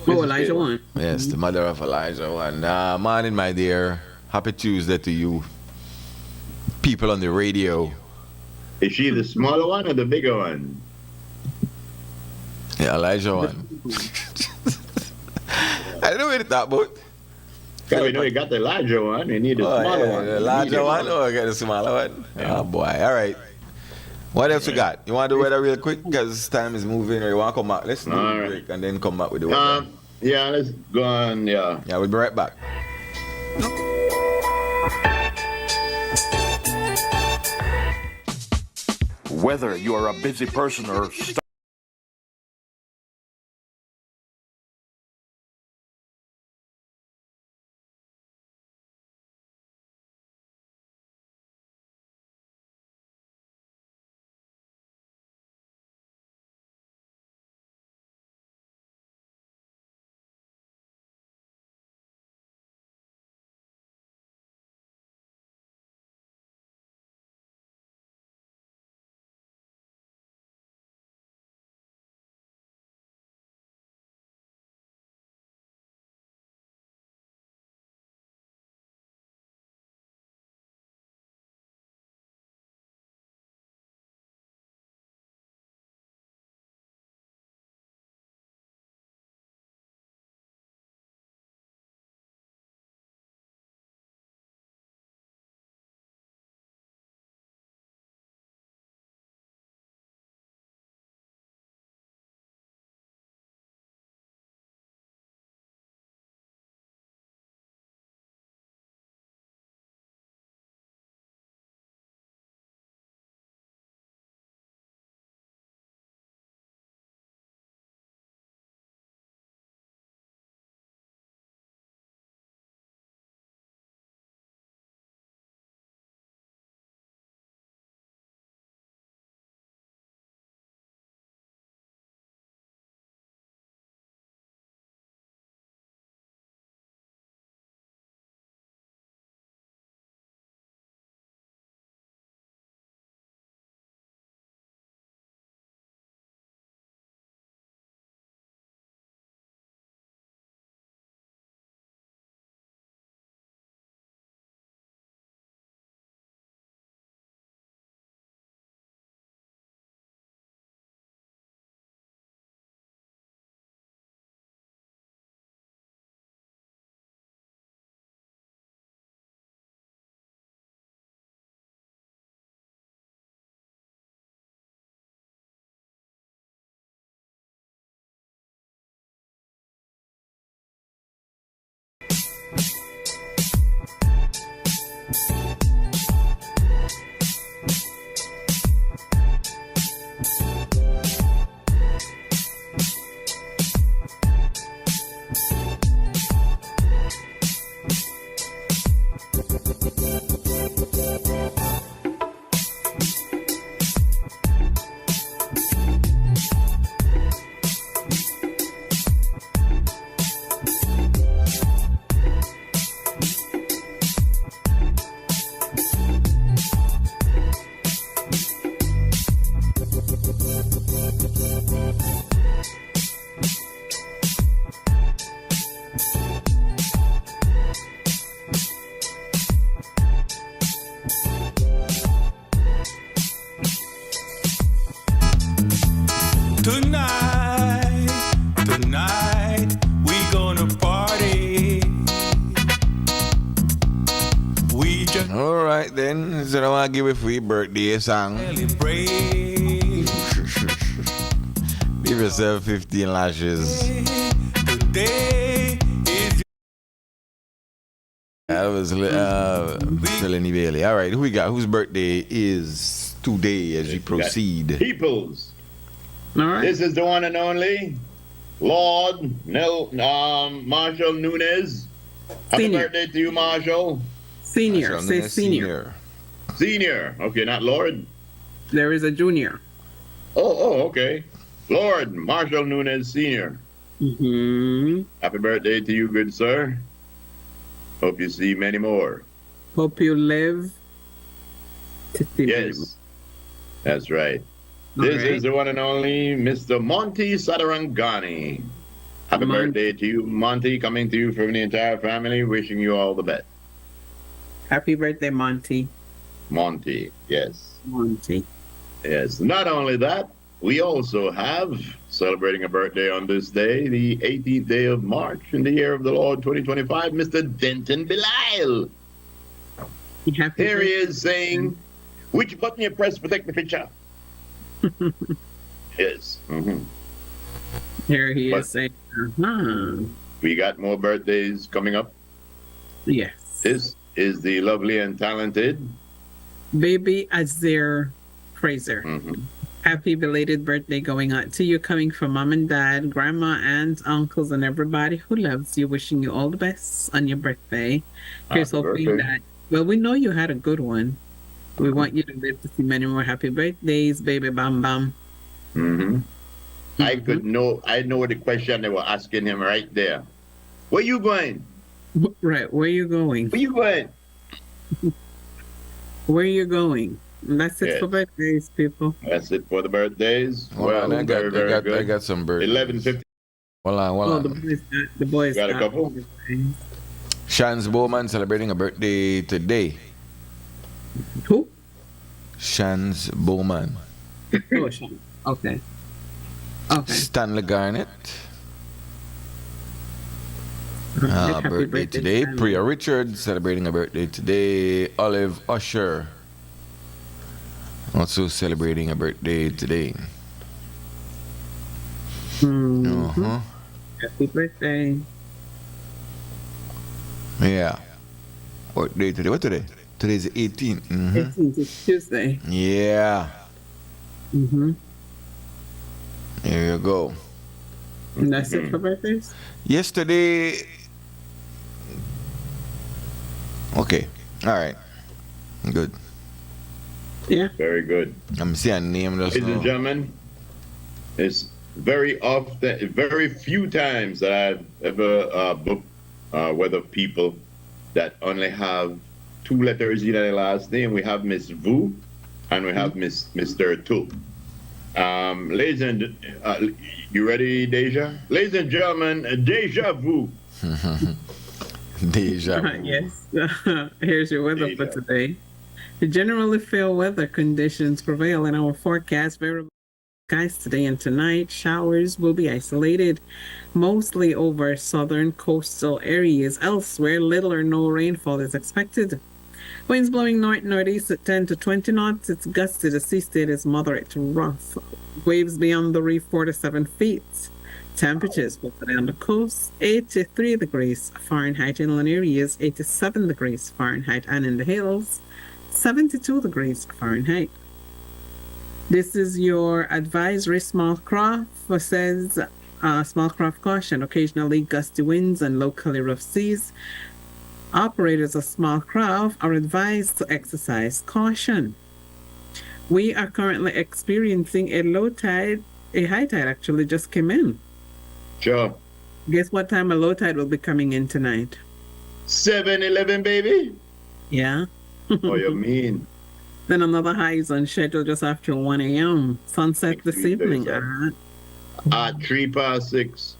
Oh, Elijah one. Yes, the mother of Elijah one. Morning, my dear. Happy Tuesday to you. People on the radio. Is she the smaller one or the bigger one? Yeah, Elijah one. I don't know what it's about. Yeah, we know you got the larger one. You need the smaller one. The larger one or I got the smaller one? Yeah. Oh boy. All right. What else we got? You want to do weather real quick because time is moving, or you want to come back? Let's do All a right. break and then come back with the weather. Yeah, let's go on. Yeah. Yeah, we'll be right back. Whether you are a busy person or So I want to give a free birthday song. Give yourself 15 lashes. That was Selene Bailey. All right, who we got? Whose birthday is today as we proceed? Peoples. All right. This is the one and only Lord Marshall Nunez. Happy Senior. birthday to you, Marshall. Senior. Marshall Say Nunez senior. Senior. Okay, not Lord. There is a junior. Oh, okay. Lord Marshall Nunez Senior. Mm-hmm. Happy birthday to you, good sir. Hope you see many more. Hope you live to see many more. Yes, that's right. All This right. is the one and only Mr. Monty Sadarangani. Happy birthday to you, Monty. Coming to you from the entire family. Wishing you all the best. Happy birthday, Monty. Monty, yes. Monty. Yes. Not only that, we also have celebrating a birthday on this day, the 18th day of March in the year of the Lord 2025, Mr. Denton Belisle. Happy Here he birthday. is saying, which button you press to take the picture? Yes. Here he But- is saying, uh-huh. We got more birthdays coming up. Yes. This is the lovely and talented. Baby Azir Fraser. Happy belated birthday going out to you, coming from mom and dad, grandma, aunts, uncles, and everybody who loves you. Wishing you all the best on your birthday. Here's Happy hoping birthday. that, well, we know you had a good one. We want you to live to see many more happy birthdays, baby Bam Bam. I know the question they were asking him right there. Where you going? Right, where you going? Where you going? Where you going? And that's it Yes. for birthdays, people. That's it for the birthdays. Well, I very, very got good. some birthdays. 11:50. Hold on. Oh, the boys Got a couple? Shans Bowman celebrating a birthday today. Who? Shans Bowman. Oh, Sean. Okay. Okay. Stanley Garnett. Happy Birthday today. Stanley. Priya Richards celebrating a birthday today. Olive Usher also celebrating a birthday today. Happy birthday. Yeah. What day today? What today? Today's the 18th. 18th is Tuesday. Yeah. There you go. And that's it for birthdays? Yesterday. Okay. All right. Good. Yeah. Very good. I'm seeing name just Ladies and now. gentlemen, it's very few times that I've ever booked weather people that only have two letters in their last name. We have Miss Vu and we have Mr. Tu. Ladies and you ready, Deja? Ladies and gentlemen, Deja Vu. Deja vu. Yes. Here's your weather for Deja. today. Generally fair weather conditions prevail in our forecast. Variable skies today and tonight. Showers will be isolated mostly over southern coastal areas. Elsewhere, little or no rainfall is expected. Winds blowing north-northeast at 10 to 20 knots. It's gusty. The sea state is moderate to rough. Waves beyond the reef 4 to 7 feet. Temperatures for today on the coast 83 degrees Fahrenheit, inland areas 87 degrees Fahrenheit, and in the hills 72 degrees Fahrenheit. This is your advisory. Small craft says small craft caution, occasionally gusty winds and locally rough seas. Operators of small craft are advised to exercise caution. We are currently experiencing a low tide, a high tide actually just came in. Sure. Guess what time a low tide will be coming in tonight? 7-Eleven, baby. Yeah. Oh, you mean? Then another high is on schedule just after 1 a.m. Sunset this Tuesday, evening. sir. At 6:03.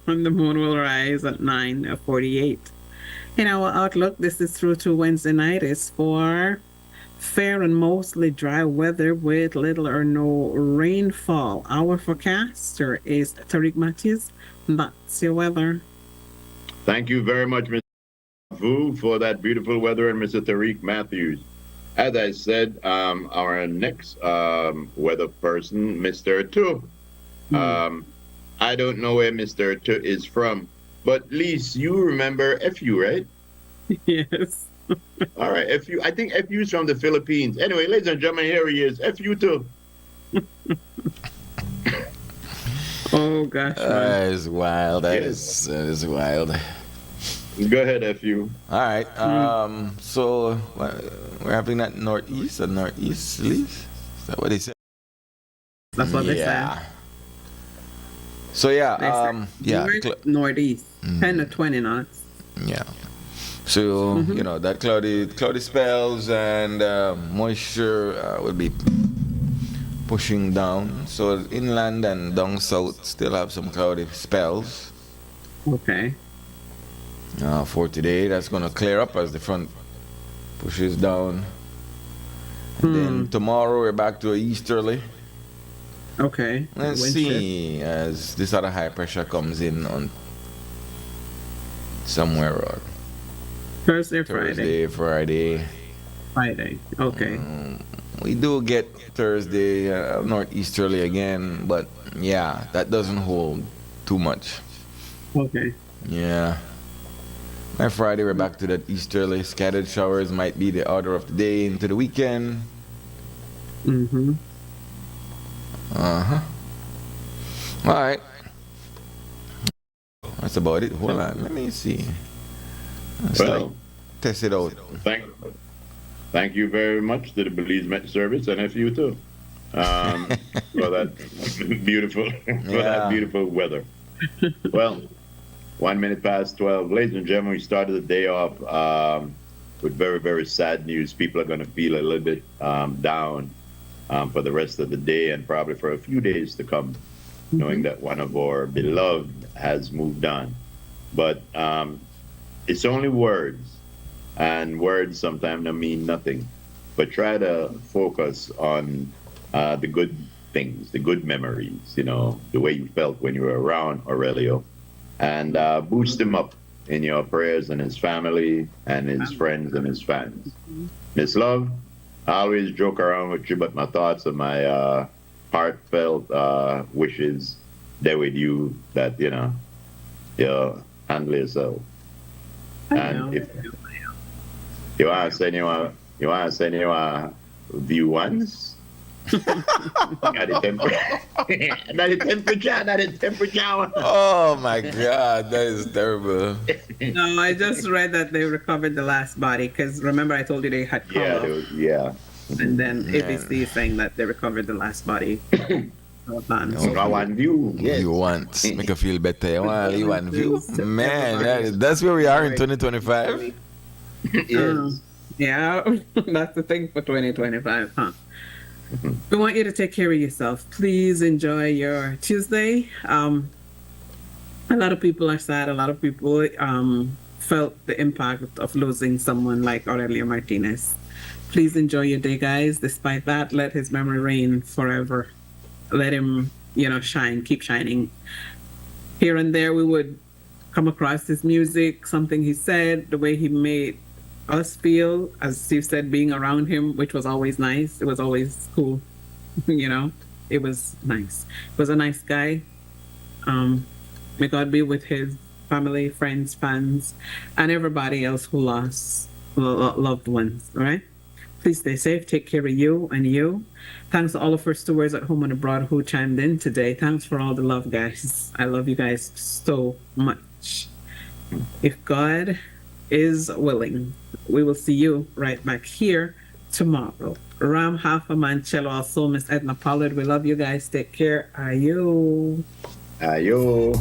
And the moon will rise at 9:48. In our outlook, this is through to Wednesday night, is for fair and mostly dry weather with little or no rainfall. Our forecaster is Tariq Matthews. That's your weather. Thank you very much, Mr. Vu, for that beautiful weather, and Mr. Tariq Matthews. As I said, our next weather person, Mr. Tu. I don't know where Mr. Tu is from, but at least you remember FU, right? Yes. All right, FU. I think FU is from the Philippines. Anyway, ladies and gentlemen, here he is. FU too. Oh gosh. That is wild. That is wild. Go ahead, FU. All right. So we're having that northeast or northeast leaf. Is that what they said? That's what they said. So yeah, They said northeast, 10 to 20 knots. Yeah. So you know that cloudy spells and moisture will be pushing down. So inland and down south still have some cloudy spells. Okay. For today, that's gonna clear up as the front pushes down. And then tomorrow we're back to a easterly. Okay. Let's see as this other high pressure comes in on somewhere on Thursday, Friday. Friday. Okay. We do get Thursday northeasterly again, but yeah, that doesn't hold too much. Okay. Yeah. By Friday, we're back to that easterly. Scattered showers might be the order of the day into the weekend. All right. That's about it. Hold on. Let me see. Let's test it out. Thank you very much to the Belize Met Service and FU too. For that beautiful weather. Well, 1 minute past 12. Ladies and gentlemen, we started the day off with very, very sad news. People are going to feel a little bit down for the rest of the day and probably for a few days to come, knowing that one of our beloved has moved on. But it's only words, and words sometimes don't mean nothing. But try to focus on the good things, the good memories, you know, the way you felt when you were around Aurelio. And boost him up in your prayers and his family and his friends and his fans. Miss Love, I always joke around with you, but my thoughts and my heartfelt wishes there with you that, you know, you handle yourself. And if you want to send you a view once, not the temperature. Oh my God, that is terrible. No, I just read that they recovered the last body because remember I told you they had color. Yeah. And then ABC is saying that they recovered the last body. So I want view. Yes. You want make you feel better. You want view. Man, that's where we are in 2025. Yes. Yeah, that's the thing for 2025, huh? We want you to take care of yourself. Please enjoy your Tuesday. A lot of people are sad. A lot of people felt the impact of losing someone like Aurelio Martinez. Please enjoy your day, guys. Despite that, let his memory reign forever. Let him, shine, keep shining. Here and there, we would come across his music, something he said, the way he made us feel, as Steve said, being around him, which was always nice. It was always cool. It was nice. He was a nice guy. May God be with his family, friends, fans, and everybody else who lost loved ones, all right? Please stay safe. Take care of you and you. Thanks to all of our stewards at home and abroad who chimed in today. Thanks for all the love, guys. I love you guys so much. If God is willing, we will see you right back here tomorrow. Ram Half a Man Cello, also Miss Edna Pollard. We love you guys. Take care. Ayo. Ayo.